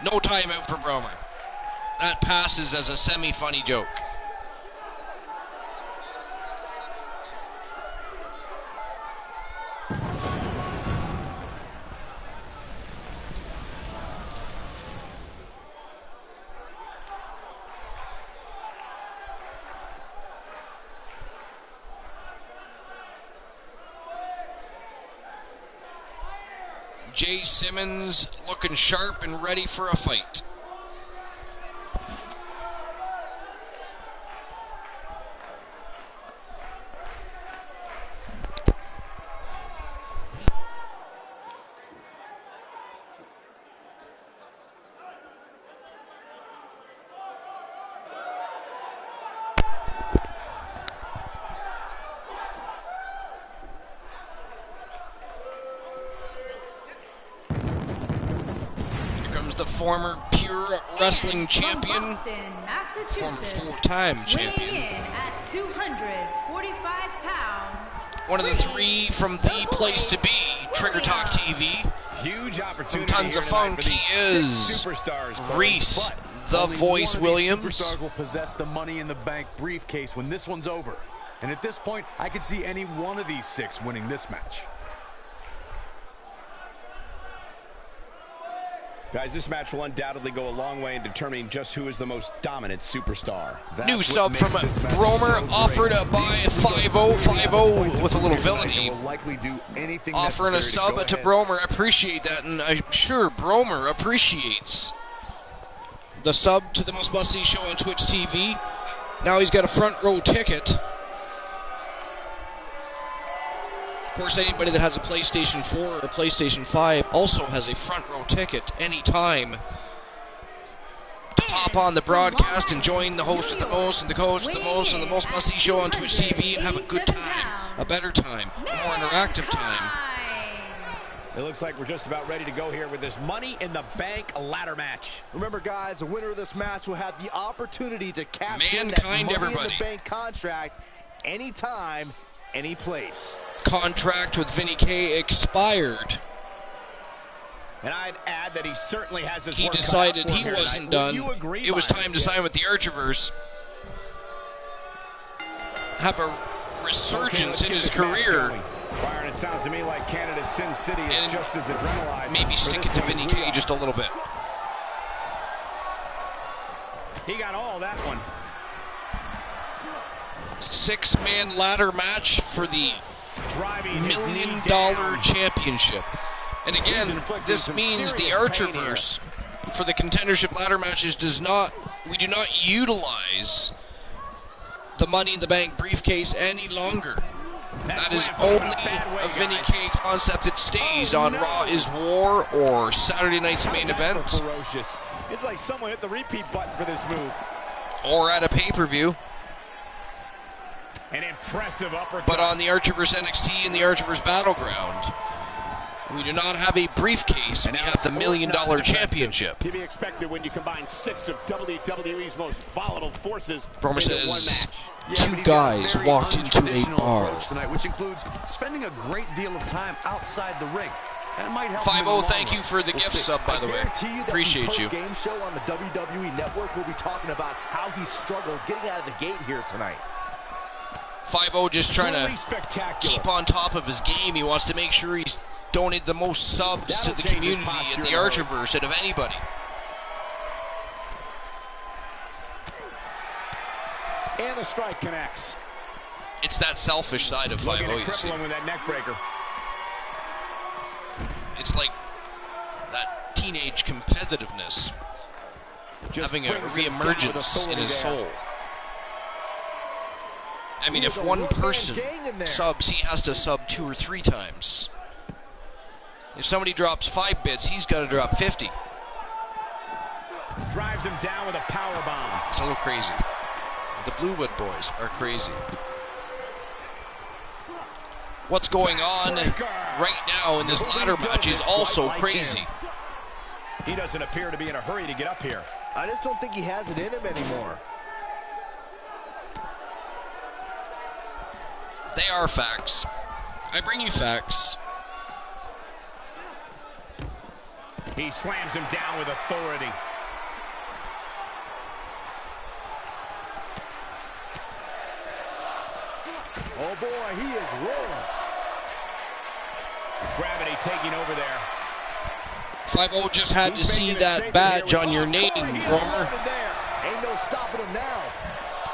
No timeout for Bromer. That passes as a semi-funny joke. Jay Simmons looking sharp and ready for a fight. The former Pure Wrestling Champion, former four-time champion, Weighing in at 245 pounds. one of the three from the place to be, Trigger Talk TV. Huge opportunity From Tons of Funk, he is Reese, the Voice Williams. Superstars will possess the Money in the Bank briefcase when this one's over. And at this point, I could see any one of these six winning this match. Guys, this match will undoubtedly go a long way in determining just who is the most dominant superstar. New sub from Bromer, offered by 5-0 with a little villainy. Offering a sub to Bromer, I appreciate that, and I'm sure Bromer appreciates the sub to the most must-see show on Twitch TV. Now he's got a front row ticket. Of course, anybody that has a PlayStation 4 or a PlayStation 5 also has a front row ticket anytime to hop on the broadcast and join the host of the most and the co-host of the most and the most must-see show on Twitch TV and have a good time, a better time, a more interactive time. It looks like we're just about ready to go here with this Money in the Bank ladder match. Remember, guys, the winner of this match will have the opportunity to cash in that Mankind, Money everybody. in the Bank contract anytime, any place. Contract with Vinny K expired. And I'd add that he certainly has his He work cut out decided for him he here wasn't tonight. done. Would you agree, It was Byron? time to sign with the Archerverse. Have a resurgence in his career. Byron, it sounds to me like Canada's Sin City is And just as adrenalized. maybe stick it to Vinny K just a little bit. He got all that one. Six-man ladder match for the Driving $1 his million knee down. championship. And again, this means the Archerverse for the contendership ladder matches we do not utilize the Money in the Bank briefcase any longer. That is only a Vinny K concept that stays on Raw is War or Saturday night's main event Ferocious. It's like someone hit the repeat button for this move. or at a pay-per-view. An impressive uppercut. But on the Archerverse NXT and the Archerverse Battleground, we do not have a briefcase. We have the $1 million championship. To be expected when you combine 6 of WWE's most volatile forces Bromer into one says match. two guys walked into a bar. tonight, which includes spending a great deal of time outside the ring. That might help him in the 5-0, long thank run. you for the We'll gift see. sub, by the way. Appreciate you. Game show on the WWE Network. We'll be talking about how he struggled getting out of the gate here tonight. 5-0 just trying Truly to spectacular. keep on top of his game. He wants to make sure he's donated the most subs to the community at the Archerverse out of anybody. And the strike connects. It's that selfish side of 5-0, you see. With that neck breaker. It's like that teenage competitiveness having a re-emergence in his soul. I mean, if one person subs, he has to sub 2 or 3 times. If somebody drops 5 bits, he's got to drop 50. Drives him down with a power bomb. It's a little crazy. The Bluewood boys are crazy. What's going on right now in this ladder match is also crazy. He doesn't appear to be in a hurry to get up here. I just don't think he has it in him anymore. They are facts. I bring you facts. He slams him down with authority. Oh boy, he is rolling. Gravity taking over there. 5-0 just had to see that badge on your name, Romer. Ain't no stopping him now.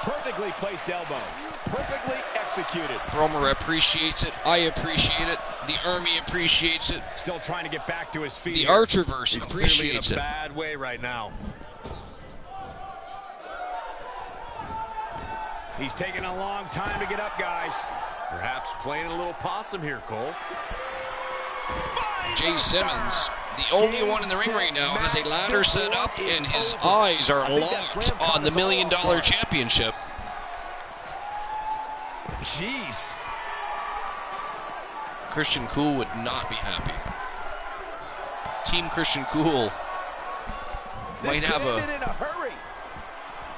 Perfectly placed elbow. Perfectly executed. Romer appreciates it. I appreciate it. The Army appreciates it. Still trying to get back to his feet. The here. Archerverse He's appreciates clearly it. in a bad way right now. He's taking a long time to get up, guys. Perhaps playing a little possum here, Cole. Jay Simmons, the only one in the ring right now, has a ladder set up and his eyes are locked on the $1 Million Championship. Jeez. Christian Cool would not be happy. Team Christian Cool might have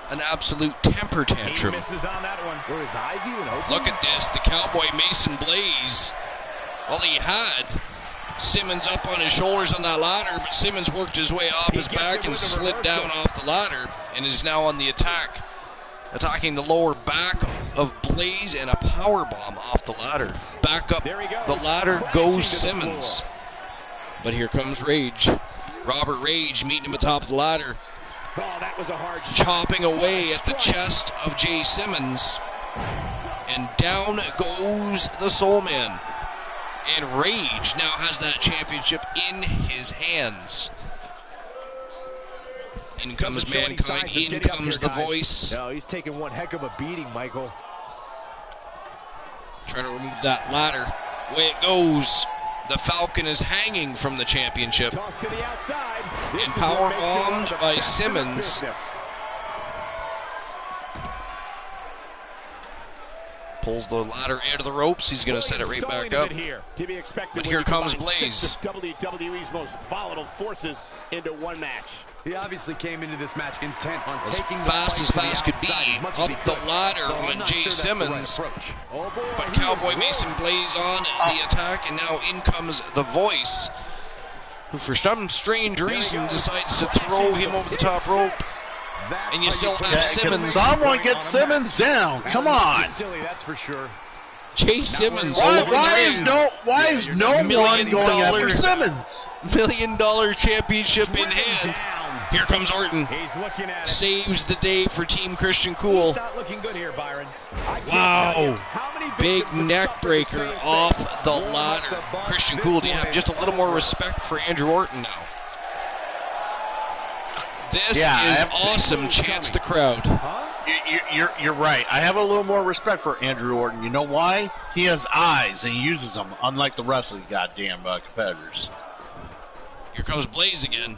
an absolute temper tantrum. He misses on that one. Were his eyes even open? Look at this, the Cowboy Mason Blaze. Well, he had Simmons up on his shoulders on that ladder, but Simmons worked his way off his back and slid down off the ladder and is now on the attack, attacking the lower back of Blaze and a power bomb off the ladder. Back up the ladder goes Simmons. But here comes Rage. Robert Rage meeting him atop the ladder. Oh, that was a hard shot. Chopping away at the chest of Jay Simmons. And down goes the Soul Man. And Rage now has that championship in his hands. In comes Mankind, in comes the Voice. No, he's taking one heck of a beating, Michael. Trying to remove that ladder. Away it goes. The Falcon is hanging from the championship. Toss to the outside. And power bombed by Simmons. Pulls the ladder out of the ropes. He's going to set it right back up. But here comes Blaze. WWE's most volatile forces into one match. He obviously came into this match intent on taking As fast could be. Up the ladder on Jay Simmons. But Cowboy Mason Blaze on the attack, and now in comes the Voice, who for some strange reason decides to throw him over the top rope. And you still have Simmons. Someone get Simmons down. Come on. Silly, that's for sure. Jay Simmons. Why is no one going after Simmons? $1 Million Championship in hand. Here comes Orton. He's looking at it. Saves the day for Team Christian Cool. He's not looking good here, Byron. Wow. Big neck breaker off the ladder. Christian Cool, do you have just a little more respect for Andrew Orton now? This is awesome. Chants the crowd. You're right. I have a little more respect for Andrew Orton. You know why? He has eyes and he uses them, unlike the rest of the goddamn competitors. Here comes Blaze again.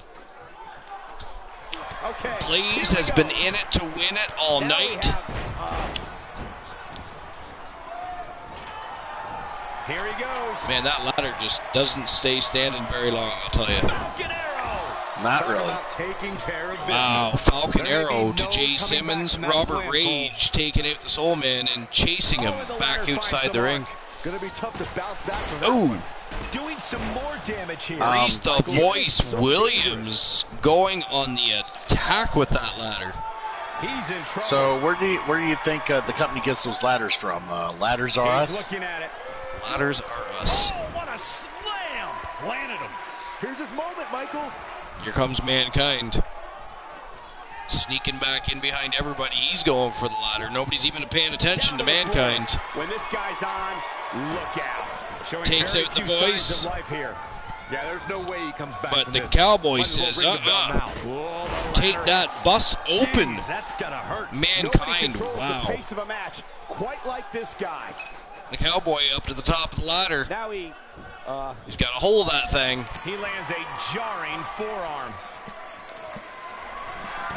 Okay. Blaze has been in it to win it all night. Here he goes. Man, that ladder just doesn't stay standing very long, I'll tell you. Falcon Arrow. Not really. Taking care of business. Wow, Falcon There may be Arrow no to Jay coming Simmons. back from that Robert slam, Rage taking out the Soul Man and chasing him back outside the ring. Gonna be tough to bounce back from that Oh, one. doing some more damage here. Reese the Voice Williams going on the attack with that ladder. He's in trouble. So where do you think the company gets those ladders from? Ladders Are Us? He's looking at it. Ladders Are Us. Oh, what a slam! Planted him. Here's his moment, Michael. Here comes Mankind. Sneaking back in behind everybody. He's going for the ladder. Nobody's even paying attention to Mankind. When this guy's on, look out. Showing Takes very out the few signs Voice. of life here. Yeah, there's no way he comes back But from the this. Cowboy Might as well says, ring the bell now. Whoa, take that bus open. Jeez, that's gotta hurt. Mankind, Nobody controls wow. the pace of a match quite like this guy. The Cowboy up to the top of the ladder. Now he's got a hold of that thing. he lands a jarring forearm.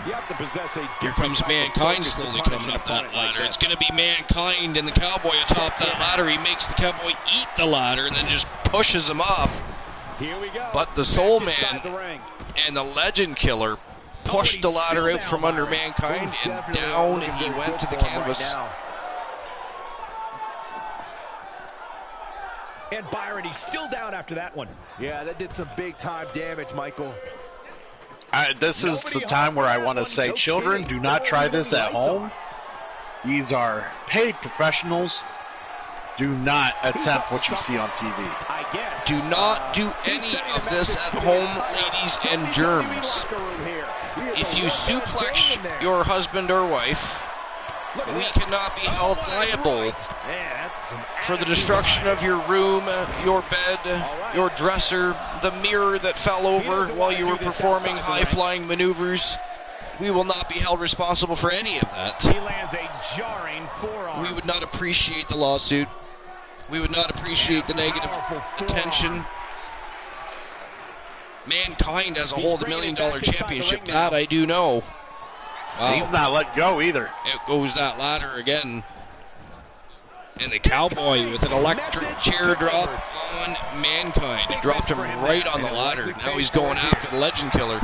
You have to possess a Here different comes type of Mankind focus to slowly punish coming an up that opponent like ladder. It's this. going to be Mankind and the Cowboy atop that ladder. He makes the Cowboy eat the ladder and then just pushes him off. Here we go. But the Soul Back inside Man the ring. and the Legend Killer pushed the ladder out from under Mankind, and down he went to the canvas. And Byron, he's still down after that one. Yeah, that did some big-time damage, Michael. This is the time where I want to say, children, do not try this at home. These are paid professionals. Do not attempt what you see on TV. I guess. Do not do any of this at home, ladies and germs. If you suplex your husband or wife, we cannot be held liable for the destruction of your room, your bed, your dresser, the mirror that fell over while you were performing high-flying maneuvers. We will not be held responsible for any of that. He lands a jarring forearm. We would not appreciate the lawsuit. We would not appreciate the negative attention. Mankind as a whole, the $1 Million Championship, that I do know. Wow. He's not let go either. Out goes that ladder again. And the Cowboy with an electric chair drop on Mankind. It dropped him right on the ladder. Now he's going after the Legend Killer.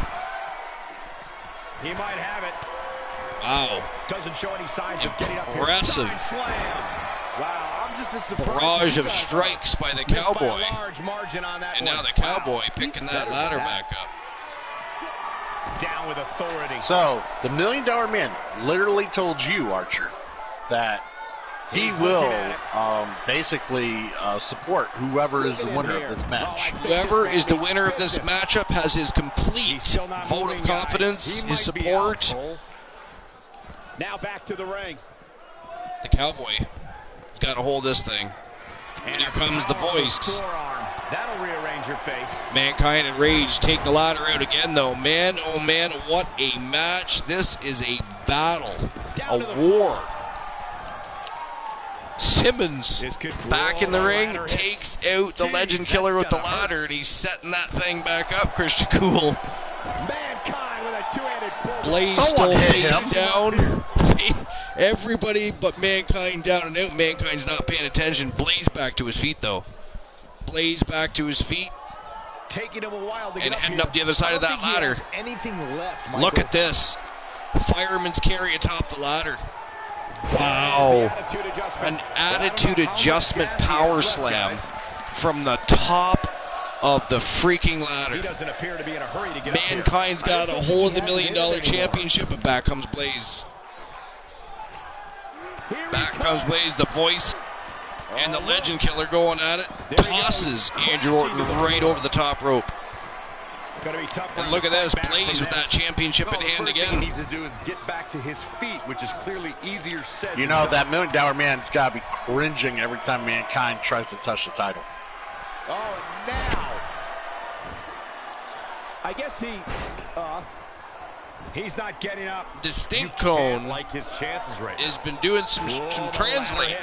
He might have it. Wow. Doesn't show any signs of getting up here. Impressive. Side slam. Wow, I'm just as surprised. Barrage of strikes by the Missed by a Cowboy. large margin on that And now one. the Cowboy picking that ladder back up. Down with authority. So, the $1 Million Man literally told you, Archer, that he will basically support whoever is the winner of this match. Whoever is the winner of this matchup has his complete vote of confidence, his support. Now back to the ring. The Cowboy has got to hold this thing. And here comes the Voice. That'll rearrange your face. Mankind and Rage take the ladder out again, though. Man, oh man, what a match. This is a battle, a war. Simmons back in the ring, takes out the Legend Killer with the ladder, and he's setting that thing back up, Christian Cool. Mankind with a two-handed bull. Blaze still face down. Everybody but Mankind down and out. Mankind's not paying attention. Blaze back to his feet, though. Blaze back to his feet. Taking him a while to get And up heading here. up the other side of that ladder. Anything left, Michael? Look at this. Fireman's carry atop the ladder. Wow. An attitude adjustment power slam from the top of the freaking ladder. He doesn't appear to be in a hurry to get up here. Mankind's got a hold of the $1 Million Championship, but back comes Blaze. Back comes Blaze, the Voice, and the Legend Killer going at it. Tosses Andrew Orton right over the top rope. And look at this, Blaze with that championship in hand First thing again. he needs to do is get back to his feet, which is clearly easier said You than know, done. that $1 Million Man's got to be cringing every time Mankind tries to touch the title. Oh, now. I guess he's not getting up. Distinct Can't Cone like his chances right now. has been doing some translating.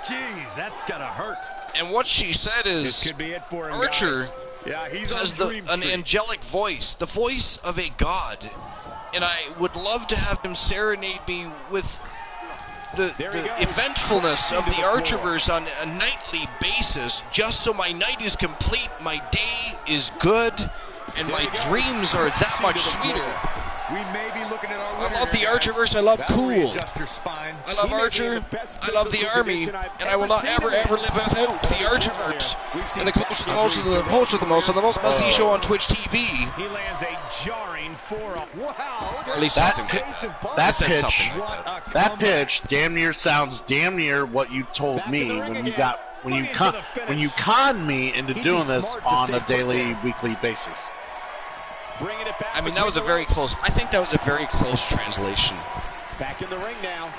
Jeez, that's gotta hurt. And what she said This is, could be it for him, Archer guys. Yeah, he's has on dream an street. angelic voice, the voice of a god. And I would love to have him serenade me with the eventfulness of the Archerverse on a nightly basis, just so my night is complete, my day is good, and my dreams are that much sweeter. We may be looking at our I love the Archerverse. I love Cool. I love Archer. I love the Army. And I will not ever live without the Archerverse. And the host of the most must-see show on Twitch TV. He lands a jarring forearm. Wow. Or at least something like that. That pitch damn near sounds damn near what you told me when you conned me into doing this on a daily, weekly basis. I mean, that was a very close. I think that was a very close translation. Back in the ring now.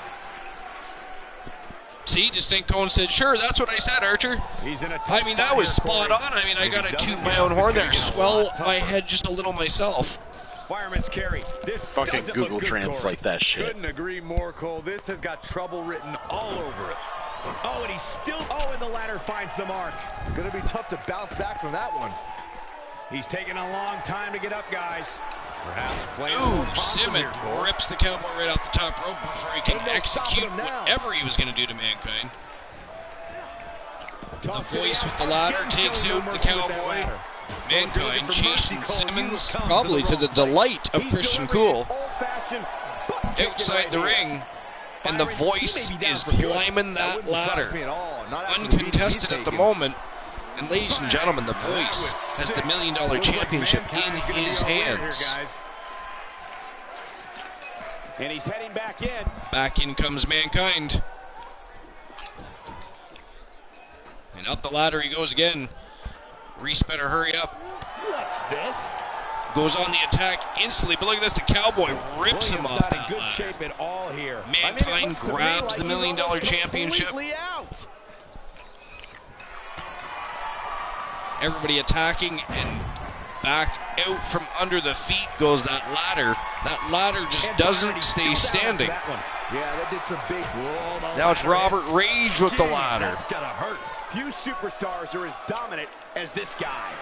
See, Distinct Cone said, "Sure, that's what I said, Archer." I mean, that was spot on. I mean, I got to toot my own horn there. Swell my head just a little myself. Fireman's carry. This fucking Google Translate that shit. Couldn't agree more, Cole. This has got trouble written all over it. Oh, and he's still. Oh, and the ladder finds the mark. Gonna be tough to bounce back from that one. He's taking a long time to get up, guys. Perhaps playing. Ooh, Simmons rips the Cowboy right off the top rope before he can execute whatever he was going to do to Mankind. The Voice with the ladder takes out the Cowboy. Mankind chasing Simmons, probably to the delight of Christian Cool. Outside the ring, and the Voice is climbing that ladder. Uncontested at the moment. And ladies and gentlemen, the Voice has the $1 Million Championship in his hands. And he's heading back in. Back in comes Mankind. And up the ladder he goes again. Reese better hurry up. What's this? Goes on the attack instantly, but look at this, the Cowboy rips him off that ladder. Shape at all here. Mankind grabs the $1 Million Championship. Out. Everybody attacking, and back out from under the feet goes that ladder. That ladder just doesn't stay standing. Yeah, that did some big roll. Now it's Robert Rage with the ladder. That's gotta hurt. Few superstars are as dominant as this guy.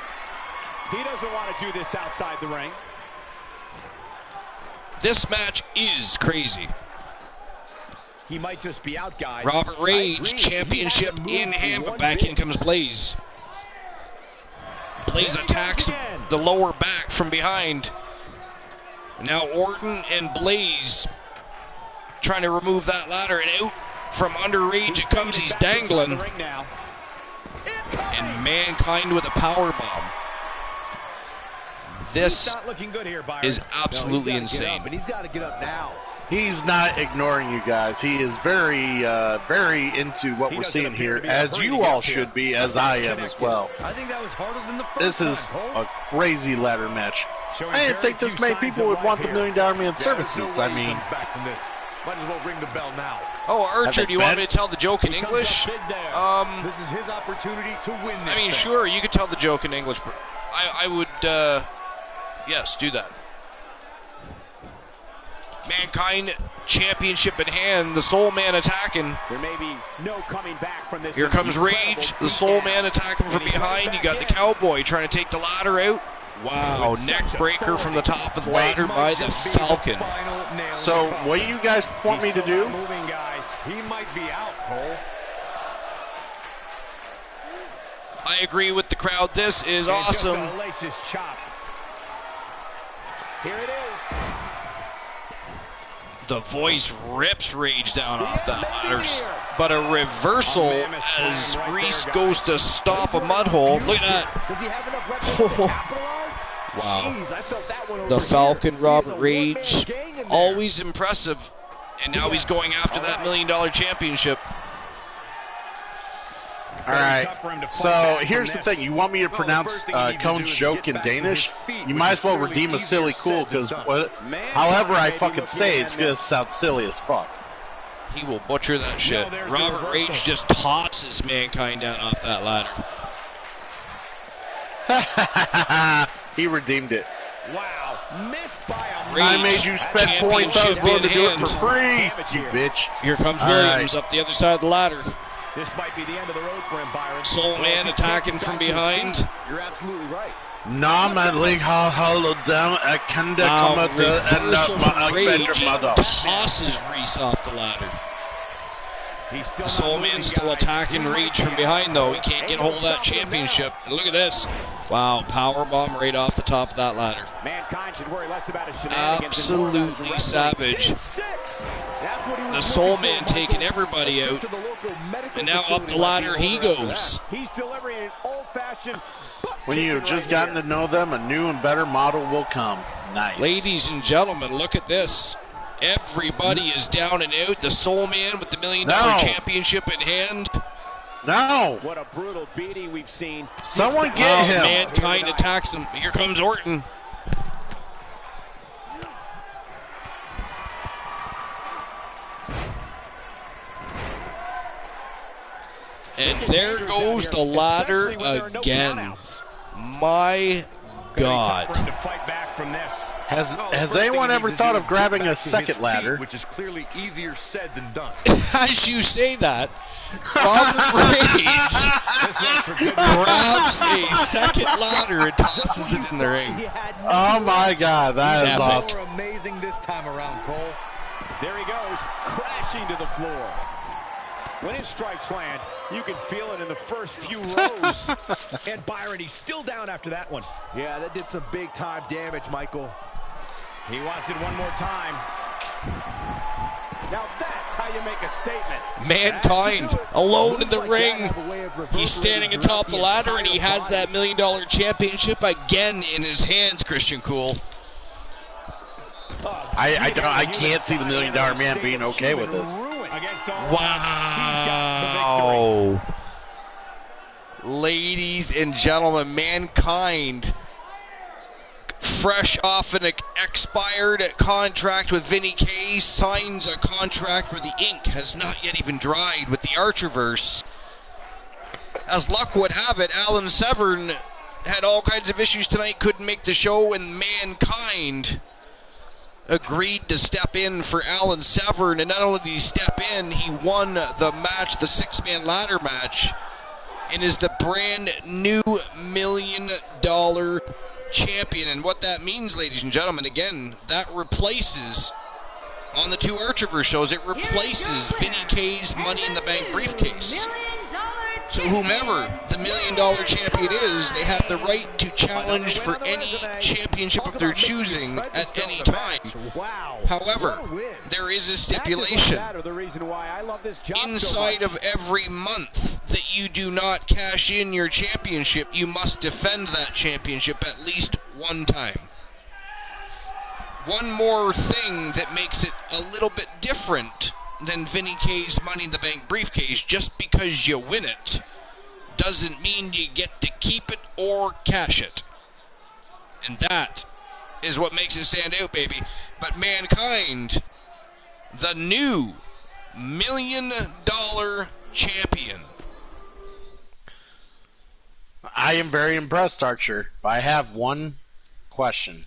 He doesn't want to do this outside the ring. This match is crazy. He might just be out, guys. Robert Rage, championship in hand, but back in comes Blaze. Blaze attacks the lower back from behind. Now Orton and Blaze trying to remove that ladder, and out from under Rage it comes. He's dangling. And Mankind with a power bomb. This is absolutely insane. But he's got to get up now. He's not ignoring you guys. He is very, very into what we're seeing here, as you all should be, as I am as well. I think that was harder than the first This is a crazy ladder match. I didn't think this many people would want the $1 Million Man services. I mean, might as well ring the bell now. Oh, Archer, do you want me to tell the joke in English? This is his opportunity to win this. I mean, sure, you could tell the joke in English, but I would, yes, do that. Mankind championship in hand, the Soul Man attacking. There may be no coming back from this. Here comes Rage, the Soul Man attacking from behind. You got the Cowboy trying to take the ladder out. Wow, neck breaker from the top of the ladder by the Falcon. So, what do you guys want me to do? Moving, guys. He might be out, Cole. I agree with the crowd. This is awesome. Here it is. The Voice rips Rage down off that ladder, but a reversal as Reese goes to stop a mud hole. Look at that. Does he have enough weapons to capitalize? Wow. Jeez, I felt that one over The Falcon, here. Robert Rage, always impressive. And now he's going after that $1 Million Championship. All right, so here's the thing. You want me to pronounce Cone's joke in Danish? You might as well redeem a silly cool, because however I fucking say it, it's going to sound silly as fuck. He will butcher that shit. Robert Rage just tosses Mankind down off that ladder. He redeemed it. Wow, missed by a Rage, I made you spend points. I was willing to do it for free, you bitch. Here comes Williams up the other side of the ladder. This might be the end of the road for him, Byron. Soul Man attacking from behind. You're absolutely right. Nah, man, ligg har holdt dem. Jeg kan det komme til enda Rage tosses Reese off the ladder. The Soul Man's still attacking Reach from behind, though. He can't get hold of that championship. And look at this. Wow, powerbomb right off the top of that ladder. Mankind should worry less about his shenanigans. Absolutely savage. The Soul Man taking everybody out. And now up the ladder he goes. He's delivering an old-fashioned. When you've just gotten to know them, a new and better model will come. Nice. Ladies and gentlemen, look at this. Everybody is down and out. The Soul Man with the $1 million championship in hand. No. What a brutal beating we've seen. Someone get him. Mankind attacks him. Here comes Orton. And there goes the ladder again. My God. Has anyone ever thought of grabbing a second ladder? Which is clearly easier said than done. As you say that, Robert Reigns grabs a second ladder and tosses it in the ring. Oh my God, that is awesome. More amazing this time around, Cole. There he goes, crashing to the floor. When his strikes land, you can feel it in the first few rows. And Byron, he's still down after that one. Yeah, that did some big-time damage, Michael. He wants it one more time. Now that's how you make a statement. Mankind alone in the ring. He's standing atop the ladder and he has that $1 million championship again in his hands, Christian Cool. I can't see the $1 Million Man being okay with this. Wow. Ladies and gentlemen, Mankind, fresh off an expired contract with Vinny K, signs a contract where the ink has not yet even dried with the Archerverse. As luck would have it, Alan Severn had all kinds of issues tonight, couldn't make the show, and Mankind agreed to step in for Alan Severn, and not only did he step in, he won the match, the six-man ladder match, and is the brand new $1 million champion. And what that means, ladies and gentlemen, again, that replaces, on the two Archerverse shows, it replaces Vinny K's Money in the Bank briefcase. So whomever the $1 million champion is, they have the right to challenge for any championship of their choosing at any time. However, there is a stipulation. Inside of every month that you do not cash in your championship, you must defend that championship at least one time. One more thing that makes it a little bit different than Vinny K's Money in the Bank briefcase. Just because you win it doesn't mean you get to keep it or cash it. And that is what makes it stand out, baby. But Mankind, the new $1 million champion. I am very impressed, Archer. But I have one question.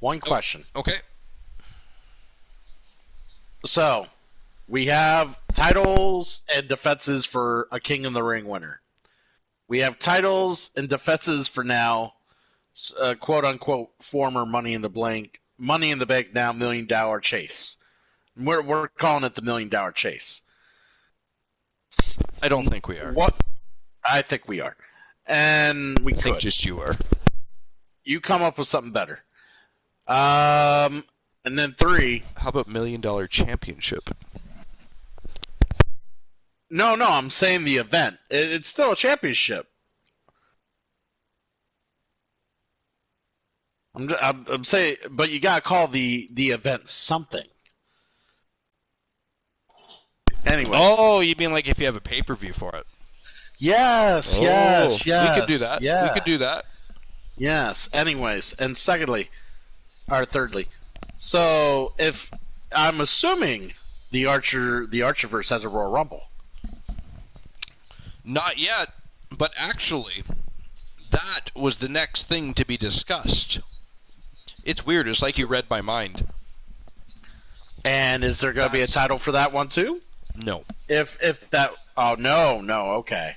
One question. Okay. So, we have titles and defenses for a King of the Ring winner. We have titles and defenses for now, quote-unquote, former Money in the Bank now $1 million chase. We're calling it the $1 million chase. I don't think we are. What? I think we are. And we I think could. just you are. You come up with something better. And then 3. How about $1 million championship? No, I'm saying the event. It's still a championship. I'm saying, but you gotta call the event something. Anyway. Oh, you mean like if you have a pay-per-view for it? Yes. We could do that. Yeah. We could do that. Yes. Anyways, and thirdly, so if I'm assuming the Archerverse has a Royal Rumble. Not yet, but actually, that was the next thing to be discussed. It's weird. It's like you read my mind. And is there going to be a title for that one too? No. If that... Oh, no, okay.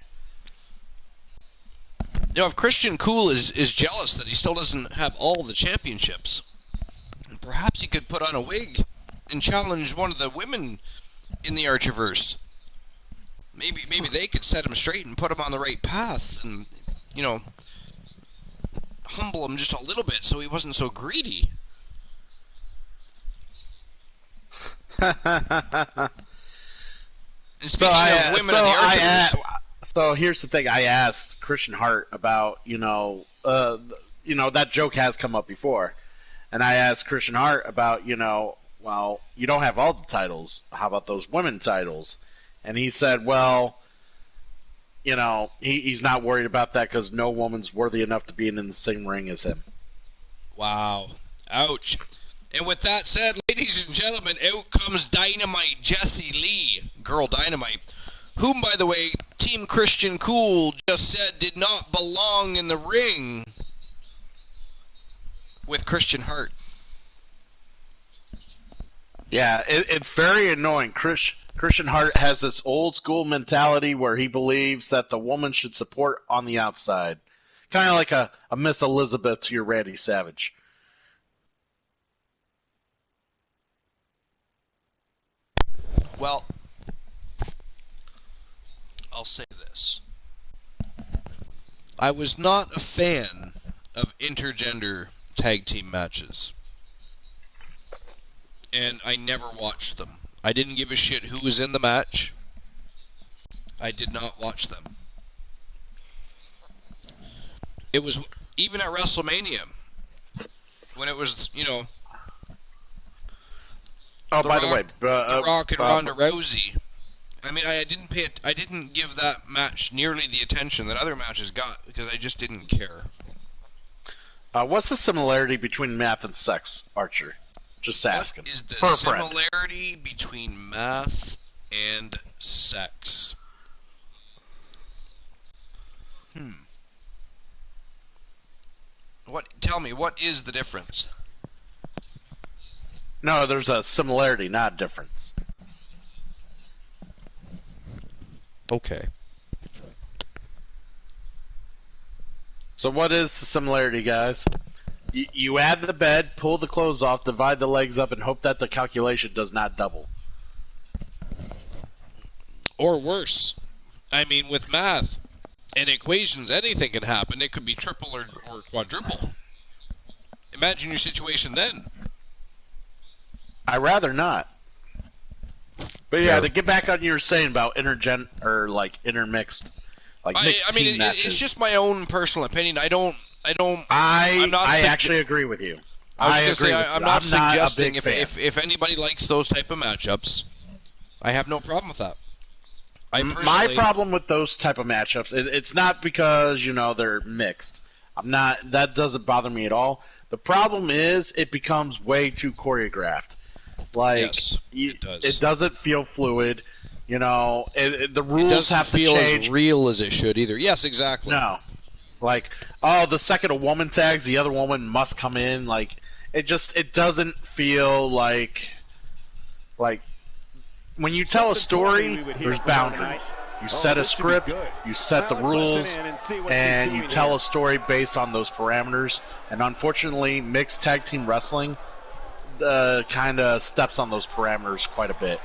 You know, if Christian Cool is jealous that he still doesn't have all the championships, perhaps he could put on a wig and challenge one of the women in the Archerverse. Maybe they could set him straight and put him on the right path, and humble him just a little bit so he wasn't so greedy. And speaking of women in the Archerverse, so here's the thing: I asked Christian Hart about that joke has come up before, and I asked Christian Hart about well, you don't have all the titles. How about those women titles? And he said, well, he's not worried about that because no woman's worthy enough to be in the same ring as him. Wow. Ouch. And with that said, ladies and gentlemen, out comes Dynamite Jessie Lee, Girl Dynamite, whom, by the way, Team Christian Cool just said did not belong in the ring with Christian Hart. Yeah, it's very annoying. Christian Hart has this old school mentality where he believes that the woman should support on the outside. Kind of like a Miss Elizabeth to your Randy Savage. Well, I'll say this. I was not a fan of intergender tag team matches. And I never watched them. I didn't give a shit who was in the match. I did not watch them. It was even at WrestleMania when it was, Oh, by the way, The Rock and Ronda Rousey. I mean, I didn't give that match nearly the attention that other matches got because I just didn't care. What's the similarity between math and sex, Archer? Just asking. What is the similarity between math and sex? Tell me, what is the difference? No, there's a similarity, not a difference. Okay. So what is the similarity, guys? You add the bed, pull the clothes off, divide the legs up, and hope that the calculation does not double. Or worse. I mean, with math and equations, anything can happen. It could be triple or quadruple. Imagine your situation then. I'd rather not. But yeah, to get back on what you were saying about intermixed, mixed team matches. It's just my own personal opinion. I actually agree with you. I'm not suggesting if anybody likes those type of matchups, I have no problem with that. My problem with those type of matchups, it's not because they're mixed. That doesn't bother me at all. The problem is it becomes way too choreographed. Yes, it does. It doesn't feel fluid. The rules have to change. It doesn't feel as real as it should either. Yes, exactly. No. The second a woman tags, the other woman must come in. It doesn't feel like when you tell a story, there's boundaries. You set a script, you set the rules, and you tell a story based on those parameters. And unfortunately, mixed tag team wrestling kind of steps on those parameters quite a bit.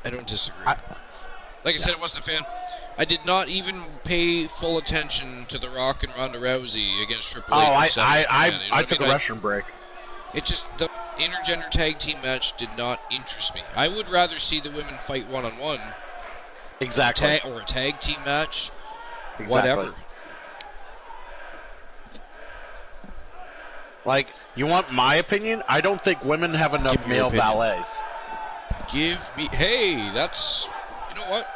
I don't disagree. Like I said, I wasn't a fan. I did not even pay full attention to The Rock and Ronda Rousey against Triple H. I took a restroom break. It just, the intergender tag team match did not interest me. I would rather see the women fight one-on-one. Exactly. Or a tag team match. Exactly. Whatever. You want my opinion? I don't think women have enough male valets. Hey, that's, you know what?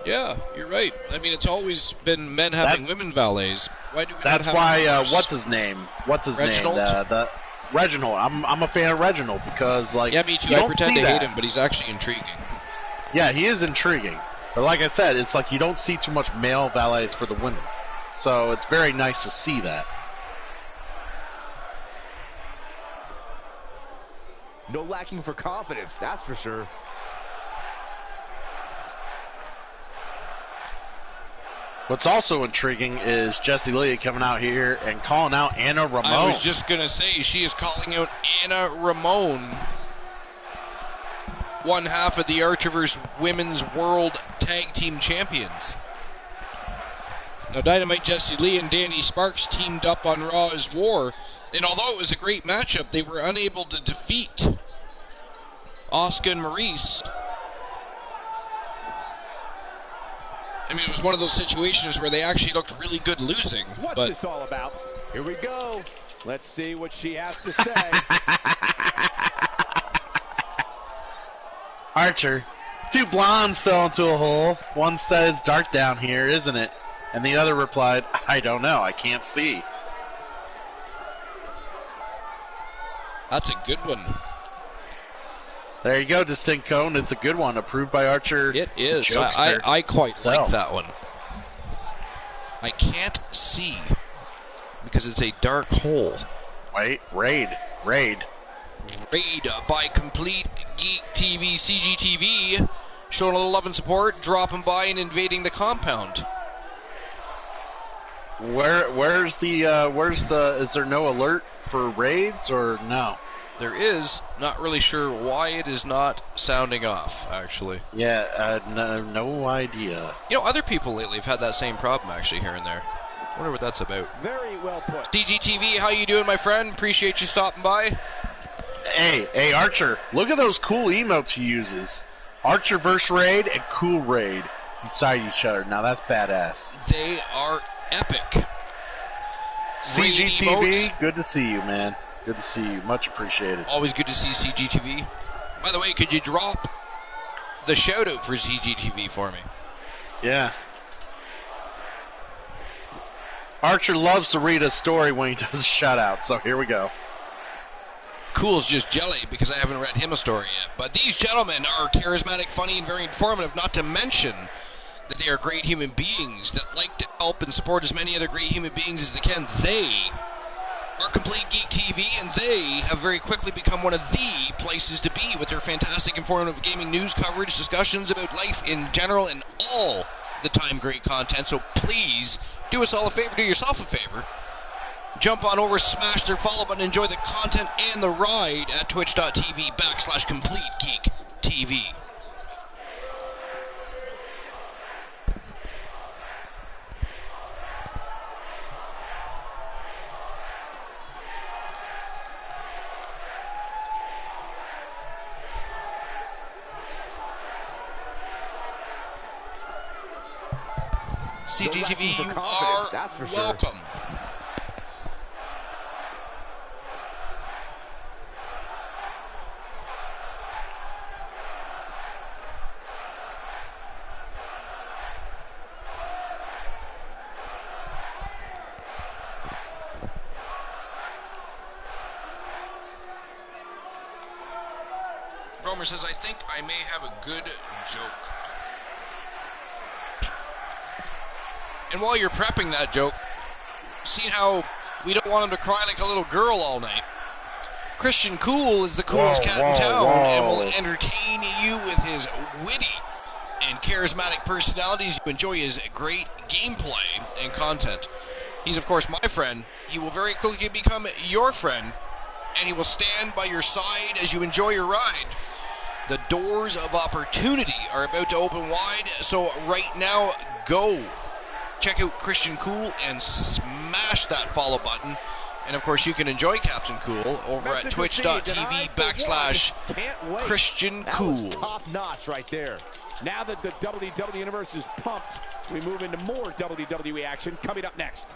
Yeah, you're right. I mean, it's always been men having women valets. Why do we not have what's his name? Reginald? Reginald. I'm a fan of Reginald because yeah, me too. I pretend to hate him, but he's actually intriguing. Yeah, he is intriguing. But like I said, it's you don't see too much male valets for the women. So it's very nice to see that. No lacking for confidence, that's for sure. What's also intriguing is Jessie Lee coming out here and calling out Anna Ramon. I was just going to say, she is calling out Anna Ramon, one half of the Archerverse Women's World Tag Team Champions. Now, Dynamite Jessie Lee and Danny Sparks teamed up on Raw as War, and although it was a great matchup, they were unable to defeat Asuka and Maurice. I mean, it was one of those situations where they actually looked really good losing. What's this all about? Here we go. Let's see what she has to say. Archer, two blondes fell into a hole. One said it's dark down here, isn't it? And the other replied, I don't know, I can't see. That's a good one. There you go, Distinct Cone. It's a good one, approved by Archer. It is. I quite like that one. I can't see because it's a dark hole. Wait, Raid by Complete Geek TV, CGTV, showing a little love and support, dropping by and invading the compound. Where's the is there no alert for raids or no? There is. Not really sure why it is not sounding off, actually. Yeah, no idea. You know, other people lately have had that same problem, actually, here and there. I wonder what that's about. Very well put. CGTV, how you doing, my friend? Appreciate you stopping by. Hey, Archer, look at those cool emotes he uses. Archer versus Raid and Cool Raid beside each other. Now that's badass. They are epic. CGTV, good to see you, man. Good to see you. Much appreciated. Always good to see CGTV. By the way, could you drop the shout-out for CGTV for me? Yeah. Archer loves to read a story when he does a shout-out, so here we go. Cool's just jelly because I haven't read him a story yet. But these gentlemen are charismatic, funny, and very informative, not to mention that they are great human beings that like to help and support as many other great human beings as they can. They are Complete Geek TV, and they have very quickly become one of the places to be with their fantastic informative gaming news coverage, discussions about life in general, and all the time great content. So please do us all a favor, do yourself a favor. Jump on over, smash their follow button, enjoy the content and the ride at twitch.tv/Complete Geek TV. CGTV, you are welcome. Romer says, I think I may have a good joke. And while you're prepping that joke, see how we don't want him to cry like a little girl all night. Christian Cool is the coolest cat in town and will entertain you with his witty and charismatic personalities. You enjoy his great gameplay and content. He's, of course, my friend. He will very quickly become your friend, and he will stand by your side as you enjoy your ride. The doors of opportunity are about to open wide, so right now, go. Check out Christian Cool and smash that follow button. And of course, you can enjoy Captain Cool over at twitch.tv/Christian Cool. Top notch right there. Now that the WWE Universe is pumped, we move into more WWE action coming up next.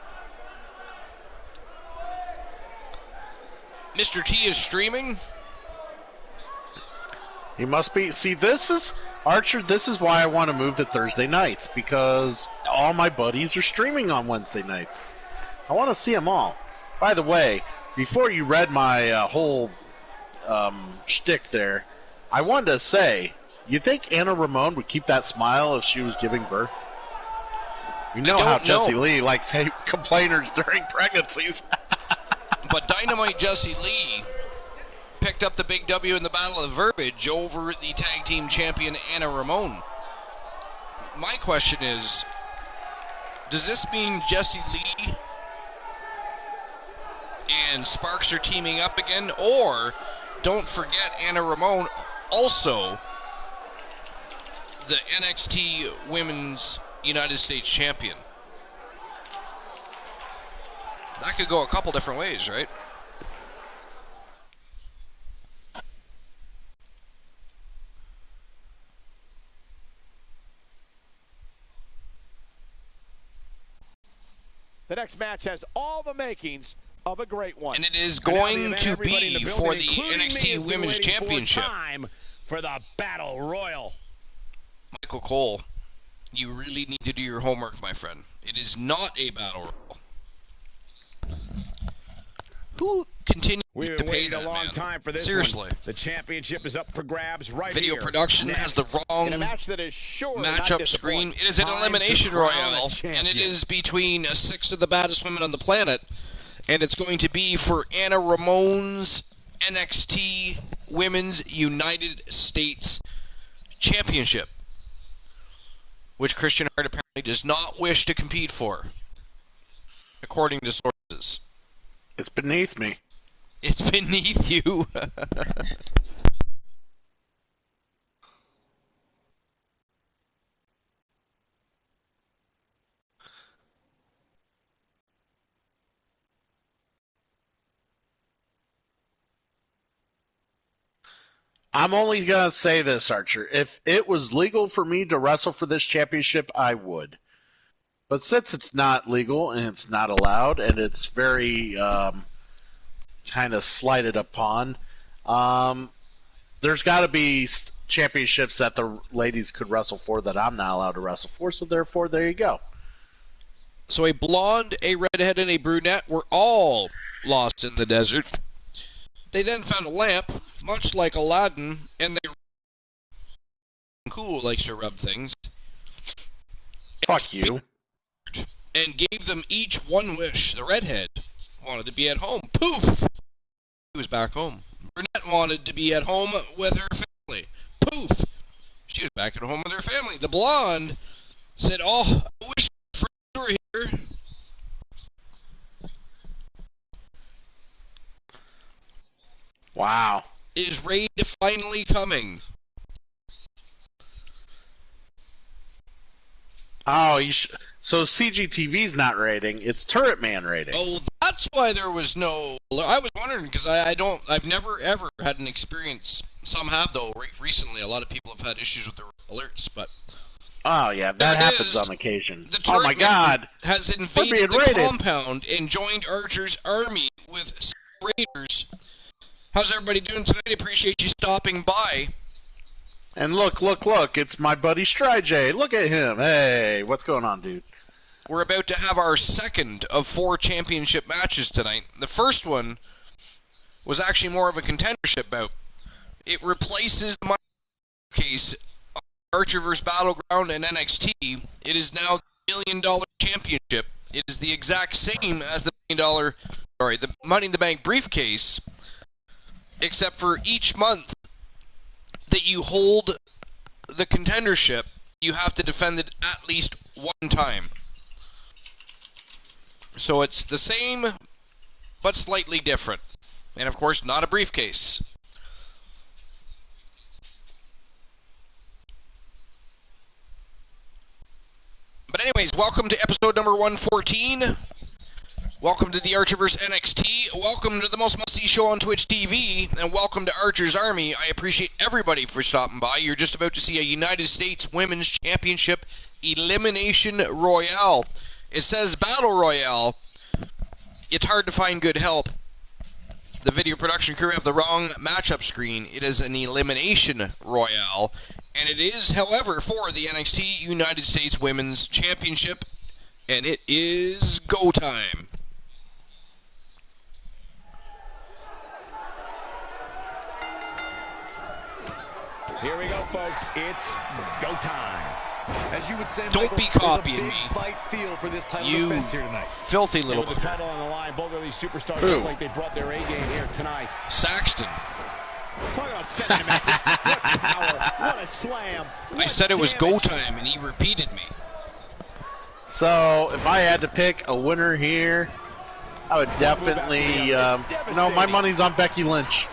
Mr. T is streaming. He must be. See, this is Archer. This is why I want to move to Thursday nights, because all my buddies are streaming on Wednesday nights. I want to see them all. By the way, before you read my whole shtick there, I wanted to say, you think Anna Ramon would keep that smile if she was giving birth? You know how Jessie Lee likes complainers during pregnancies. But Dynamite Jessie Lee picked up the big W in the Battle of Verbiage over the tag team champion Anna Ramon. My question is, Does this mean Jessie Lee and Sparks are teaming up again? Or, don't forget, Anna Ramon, also the NXT Women's United States Champion. That could go a couple different ways, right? The next match has all the makings of a great one. And it is going to be for the NXT Women's Championship. Time for the Battle Royal. Michael Cole, you really need to do your homework, my friend. It is not a Battle Royal. Who continues We've to been pay waiting that, a long man? time for this Seriously. one. The championship is up for grabs right Video here. production Next, has the wrong in a match that is sure matchup screen. It is an Time elimination to crown royale, a champion. and it is between 6 of the baddest women on the planet, and it's going to be for Anna Ramon's NXT Women's United States Championship, which Christian Hart apparently does not wish to compete for, according to sources. It's beneath me. It's beneath you. I'm only going to say this, Archer. If it was legal for me to wrestle for this championship, I would. But since it's not legal and it's not allowed and it's very kind of slighted upon, there's got to be championships that the ladies could wrestle for that I'm not allowed to wrestle for, so therefore, there you go. So a blonde, a redhead, and a brunette were all lost in the desert. They then found a lamp, much like Aladdin, and they cool likes to rub things. Fuck you. And gave them each one wish. The redhead wanted to be at home. Poof! He was back home. Brunette wanted to be at home with her family. Poof! She was back at home with her family. The blonde said, "Oh, I wish my friends were here." Wow. Is Raid finally coming? Oh, so CGTV's not rating; it's Turret Man rating. Oh, that's why there was no. I was wondering because I've never ever had an experience. Some have though. Recently, a lot of people have had issues with their alerts, but. Oh yeah, that happens on occasion. Oh my God! Has invaded the compound and joined Archer's army with raiders. How's everybody doing tonight? I appreciate you stopping by. And look, it's my buddy Stryjay. Look at him. Hey, what's going on, dude? We're about to have our second of 4 championship matches tonight. The first one was actually more of a contendership bout. It replaces the case of Archer vs. Battleground and NXT. It is now the $1 Million Championship. It is the exact same as the the Money in the Bank briefcase, except for each month that you hold the contendership, you have to defend it at least one time. So it's the same, but slightly different. And of course, not a briefcase. But anyways, welcome to episode number 114. Welcome to the Archerverse NXT. Welcome to the most must-see show on Twitch TV. And welcome to Archer's Army. I appreciate everybody for stopping by. You're just about to see a United States Women's Championship Elimination Royale. It says Battle Royale. It's hard to find good help. The video production crew have the wrong matchup screen. It is an Elimination Royale. And it is, however, for the NXT United States Women's Championship. And it is go time. Here we go, folks. It's go time. As you would say, don't Michael, be copying me. Fight feel for this title you defense here tonight. Filthy little With the title on the line, both of these superstars Who? look like they brought their A game here tonight. Saxton. Talk about sending a message. What power. What a slam. I said it was go time, and he repeated me. So if I had to pick a winner here, I would definitely, my money's on Becky Lynch.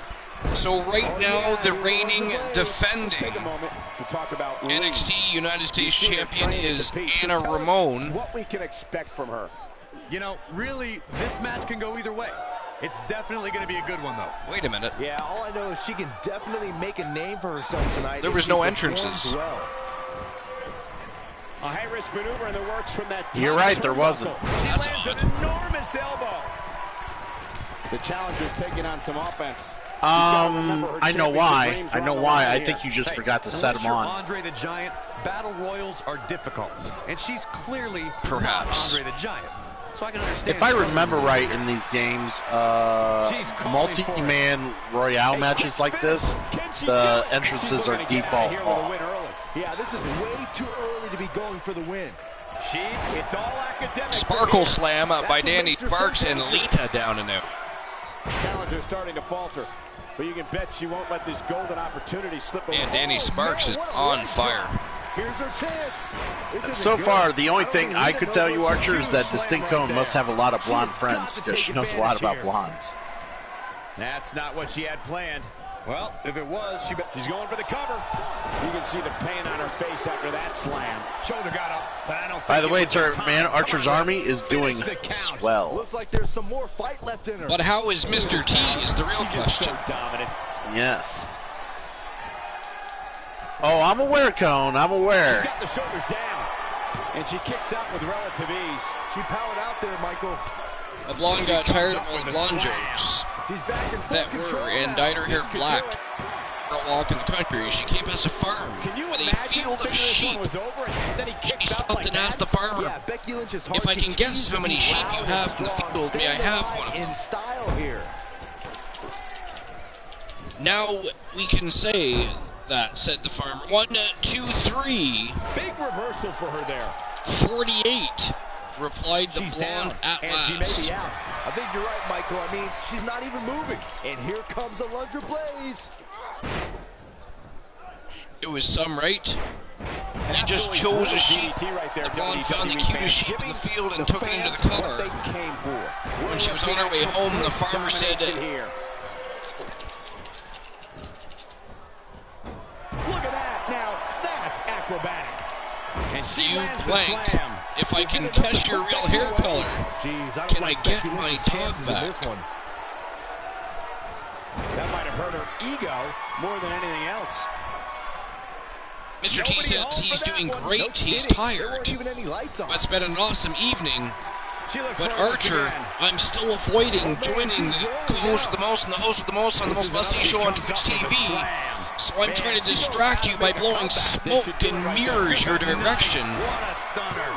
So right now, the reigning, defending NXT United States Champion is Anna Ramon. What we can expect from her. You know, really, this match can go either way. It's definitely going to be a good one, though. Wait a minute. Yeah, all I know is she can definitely make a name for herself tonight. There was no entrances. Well. A high-risk maneuver in the works from that. You're right, there wasn't. She That's lands odd. an enormous elbow. The challenger's taking on some offense. I know why. I think you just forgot to set Unless him you're on. Andre the Giant, battle royals are difficult. And she's clearly Perhaps. not Andre the Giant. So I can understand. If I remember right in these games, multi-man royale matches like this, the entrances are default off. Yeah, this is way too early to be going for the win. It's all academic. Sparkle Slam by Danny Sparks and Lita down in there. Challenger's starting to falter, but you can bet she won't let this golden opportunity slip away. And Danny Sparks is on fire. Here's her chance. So far, the only thing I could tell you, Archer, is that Distinct Cone must have a lot of blonde friends because she knows a lot about blondes. That's not what she had planned. Well, if it was, She's going for the cover. You can see the pain on her face after that slam. shoulder got up, but I don't think By the way, it was her man, time. Archer's Army is doing the count. swell. Looks like there's some more fight left in her. But how is Mr. T is the real question. So dominant. Yes. Oh, I'm aware, Cone. I'm aware. She's got the shoulders down, and she kicks out with relative ease. She powered out there, Michael. The blonde got tired of all the blonde jokes She's back in full that control were and now. dyed her hair black. Walk in the country. She came as a farm Can you with a imagine field of thinking this sheep. one was over and then he She kicks out stopped like and asked that? the farmer, Yeah, Becky Lynch's heart if I can guess continues how to many beat sheep loud you and have in the strong. field, may I Staying have alive one of them? in style here. Now we can say that, said the farmer. 1, 2, 3. Big reversal for her there. 48, replied the She's blonde down, at and she may last. be out. I think you're right, Michael. I mean, she's not even moving. And here comes a Lunger Blaze. It was some right. He just chose a sheep. The blonde found the cutest sheep in the field and took it into the car. When she was on her way home, the farmer said, Look at that now. That's acrobatic. And she you lands the blank. slam. If I can guess your real hair color, can I get my dog back? That might have hurt her ego more than anything else. Mr. T says he's doing great, he's tired. It's been an awesome evening. But Archer, I'm still avoiding joining the co-host of the most and the host of the most on the most must-see show on Twitch TV. So I'm trying to distract you by blowing smoke and mirrors your direction. What a stunner.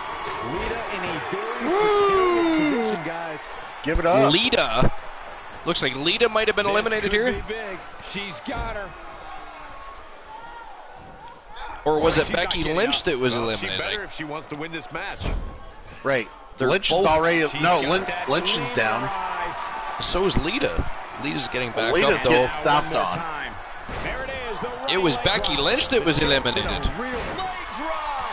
Lita in a very precarious position, guys. Give it up. Lita. Looks like Lita might have been eliminated This could here. be big. She's got her. Or was it She's not Becky getting Lynch up. that was Well, she eliminated? better if she wants to win this match. Right. They're Lynch is both- already. She's No, got that Lynch gleam is in down. her eyes. So is Lita. Lita's getting back Lita's up though. getting stopped One more on. time. There it is. The It was running leg Becky drop. Lynch that was The eliminated. Real leg drop.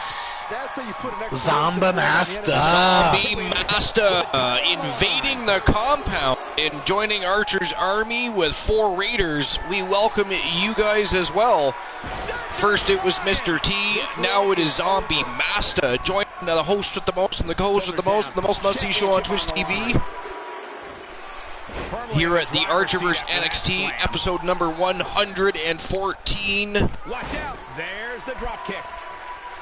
That's how you put an Zomba Master. Zombie Master invading the compound and joining Archer's army with 4 Raiders. We welcome you guys as well. First it was Mr. T, now it is Zombie Master joining the host with the most and the co-host with the most must-see show on Twitch TV. Here at the Archerverse NXT, episode number 114. Watch out. There's the drop kick.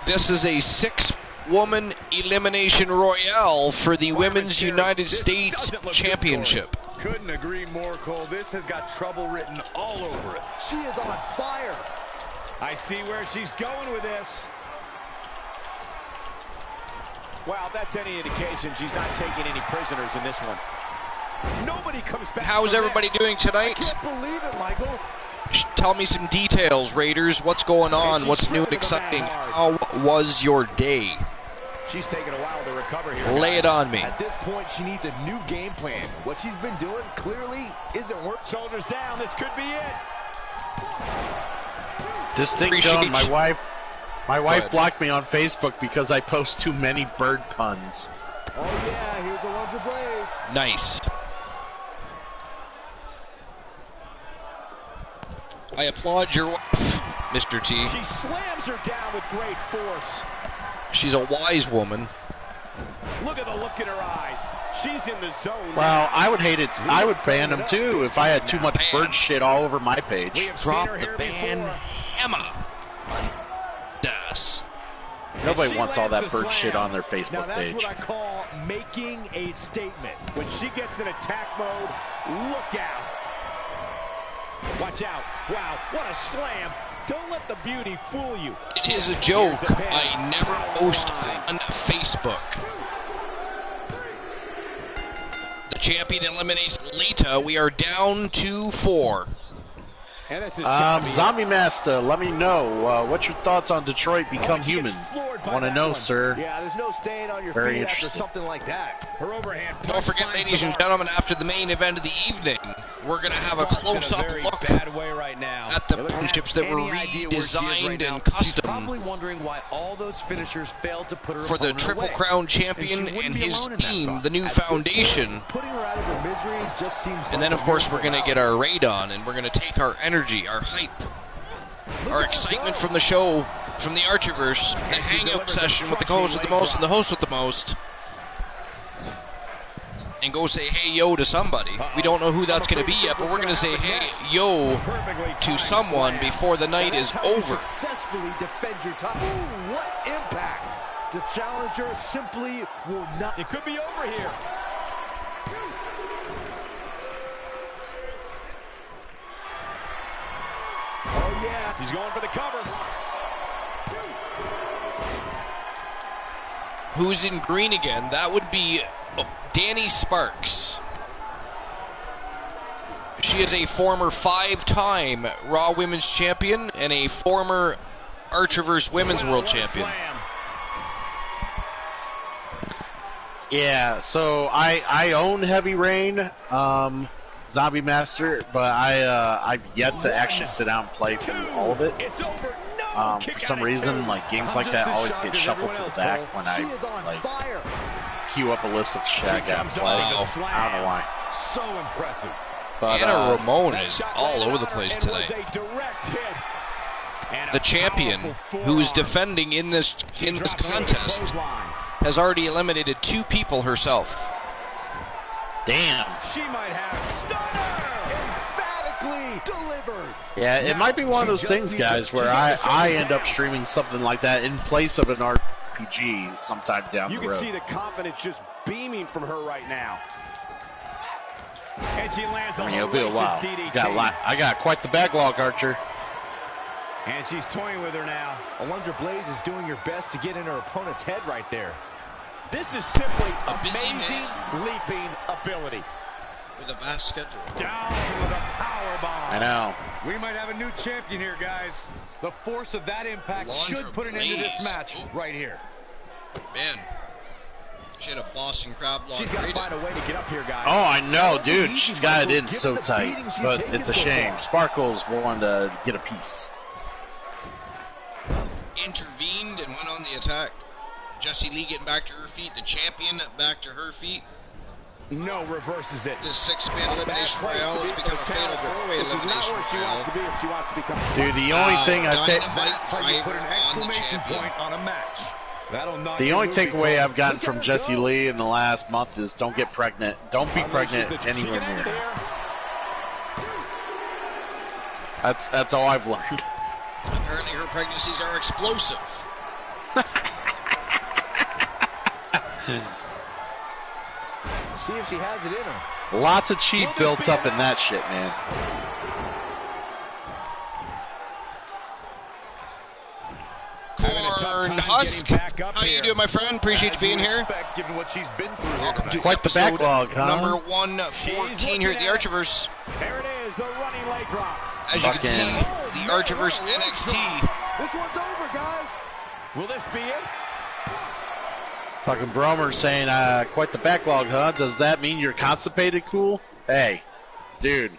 This is a 6-woman elimination royale for the Women's United States Championship. Couldn't agree more, Cole. This has got trouble written all over it. She is on fire. I see where she's going with this. Well, that's any indication she's not taking any prisoners in this one. Nobody comes back. How's from everybody this. doing tonight? Can't believe it, Michael. Tell me some details, Raiders. What's going on? What's new and exciting? How was your day? She's taking a while to recover here. Lay it on me. At this point, she needs a new game plan. What she's been doing clearly isn't working. Shoulders down. This could be it. Distinct Appreciate Cone, my you. wife. My wife blocked me on Facebook because I post too many bird puns. Oh, yeah, here's the Lunger Blaze. Nice. I applaud your wife, Mr. T. She slams her down with great force. She's a wise woman. Look at the look in her eyes. She's in the zone. Well, I would hate it. I would ban him too if I had too much bird shit all over my page. Drop the ban hammer on Das. Nobody wants all that bird shit on their Facebook now, that's page. what I call making a statement. When she gets in attack mode, look out. Watch out. Wow, what a slam. Don't let the beauty fool you. It is a joke. I never post on Facebook. The champion eliminates Lita. We are down to 4. And this is Zombie Master, let me know. What's your thoughts on Detroit Become Human? Want to know, sir. Yeah, there's no staying on your Very feet after interesting. something like that. her overhand. Don't forget, ladies and gentlemen, after the main event of the evening, we're going to have a close-up look bad way right now. at the partnerships that were redesigned and custom Probably wondering why all those finishers failed to put her for the opponent Triple away. Crown champion And she wouldn't and be his alone in that team, thought. the new At this foundation. point, putting her out of her misery just seems And then, of course, we're going to get our raid on, and we're going to take our energy, our hype, our excitement from the show, from the Archiverse, the hangout session with the host with the most and the host with the most, and go say hey yo to somebody. We don't know who that's going to be yet, but we're going to say hey yo to someone before the night is over. Successfully defend your top. Ooh, what impact! The challenger simply will not. It could be over here. Oh yeah. He's going for the cover. Who's in green again? That would be Danny Sparks. She is a former 5-time Raw Women's Champion and a former Archiverse Women's World Champion. Yeah, so I own Heavy Rain, Zombie Master, but I've yet to actually sit down and play through all of it. It's over. For some reason, like games like that always get shuffled to the back when I like queue up a list of shit I gotta play. I don't know why. So impressive. But Anna Ramon is all over the place tonight. The champion, who is defending in this contest, has already eliminated 2 people herself. Damn. She might have Emphatically delivered. Yeah, it might be one of those things, guys, where I end up streaming something like that in place of an RPG sometime down the road. You can see the confidence just beaming from her right now. And she lands I mean, it'll be a while. I got quite the backlog, Archer. And she's toying with her now. Alundra Blaze is doing your best to get in her opponent's head right there. This is simply A busy amazing man. leaping ability. With a vast schedule. Down with a powerbomb. I know. We might have a new champion here, guys. The force of that impact Alundra should put an end to this Blaze. match right here. Man, she had a Boston crab log. She's got to find a way to get up here, guys. Oh, I know, dude. She's got it in so tight. But it's a shame. Sparkles wanted to get a piece. Intervened and went on the attack. Jessie Lee getting back to her feet. The champion back to her feet. No, reverses it. This 6-man elimination royale has become a fatal 4-way This is not elimination where she wants to royale. be if she wants to become. Dude, the only thing I think, Dynamite That's how you put driver an on the exclamation champion. point on a match. That'll knock the your only movie takeaway card. I've gotten from Jessie Lee in the last month is don't get pregnant. Don't be pregnant anywhere near her. That's all I've learned. Apparently her pregnancies are explosive. See if she has it in her. Lots of cheat built up in that shit, man. Corn Husk, how you doing, my friend? Appreciate you being here. Given what she's been through here Welcome tonight. to Quite the episode backlog, huh? number 114 here at the Archiverse. There it is, the running leg drop. As you can see, Fucking- the Archiverse NXT. This one's over, guys. Will this be it? Fucking Bromer saying, quite the backlog, huh? Does that mean you're constipated, cool? Hey, dude.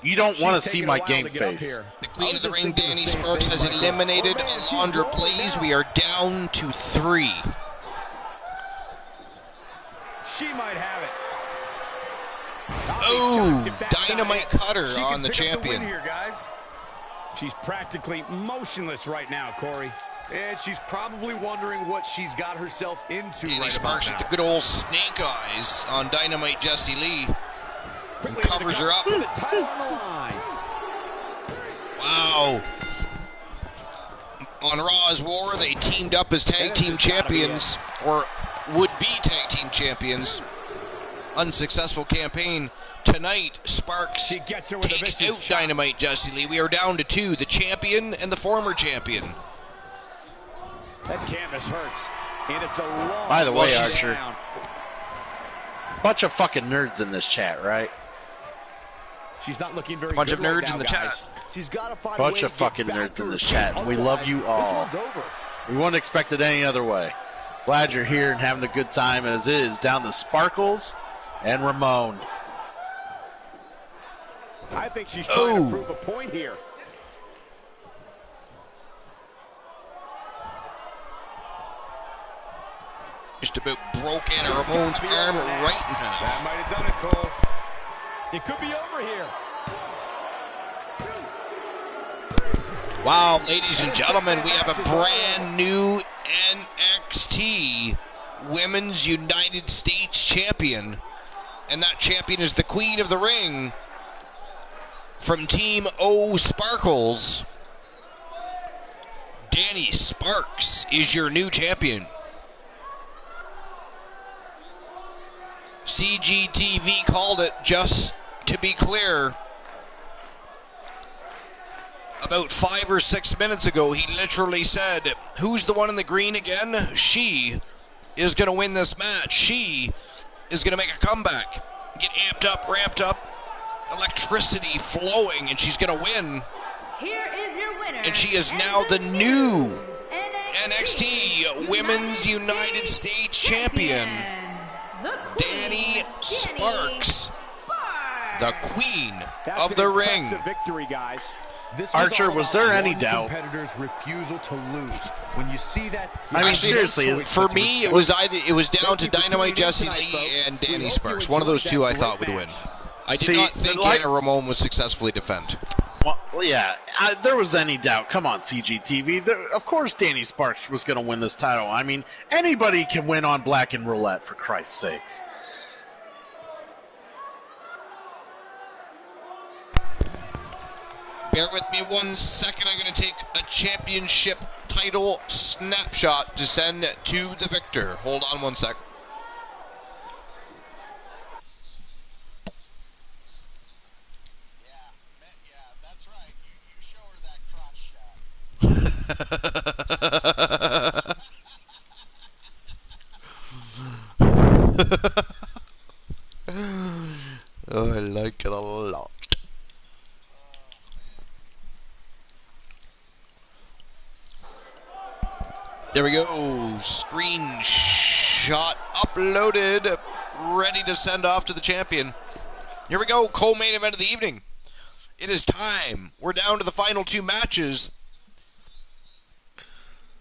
You don't want to see my game face. The Queen of the Ring, Danny Sparks, has eliminated Alundra Blaze. We are down to 3. She might have it. Oh, dynamite cutter on the champion. Here, guys. She's practically motionless right now, Corey. And she's probably wondering what she's got herself into Danny right Sparks about with now. the good old snake eyes on Dynamite Jessie Lee. And covers her up. The title on the line. Wow. On Raw's War, they teamed up as tag team champions, or would-be tag team champions. Unsuccessful campaign. Tonight, Sparks takes out Dynamite Jessie Lee. We are down to 2, the champion and the former champion. That canvas hurts, and it's a long... By the way, Archer, bunch of fucking nerds in this chat, right? She's not looking very bunch good of nerds right now, in the guys. chat. She's got to find Bunch a way of to get fucking back nerds to in her this feet. chat. We love Otherwise, you all. This one's over. We wouldn't expect it any other way. Glad you're here and having a good time as it is down to Sparkles and Ramon. I think she's trying to prove a point here. Just about broke Anna Ramon's arm right in half. That might have done it, Cole. It could be over here. Wow, ladies and gentlemen, we have a brand new NXT Women's United States Champion. And that champion is the Queen of the Ring from Team O Sparkles. Danny Sparks is your new champion. CXIV called it, just to be clear. About 5 or 6 minutes ago, he literally said, who's the one in the green again? She is going to win this match. She is going to make a comeback. Get amped up, ramped up, electricity flowing, and she's going to win. Here is your winner. And she is now the new NXT Women's United States Champion. Danny Sparks, the Queen of the Ring. Victory, guys. Archer, was there any doubt? Competitors' refusal to lose. When you see that, I mean, seriously, for me, it was down to Dynamite Jessie Lee and Danny Sparks. One of those two I thought would win. I did not think Anna Ramon would successfully defend. Well, yeah, there was any doubt. Come on, CGTV. Of course Danny Sparks was going to win this title. I mean, anybody can win on Black and Roulette, for Christ's sakes. Bear with me 1 second. I'm going to take a championship title snapshot to send to the victor. Hold on 1 sec. Oh, I like it a lot. There we go. Screenshot uploaded. Ready to send off to the champion. Here we go. Co-main event of the evening. It is time. We're down to the final 2 matches.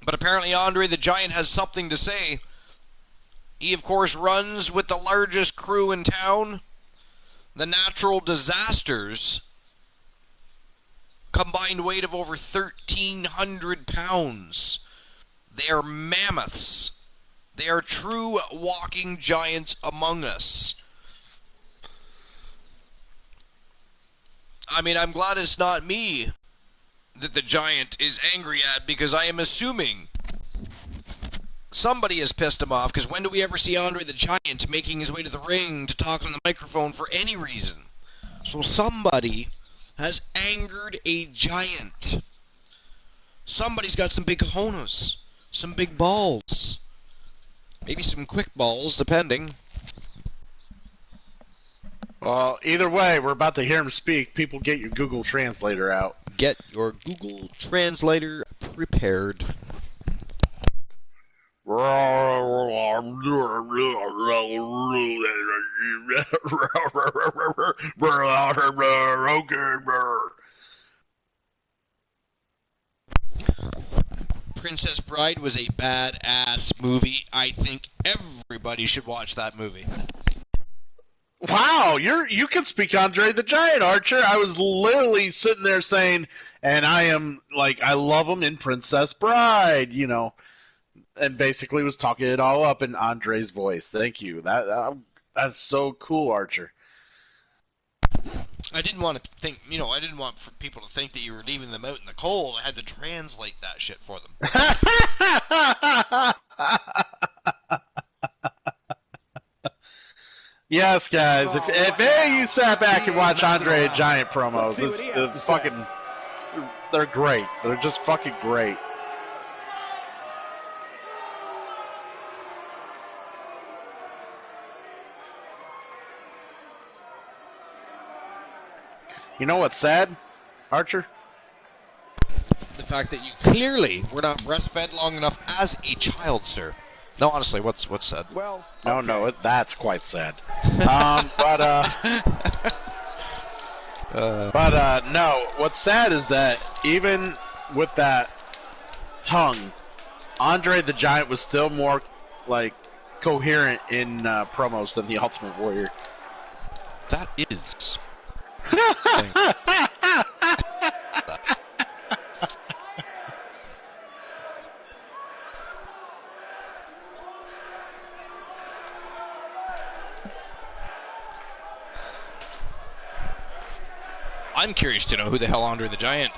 But apparently Andre the Giant has something to say. He, of course, runs with the largest crew in town. The Natural Disasters. Combined weight of over 1,300 pounds. They are mammoths. They are true walking giants among us. I mean, I'm glad it's not me that the Giant is angry at, because I am assuming somebody has pissed him off, because when do we ever see Andre the Giant making his way to the ring to talk on the microphone for any reason? So somebody has angered a Giant. Somebody's got some big cojones. Some big balls. Maybe some quick balls, depending. Well, either way, we're about to hear him speak. People, get your Google Translator out. Get your Google Translator prepared. Princess Bride was a badass movie. I think everybody should watch that movie. Wow, you can speak Andre the Giant, Archer. I was literally sitting there saying, and I am like, I love him in Princess Bride, you know, and basically was talking it all up in Andre's voice. Thank you. That's so cool, Archer. I didn't want to think, you know, I didn't want for people to think that you were leaving them out in the cold. I had to translate that shit for them. Yes, guys. If any of you sat back and watched Andre the Giant promos, it's fucking, they're great. They're just fucking great. You know what's sad, Archer? The fact that you clearly were not breastfed long enough as a child, sir. No, honestly, what's sad? Well, okay. No, that's quite sad. No, what's sad is that even with that tongue, Andre the Giant was still more like coherent in promos than the Ultimate Warrior. That is. I'm curious to know who the hell Andre the Giant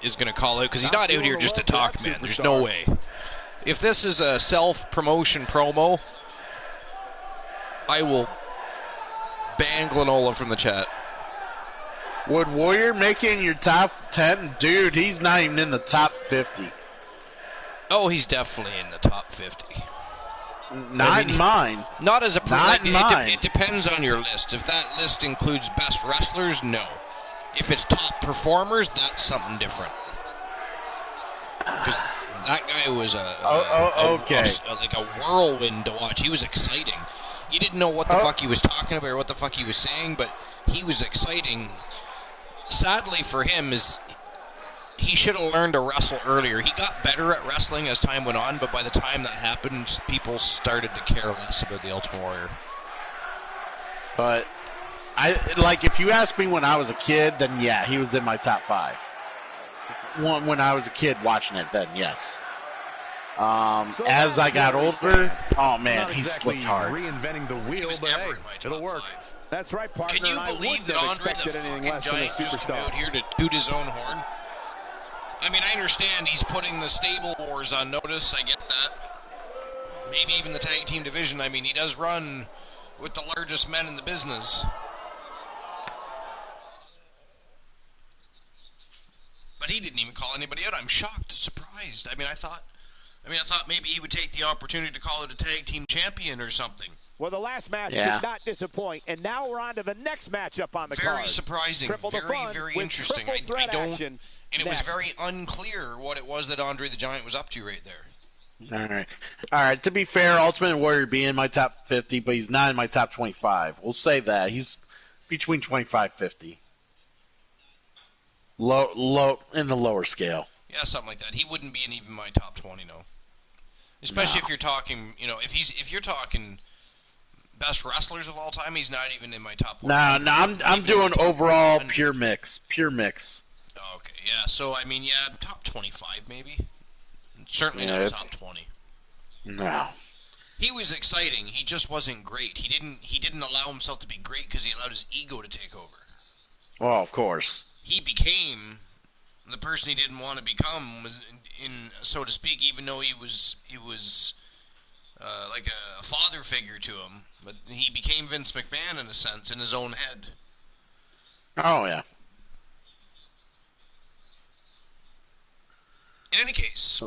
is going to call out, because he's not out here just to talk, man. There's no way. If this is a self-promotion promo, I will ban Glenola from the chat. Would Warrior make it in your top 10? Dude, he's not even in the top 50. Oh, he's definitely in the top 50. Not in mine. Not as a Not in mine. It depends on your list. If that list includes best wrestlers, no. If it's top performers, that's something different. Because that guy was like a whirlwind to watch. He was exciting. You didn't know what the fuck he was talking about or what the fuck he was saying, but he was exciting. Sadly for him, he should have learned to wrestle earlier. He got better at wrestling as time went on, but by the time that happened, people started to care less about the Ultimate Warrior. But if you ask me when I was a kid, then yeah, he was in my top 5. When I was a kid watching it, then yes. As I got older, oh man, he slipped hard. Reinventing the wheel, but hey, it'll work. That's right, partner. Can you believe that Andre the fucking Giant just came out here to toot his own horn? I mean, I understand he's putting the Stable Wars on notice. I get that. Maybe even the tag team division. I mean, he does run with the largest men in the business. But he didn't even call anybody out. I'm shocked, surprised. I thought maybe he would take the opportunity to call it a tag team champion or something. Well, the last match did not disappoint, and now we're on to the next matchup on the card. Very surprising, very interesting. And it was very unclear what it was that Andre the Giant was up to right there. All right. To be fair, Ultimate Warrior be in my top 50, but he's not in my top 25. We'll say that he's between 25 and 50. Low in the lower scale. Yeah, something like that. He wouldn't be in even my top 20, no. Especially if you're talking, if you're talking best wrestlers of all time, he's not even in my top 1. No, I'm doing overall pure mix. Oh, okay, yeah. So top 25 maybe. Certainly not top 20. No. He was exciting. He just wasn't great. He didn't allow himself to be great because he allowed his ego to take over. Well, of course. He became the person he didn't want to become, so to speak, even though he was like a father figure to him. But he became Vince McMahon in a sense, in his own head. Oh, yeah. In any case,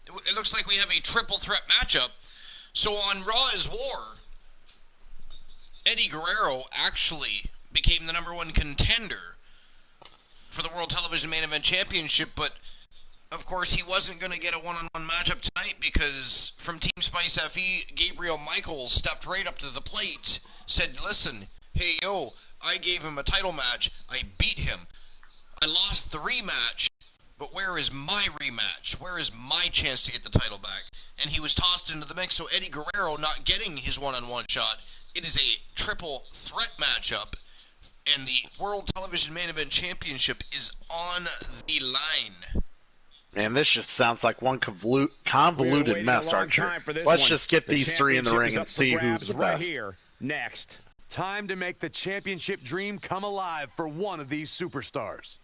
it looks like we have a triple threat matchup. So on Raw is War, Eddie Guerrero actually became the #1 contender for the World Television Main Event Championship, but of course he wasn't going to get a one-on-one matchup tonight because from Team Spice FE, Gabriel Michaels stepped right up to the plate, said, listen, hey, yo, I gave him a title match, I beat him, I lost the rematch, But where is my rematch? Where is my chance to get the title back? And he was tossed into the mix, so Eddie Guerrero not getting his one-on-one shot. It is a triple threat matchup, and the World Television Main Event Championship is on the line. Man, this just sounds like one convoluted mess, Archer. Let's just get these three in the ring and see who's the best. Here, next. Time to make the championship dream come alive for one of these superstars.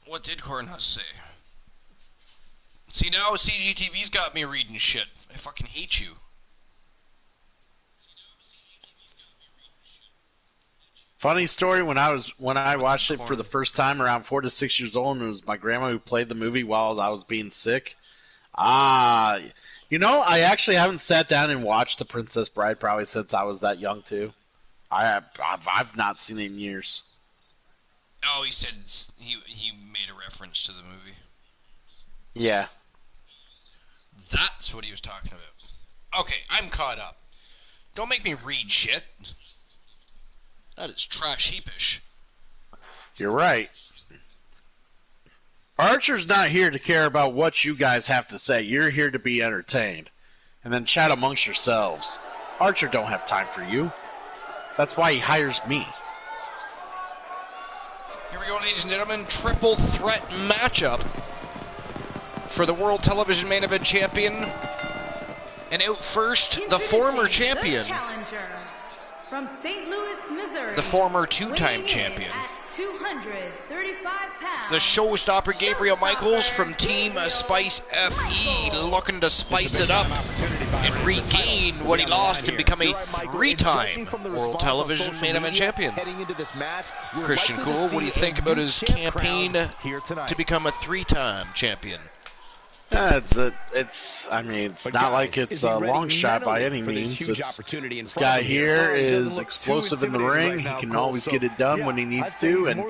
What did Cornhusk say? See, now CGTV's got me reading shit. I fucking hate you. Funny story, when I watched it for the first time around 4 to 6 years old, and it was my grandma who played the movie while I was being sick. You know, I actually haven't sat down and watched The Princess Bride probably since I was that young too. I've not seen it in years. Oh, he said he made a reference to the movie. Yeah. That's what he was talking about. Okay, I'm caught up. Don't make me read shit. That is trash heapish. You're right. Archer's not here to care about what you guys have to say. You're here to be entertained. And then chat amongst yourselves. Archer don't have time for you. That's why he hires me. Here we go, ladies and gentlemen. Triple threat matchup for the World Television Main Event Champion. And out first, the former champion. The challenger from St. Louis, Missouri. The former two-time champion. At 235 pounds. The showstopper Gabriel Michaels from Team Spice FE, looking to spice it up and regain what he lost and become a three-time World Television Main Event Champion. Christian Cool, what do you think about his campaign to become a three-time champion? It's not like it's a long shot by any means. This guy here is explosive in the ring. He can always get it done when he needs to, and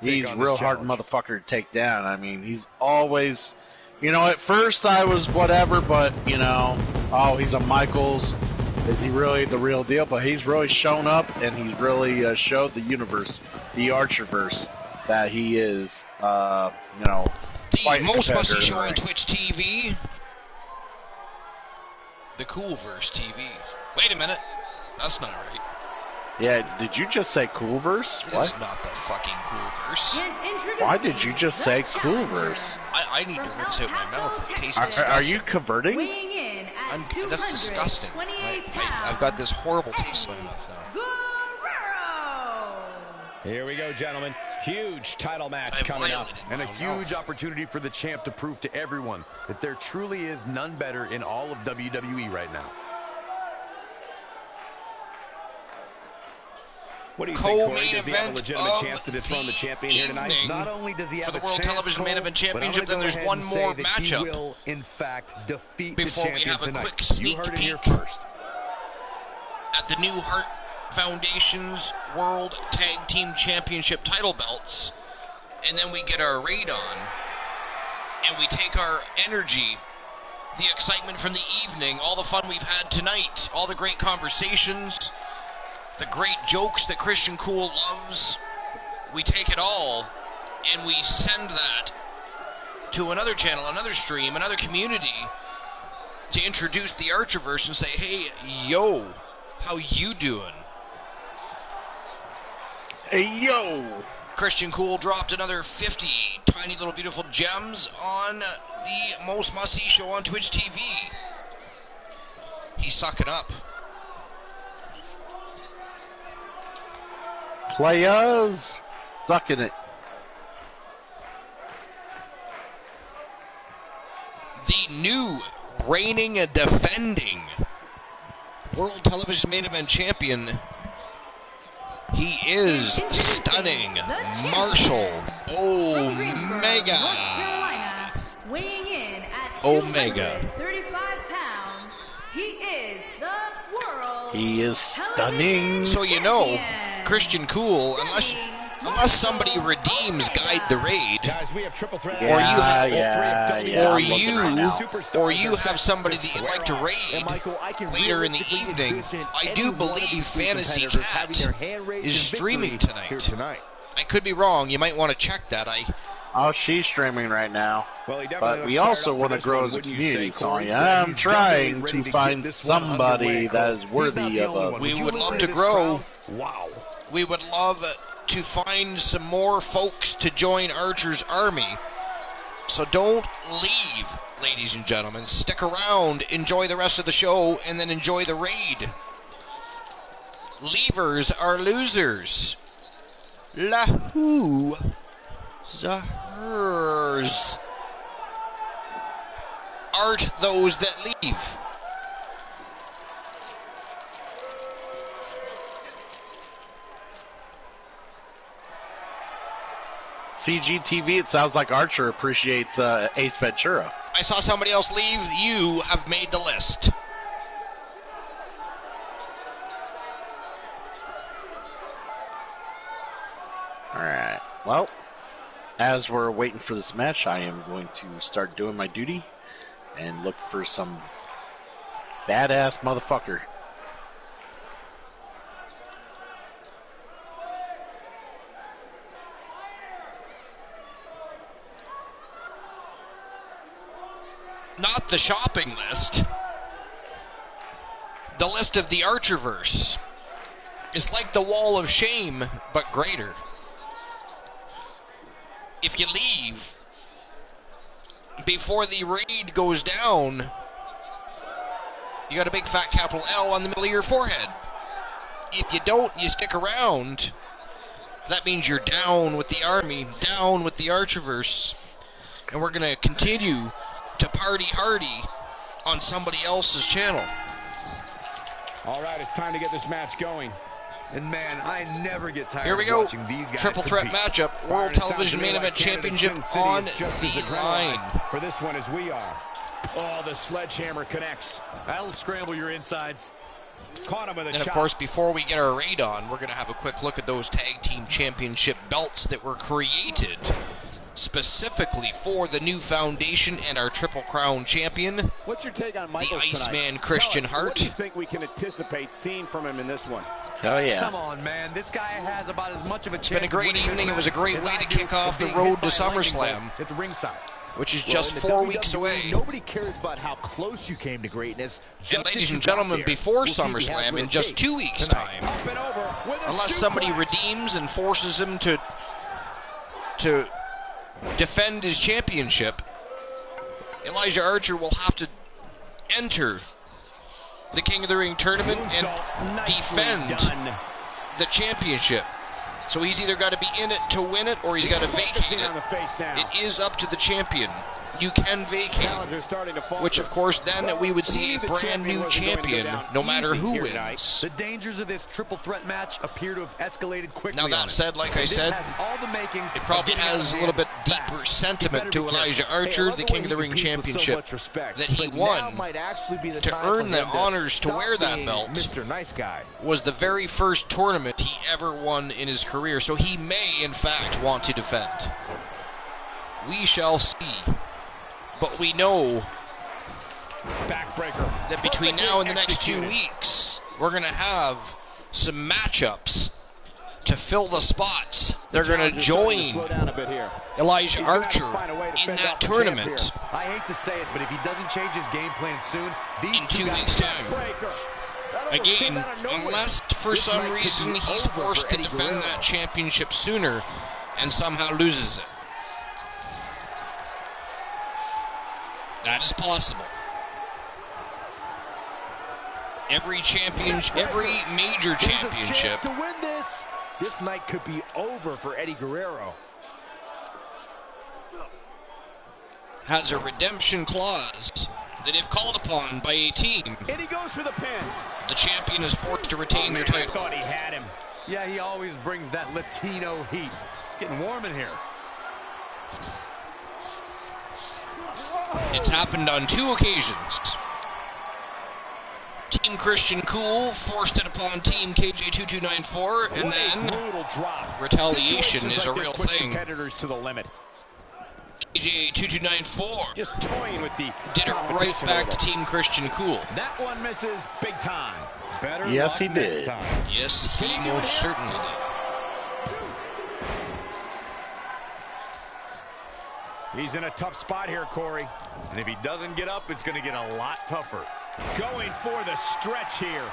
he's a real hard motherfucker to take down. I mean, he's always, at first I was whatever, but, he's a Michaels. Is he really the real deal? But he's really shown up, and he's really showed the universe, the Archerverse, that he is, The most must-see show on Twitch TV. The Coolverse TV. Wait a minute. That's not right. Yeah, did you just say Coolverse? What? It's not the fucking Coolverse. Why did you just say Coolverse? I need to rinse out my mouth. It tastes disgusting. Are you converting? That's disgusting. I've got this horrible taste in my mouth now. Here we go, gentlemen. Huge title match coming up. And a huge opportunity for the champ to prove to everyone that there truly is none better in all of WWE right now. What do you think, Corey? Does he have a legitimate chance to dethrone the champion here tonight? Not only does he have for the World Television Main Event Championship, then there's one more matchup. He will, in fact, defeat before the champion we have a tonight. quick sneak You heard it peek here first. at the new Hart Foundation's World Tag Team Championship title belts, and then we get our raid on, and we take our energy, the excitement from the evening, all the fun we've had tonight, all the great conversations, the great jokes that Christian Cool loves, we take it all, and we send that to another channel, another stream, another community, to introduce the Archerverse and say, hey, yo, how you doing? Hey, yo! Christian Cool dropped another 50 tiny little beautiful gems on the most must-see show on Twitch TV. He's sucking up. Players! Sucking it. The new reigning and defending World Television Main Event Champion. He is stunning. Marshall Omega. Weighing in at Omega. 235 pounds, he is the world. He is stunning. So Christian Cool, unless unless somebody redeems Guide the Raid, Guys, we have triple threat. or you have have somebody that you'd like to raid later in the evening, I do believe Fantasy Cat is streaming tonight. I could be wrong. You might want to check that. Oh, she's streaming right now. But we also want to grow as a community, Sonya. I'm trying to find somebody that is worthy of us. We would love to grow. Wow. We would love to find some more folks to join Archer's army. So don't leave, ladies and gentlemen. Stick around, enjoy the rest of the show, and then enjoy the raid. Leavers are losers. Lahu. Zahers art those that leave. CGTV, it sounds like Archer appreciates Ace Ventura. I saw somebody else leave. You have made the list. Alright, well, as we're waiting for this match, I am going to start doing my duty and look for some badass motherfucker. Not the shopping list. The list of the Archerverse is like the wall of shame, but greater. If you leave before the raid goes down, you got a big fat capital L on the middle of your forehead. If you don't, you stick around. That means you're down with the army, down with the Archerverse. And we're going to continue to party hardy on somebody else's channel. All right, it's time to get this match going. And man, I never get tired Here we of go. watching these guys Triple threat compete. matchup. World Television Main Event Championship on the line. For this one as we are. Oh, the sledgehammer connects. That'll scramble your insides. Caught him with a And of chop. course, before we get our raid on, we're going to have a quick look at those tag team championship belts that were created specifically for the new foundation and our Triple Crown champion, What's your take on Michaels the Iceman tonight? Christian What Hart. do you think we can anticipate seeing from him in this one? Hell yeah. Come on, man. This guy has about as much of a chance. It's been a great evening. It was a great way to kick off the road to SummerSlam, At the ringside. which is just 4 weeks away. Nobody cares about how close you came to greatness. And ladies and gentlemen, before SummerSlam, in just 2 weeks' time, unless somebody redeems and forces him to defend his championship, Elijah Archer will have to enter the King of the Ring tournament and defend the championship. So he's either got to be in it to win it, or he's got to vacate it. It is up to the champion. You can vacate, which of course then we would see a brand new champion no matter who wins. The dangers of this triple threat match appear to have escalated quickly. Now that said, like I said, it probably has a little bit deeper sentiment to Elijah Archer, the King of the Ring championship, that he won to earn the honors to wear that belt. Mr. Nice Guy Was the very first tournament he ever won in his career, so he may in fact want to defend. We shall see. But we know that between now and the next 2 weeks, we're going to have some matchups to fill the spots. They're going to join Elijah Archer in that tournament. I hate to say it, but if he doesn't change his game plan soon, these in 2 weeks' time. Again, unless for some reason he's forced to defend that championship sooner and somehow loses it. That is possible. Every major championship to win this. This night could be over for Eddie Guerrero. has a redemption clause that if called upon by a team, And he goes for the pin. the champion is forced to retain their I title. thought he had him. Yeah, he always brings that Latino heat. It's getting warm in here. It's happened on 2 occasions. Team Christian Cool forced it upon Team KJ2294, and then brutal drop. retaliation Situations is a like this real push thing. competitors to the limit. KJ2294 Just toying with the did it right back to Team Christian Cool. That one misses big time. Better Yes, he luck next did. time. Yes, he most certainly did. He's in a tough spot here, Corey. And if he doesn't get up, it's going to get a lot tougher. Going for the stretch here.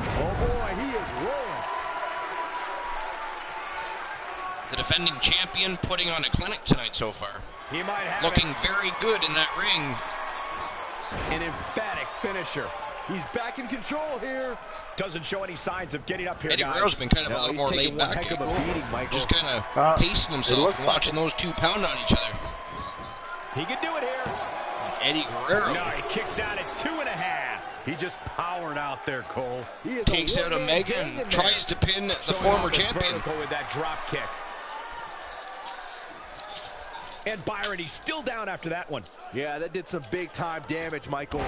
Oh boy, he is rolling. The defending champion putting on a clinic tonight so far. He might have Looking very good in that ring. an emphatic finisher. He's back in control here. Doesn't show any signs of getting up here, Eddie guys. Guerrero's been kind of a little he's more taking laid one back. heck of a beating, Michael. Just kind of pacing himself looks and like watching those two pound on each other. He can do it here. Eddie Guerrero No, he kicks out at 2.5. He just powered out there, Cole. He is takes out Omega and tries to pin the former champion. With that drop kick. And Byron, he's still down after that one. Yeah, that did some big time damage, Michael.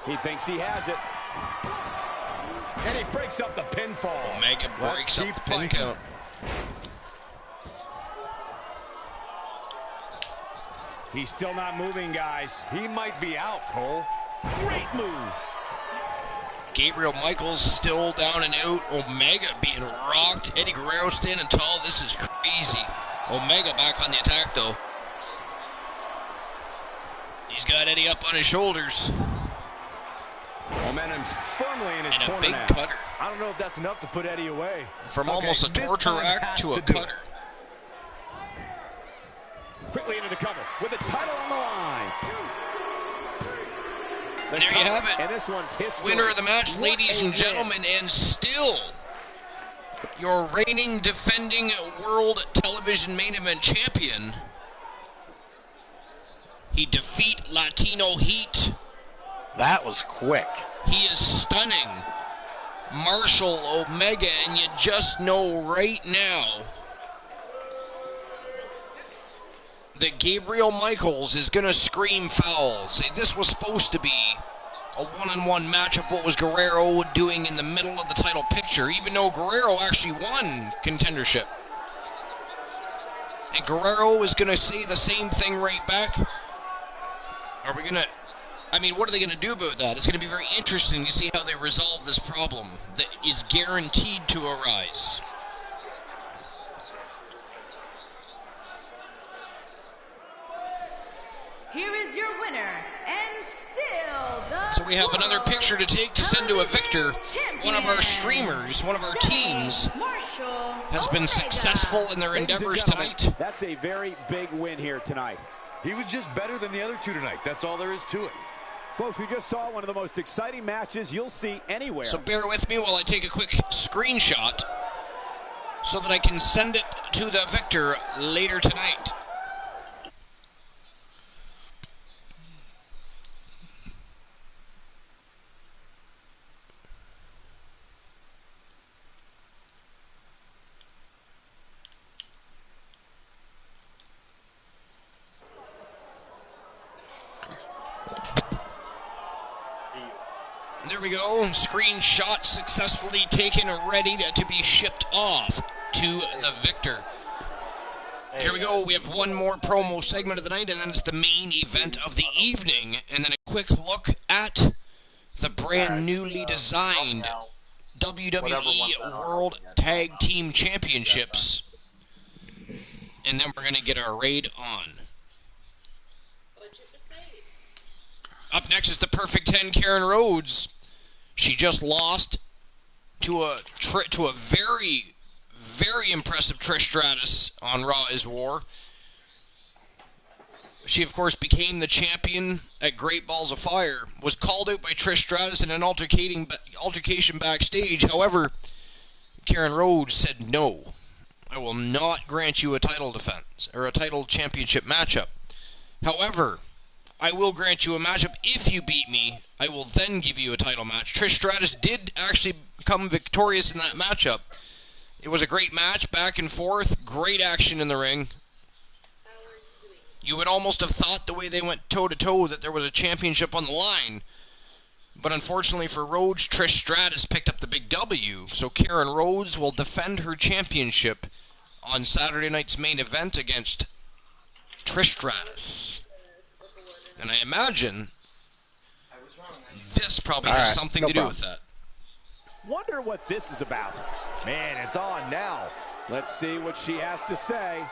He thinks he has it. And he breaks up the pinfall. Omega breaks up the pin count. He's still not moving, guys. He might be out, Cole. Great move. Gabriel Michaels still down and out. Omega being rocked. Eddie Guerrero standing tall. This is crazy. Omega back on the attack, though. He's got Eddie up on his shoulders. Momentum's firmly in his And a corner big now. cutter. I don't know if that's enough to put Eddie away. From almost a this torture time rack has to a to do it. cutter. Quickly into the cover with the title on the line. The And there you cover, have it. And this one's history. Winner of the match, What ladies a and win. gentlemen, and still your reigning, defending World Television Main Event Champion. He defeat Latino Heat. That was quick. He is stunning Marshall Omega, and you just know right now that Gabriel Michaels is going to scream foul. Say this was supposed to be a one-on-one matchup. What was Guerrero doing in the middle of the title picture, even though Guerrero actually won contendership? And Guerrero is going to say the same thing right back. Are we going to... I mean, what are they going to do about that? It's going to be very interesting to see how they resolve this problem that is guaranteed to arise. Here is your winner, and still the So we have another picture to take to send to a victor. One of our streamers, one of our teams, has been successful in their Ladies and endeavors gentlemen, tonight. That's a very big win here tonight. He was just better than the other two tonight. That's all there is to it. Folks, we just saw one of the most exciting matches you'll see anywhere. So bear with me while I take a quick screenshot so that I can send it to the victor later tonight. There we go. Screenshot successfully taken, ready to be shipped off to the victor. Here we go. We have one more promo segment of the night, and then it's the main event of the evening. And then a quick look at the brand newly designed WWE World Tag Team Championships. And then we're going to get our raid on. Up next is the Perfect 10, Karen Rhodes. She just lost to a very, very impressive Trish Stratus on Raw is War. She, of course, became the champion at Great Balls of Fire. Was called out by Trish Stratus in an altercation backstage. However, Karen Rhodes said, "No, I will not grant you a title defense or a title championship matchup. However, I will grant you a matchup. If you beat me, I will then give you a title match." Trish Stratus did actually come victorious in that matchup. It was a great match, back and forth, great action in the ring. You would almost have thought the way they went toe-to-toe that there was a championship on the line. But unfortunately for Rhodes, Trish Stratus picked up the big W. So Karen Rhodes will defend her championship on Saturday night's main event against Trish Stratus. And I imagine this probably has something to do with that. Wonder what this is about. Man, it's on now. Let's see what she has to say.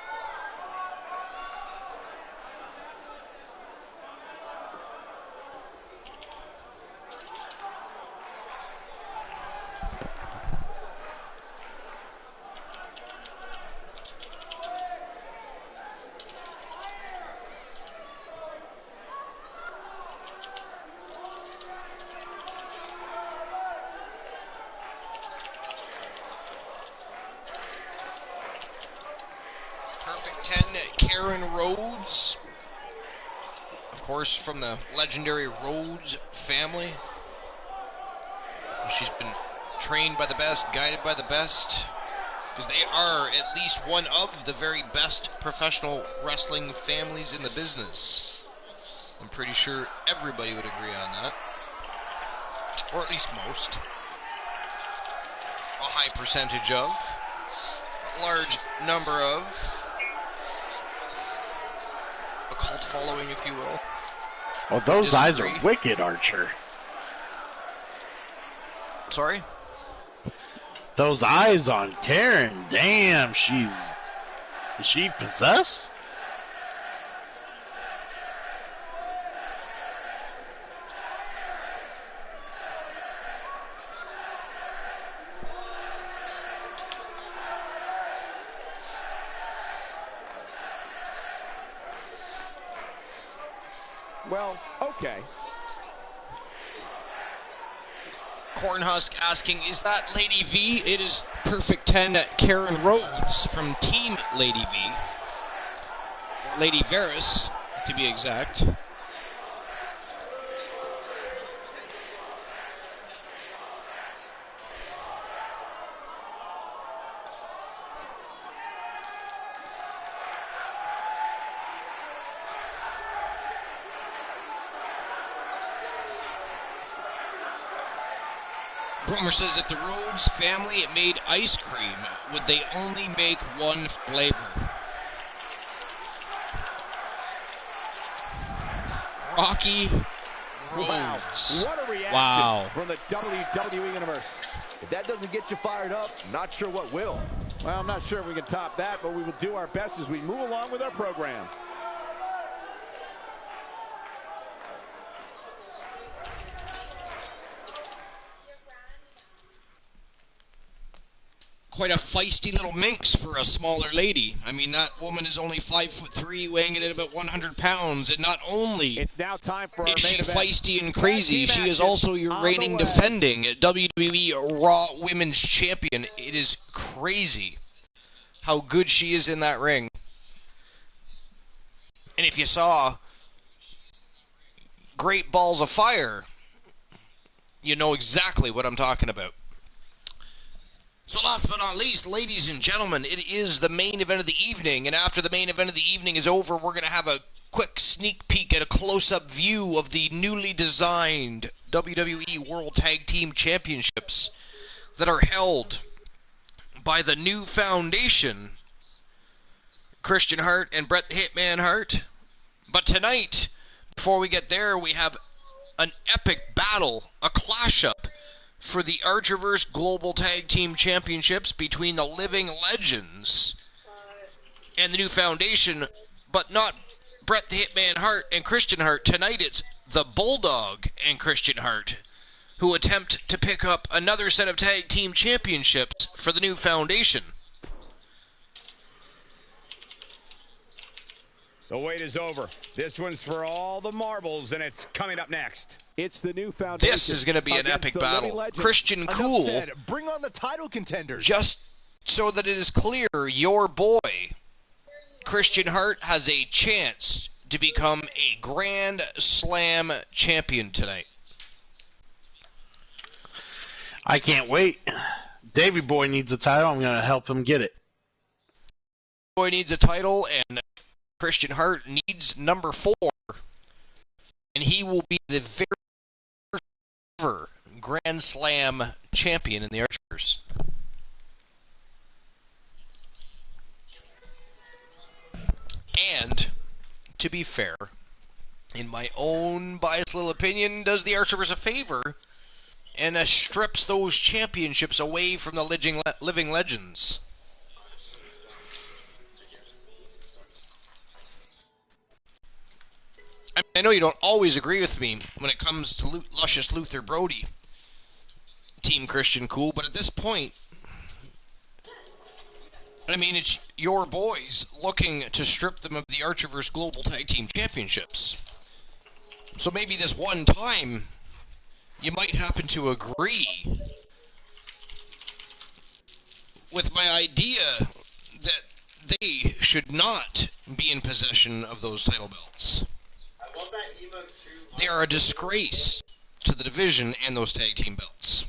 Karen Rhodes, of course, from the legendary Rhodes family. She's been trained by the best, guided by the best, because they are at least one of the very best professional wrestling families in the business. I'm pretty sure everybody would agree on that, or at least most. A high percentage of, a large number of. A cult following, if you will. Well, those eyes are wicked, Archer. Sorry? Those eyes on Karen, damn, is she possessed? Well, okay. Cornhusk asking, is that Lady V? It is Perfect 10 Karen Rhodes from Team Lady V. Lady Varys, to be exact. Bromer says if the Rhodes family made ice cream, would they only make one flavor? Rocky Rhodes. What a reaction from the WWE Universe. If that doesn't get you fired up, not sure what will. Well, I'm not sure if we can top that, but we will do our best as we move along with our program. Quite a feisty little minx for a smaller lady. I mean, that woman is only 5'3", weighing in at about 100 pounds, and not only it's now time for is she our main event. Feisty and crazy, she is also your reigning defending WWE Raw Women's Champion. It is crazy how good she is in that ring. And if you saw Great Balls of Fire, you know exactly what I'm talking about. So last but not least, ladies and gentlemen, it is the main event of the evening, and after the main event of the evening is over, we're going to have a quick sneak peek at a close-up view of the newly designed WWE World Tag Team Championships that are held by the new foundation, Christian Hart and Bret the Hitman Hart. But tonight, before we get there, we have an epic battle, a clash-up, for the Archerverse Global Tag Team Championships between the Living Legends and the new foundation, but not Bret the Hitman Hart and Christian Hart. Tonight it's the Bulldog and Christian Hart who attempt to pick up another set of tag team championships for the new foundation. The wait is over. This one's for all the marbles, and it's coming up next. It's the new foundation. This is going to be an epic battle. Christian Cool, said, bring on the title contenders. Just so that it is clear, your boy, Christian Hart, has a chance to become a Grand Slam champion tonight. I can't wait. Davey Boy needs a title. I'm going to help him get it. Boy needs a title, and Christian Hart needs number 4, and he will be the very first Grand Slam champion in the Archers. And, to be fair, in my own biased little opinion, does the Archers a favor and strips those championships away from the living legends. I know you don't always agree with me when it comes to Luscious Luther Brody, Team Christian Cool, but at this point, I mean, it's your boys looking to strip them of the Archiverse Global Tag Team Championships. So maybe this one time, you might happen to agree with my idea that they should not be in possession of those title belts. They are a disgrace to the division and those tag team belts.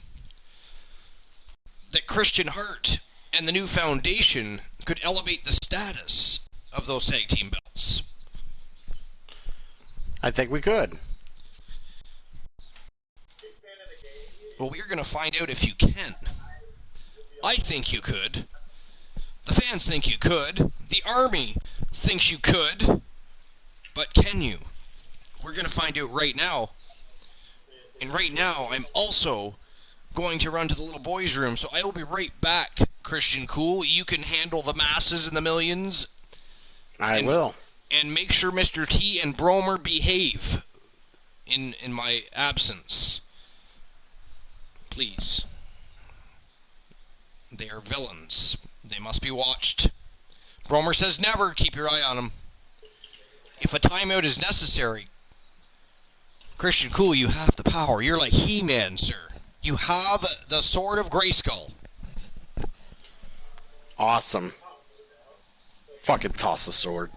That Christian Hart and the new foundation could elevate the status of those tag team belts. I think we could. Well, we're going to find out if you can. I think you could. The fans think you could. The Army thinks you could. But can you? We're going to find out right now. And right now, I'm also going to run to the little boys' room. So I will be right back, Christian Cool. You can handle the masses and the millions. I will. And make sure Mr. T and Bromer behave in my absence. Please. They are villains. They must be watched. Bromer says never. Keep your eye on them. If a timeout is necessary, Christian Cool, you have the power. You're like He-Man, sir. You have the sword of Grayskull. Awesome. Fucking toss the sword.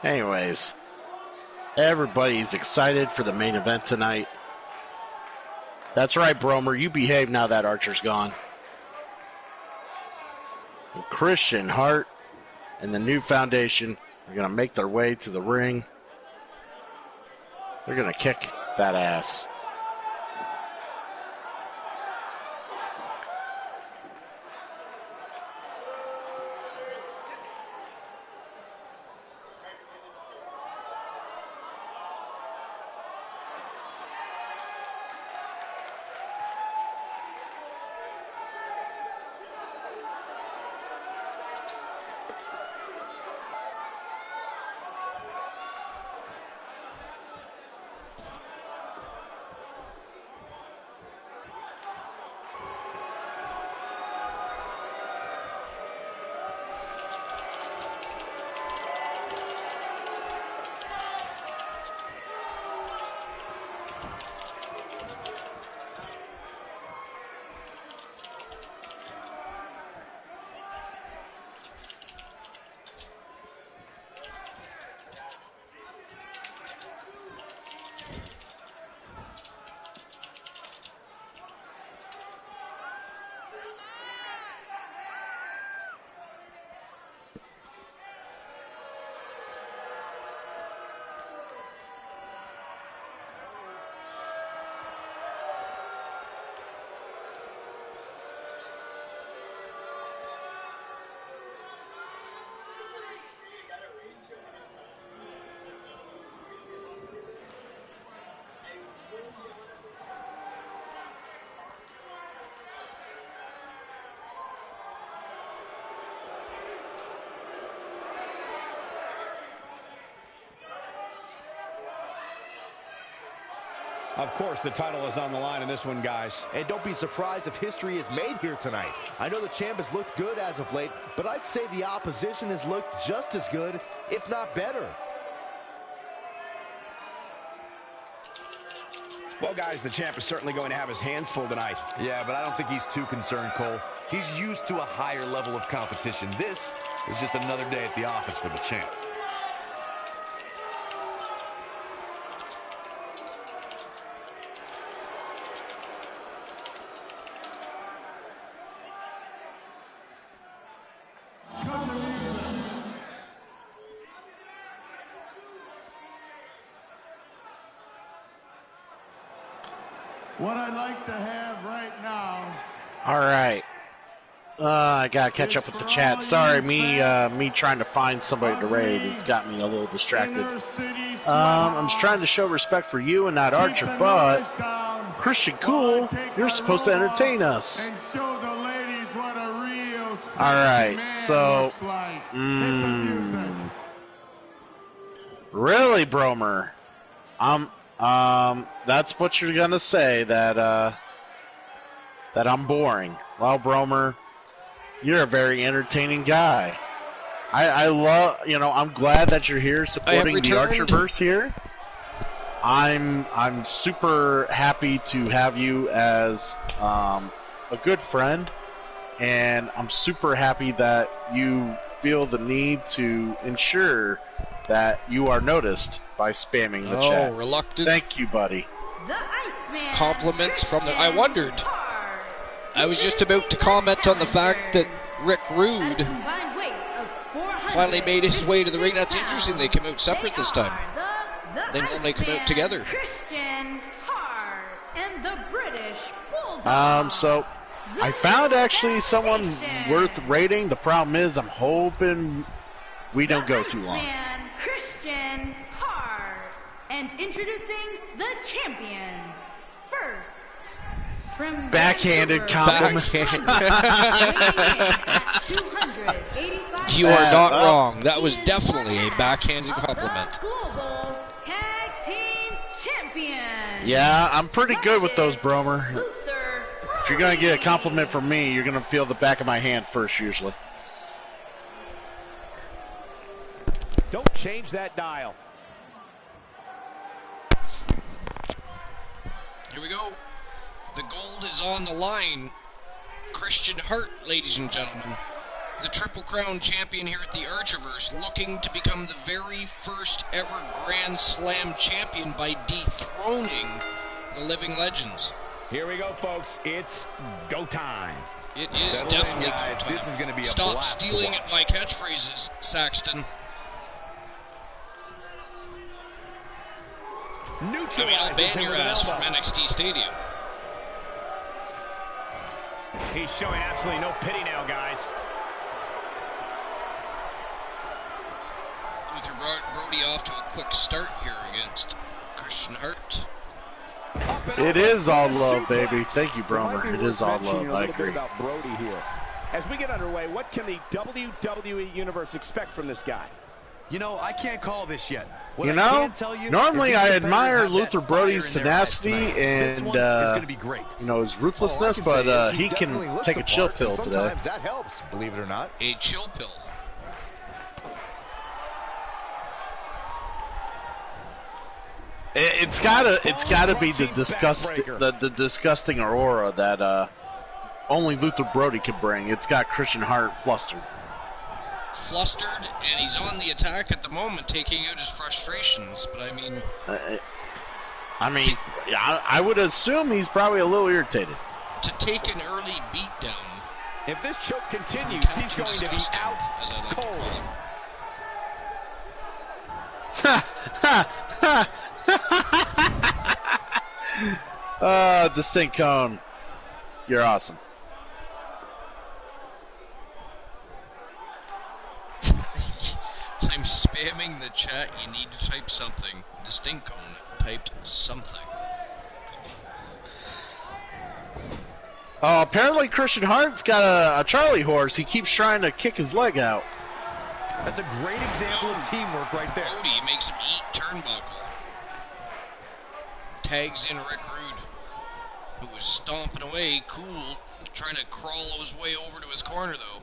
Anyways, everybody's excited for the main event tonight. That's right, Bromer. You behave now that Archer's gone. And Christian Hart and the new foundation are going to make their way to the ring. They're going to kick that ass. Of course, the title is on the line in this one, guys. And don't be surprised if history is made here tonight. I know the champ has looked good as of late, but I'd say the opposition has looked just as good, if not better. Well, guys, the champ is certainly going to have his hands full tonight. Yeah, but I don't think he's too concerned, Cole. He's used to a higher level of competition. This is just another day at the office for the champ. What I'd like to have right now. All right. I gotta catch up with the chat. Sorry, me trying to find somebody to raid. It's got me a little distracted. I'm just trying to show respect for you and not Archer, but Christian Cool, you're supposed to entertain us. All right, so really, Bromer, that's what you're gonna say, that I'm boring. Well, Bromer, you're a very entertaining guy. I love, I'm glad that you're here supporting the Archerverse here. I'm super happy to have you as a good friend, and I'm super happy that you feel the need to ensure that you are noticed by spamming the chat. Oh, reluctant. Thank you, buddy. The Iceman. Compliments from the... I wondered. I was just about to comment on the fact that Rick Rude finally made his way to the ring. That's interesting. They came out separate this time. They normally come out together. Christian Hart and the British Bulldog. So I found actually someone worth rating. The problem is I'm hoping we don't go too long. Christian Hart. And introducing the champions. First, from backhanded compliment. You are not wrong. That was definitely a backhanded compliment. Global Tag Team Champions. Yeah, I'm pretty good with those, Bromer. If you're going to get a compliment from me, you're going to feel the back of my hand first, usually. Don't change that dial. Here we go. The gold is on the line. Christian Hart, ladies and gentlemen. The Triple Crown champion here at the Archerverse, looking to become the very first ever Grand Slam champion by dethroning the Living Legends. Here we go, folks. It's go time. It is definitely go time. This is going to be a Stop blast stealing my catchphrases, Saxton. I'll ban your ass from NXT Stadium. He's showing absolutely no pity now, guys. Luther Brody off to a quick start here against Christian Hart. It is all love, baby. Thank you, Bromer. It is all love. I agree. About Brody here. As we get underway, what can the WWE Universe expect from this guy? You know, I can't call this yet. What You I know, can tell you normally is I these admire competitors have Luther that Brody's fire in their eyes tenacity tonight. This and one is going to be great. his ruthlessness, but he can take a chill pill today. Sometimes that helps, believe it or not. A chill pill. It's gotta be the disgusting aura that only Luther Brody could bring. It's got Christian Hart flustered. Flustered, and he's on the attack at the moment, taking out his frustrations. But I would assume he's probably a little irritated. To take an early beatdown. If this choke continues, he's going to be out cold. Distinct Cone, you're awesome. I'm spamming the chat. You need to type something. Distinct Cone typed something. Apparently Christian Hart's got a Charlie horse. He keeps trying to kick his leg out. That's a great example of teamwork right there. Brody makes him eat turnbuckle. Tags in Rick Rude, who was stomping away, cool, trying to crawl his way over to his corner, though.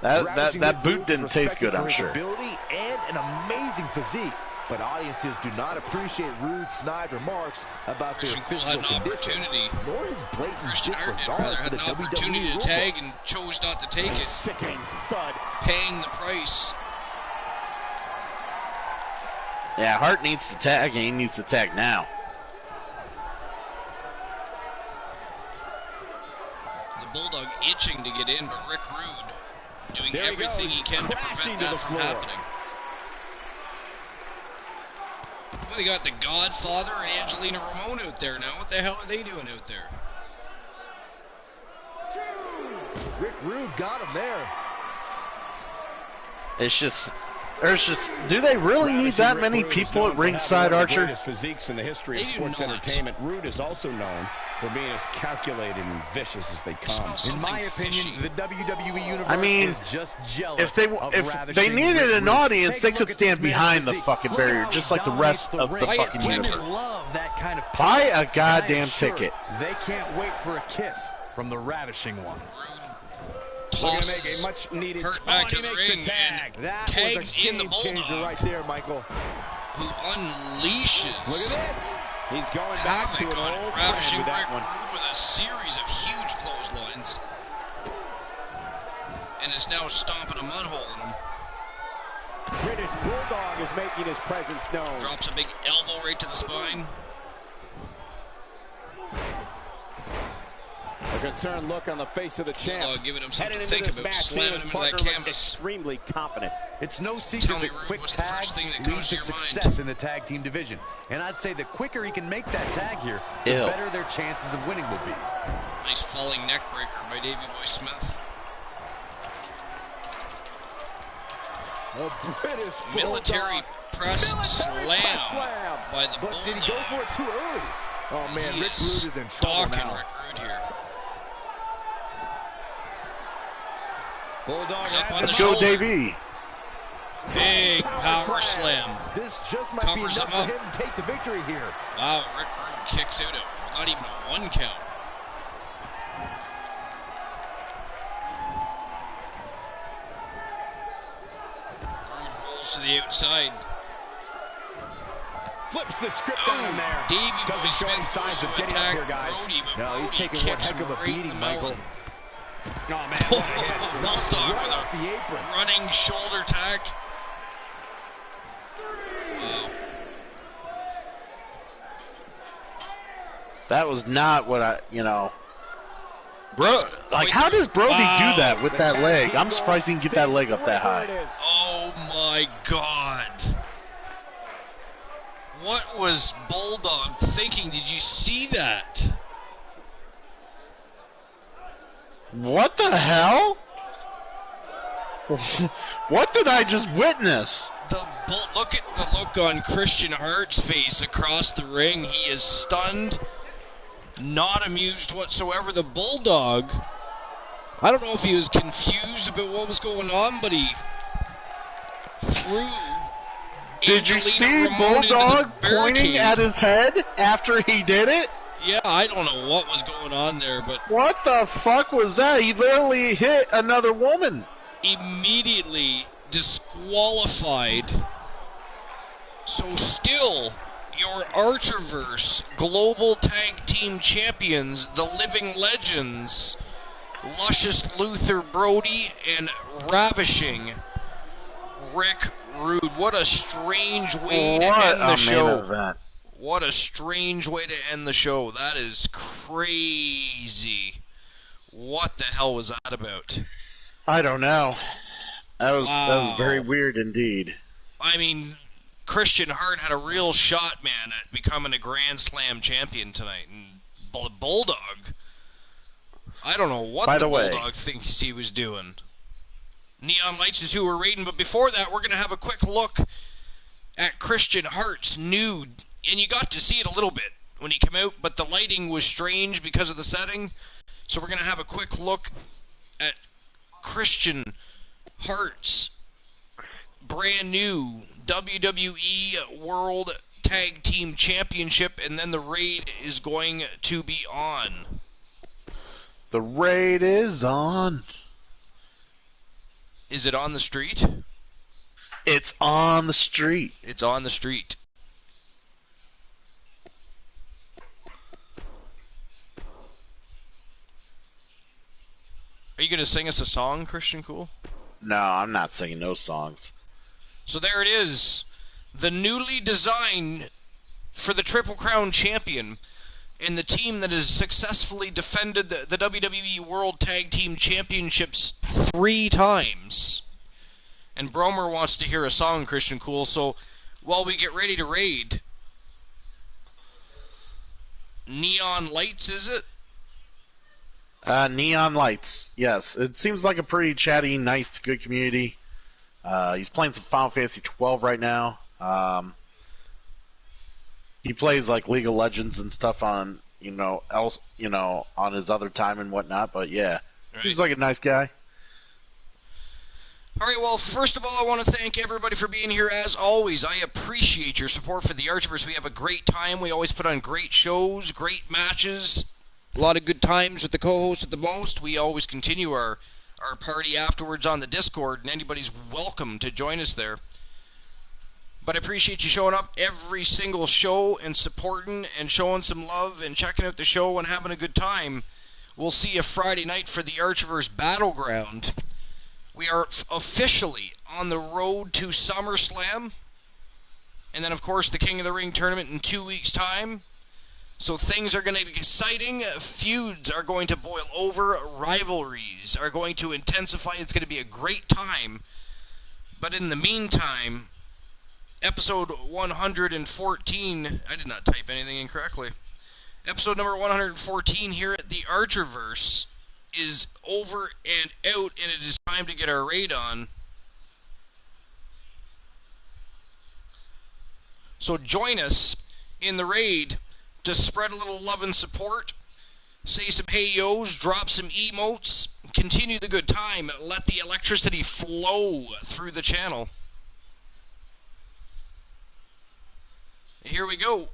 That boot didn't taste good, I'm sure. Ability and an amazing physique. but audiences do not appreciate rude, snide remarks about their physical condition, nor his blatant disregard for the WWE to tag and chose not to take it. Sickening thud. Paying the price. Yeah, Hart needs to tag, and he needs to tag now. The Bulldog itching to get in, but Rick Rude doing everything he can to prevent that from happening. Well, they got the Godfather and Angelina Ramon out there now. What the hell are they doing out there? Rick Rude got him there. Do they really need that many people at ringside, Archer? Greatest physiques in the history of sports entertainment. Rude is also known for being as calculated and vicious as they come. In my opinion, the WWE Universe is just jealous. If they needed an audience, they could stand behind the fucking barrier, just like the rest of the fucking universe. Buy a goddamn ticket. They can't wait for a kiss from the ravishing one. We're going to make a much-needed back in the ring tag. That tags was a in the Bulldog right there, Michael. Who unleashes. Look at this. He's going back to an old ravishing friend with that one. With a series of huge clotheslines. And is now stomping a mud hole in him. British Bulldog is making his presence known. Drops a big elbow right to the spine. A concerned look on the face of the champ. Bulldog giving him something to think about, slamming him into that canvas. Extremely confident. It's no secret that quick tags lead to success in the tag team division. And I'd say the quicker he can make that tag here, the better their chances of winning will be. Nice falling neck breaker by Davey Boy Smith. A British military press slam by the Bulldog. Did he go for it too early? Oh man, Rick Rude is in trouble now. Rick Rude here. Bulldog up on the shoulder. Go, Davey. Big power slam. This just might be enough for him to take the victory here. Wow, Rick Rude kicks out not even a 1 count. Rude rolls to the outside. Flips the script down there. Davey doesn't show any signs of getting up here, guys. No, he's taking one heck of a beating, Michael. Oh, man, what a hit. Bulldog right with off the apron. Running shoulder tack. Wow. That was not what Bro, like, how does Brody do that with that leg? I'm surprised he can get that leg up that high. Oh, my God. What was Bulldog thinking? Did you see that? What the hell? What did I just witness? Look at the look on Christian Hart's face across the ring. He is stunned, not amused whatsoever. The Bulldog, I don't know if he was confused about what was going on, but he threw. Did you see Bulldog pointing at his head after he did it? Yeah, I don't know what was going on there, but... What the fuck was that? He literally hit another woman. Immediately disqualified. So still, your Archerverse Global Tag Team Champions, the Living Legends, Luscious Luther Brody and Ravishing Rick Rude. What a strange way to end the show. What a strange way to end the show. That is crazy. What the hell was that about? I don't know. That was very weird indeed. I mean, Christian Hart had a real shot, man, at becoming a Grand Slam champion tonight. And Bulldog, I don't know what the Bulldog thinks he was doing. Neon Lights is who we're rating, but before that, we're going to have a quick look at Christian Hart's nude. And you got to see it a little bit when he came out, but the lighting was strange because of the setting. So we're going to have a quick look at Christian Hart's brand new WWE World Tag Team Championship, and then the raid is going to be on. The raid is on. Is it on the street? It's on the street. It's on the street. Are you going to sing us a song, Christian Cool? No, I'm not singing no songs. So there it is. The newly designed for the Triple Crown champion and the team that has successfully defended the WWE World Tag Team Championships 3 times. And Bromer wants to hear a song, Christian Cool, so while we get ready to raid, Neon Lights, is it? Neon Lights, yes. It seems like a pretty chatty, nice, good community. He's playing some Final Fantasy 12 right now. He plays like League of Legends and stuff on, on his other time and whatnot. But yeah, seems like a nice guy. All right, well, first of all, I want to thank everybody for being here. As always, I appreciate your support for the Archiverse. We have a great time. We always put on great shows, great matches, a lot of good times with the co-hosts at the most. We always continue our party afterwards on the Discord, and anybody's welcome to join us there. But I appreciate you showing up every single show and supporting and showing some love and checking out the show and having a good time. We'll see you Friday night for the Archiverse Battleground. We are officially on the road to SummerSlam. And then, of course, the King of the Ring tournament in 2 weeks' time. So things are going to be exciting. Feuds are going to boil over. Rivalries are going to intensify. It's going to be a great time. But in the meantime, episode 114, I did not type anything incorrectly. Episode number 114 here at the Archiverse is over and out, and it is time to get our raid on. So join us in the raid to spread a little love and support, say some hey-yos, drop some emotes, continue the good time, let the electricity flow through the channel. Here we go.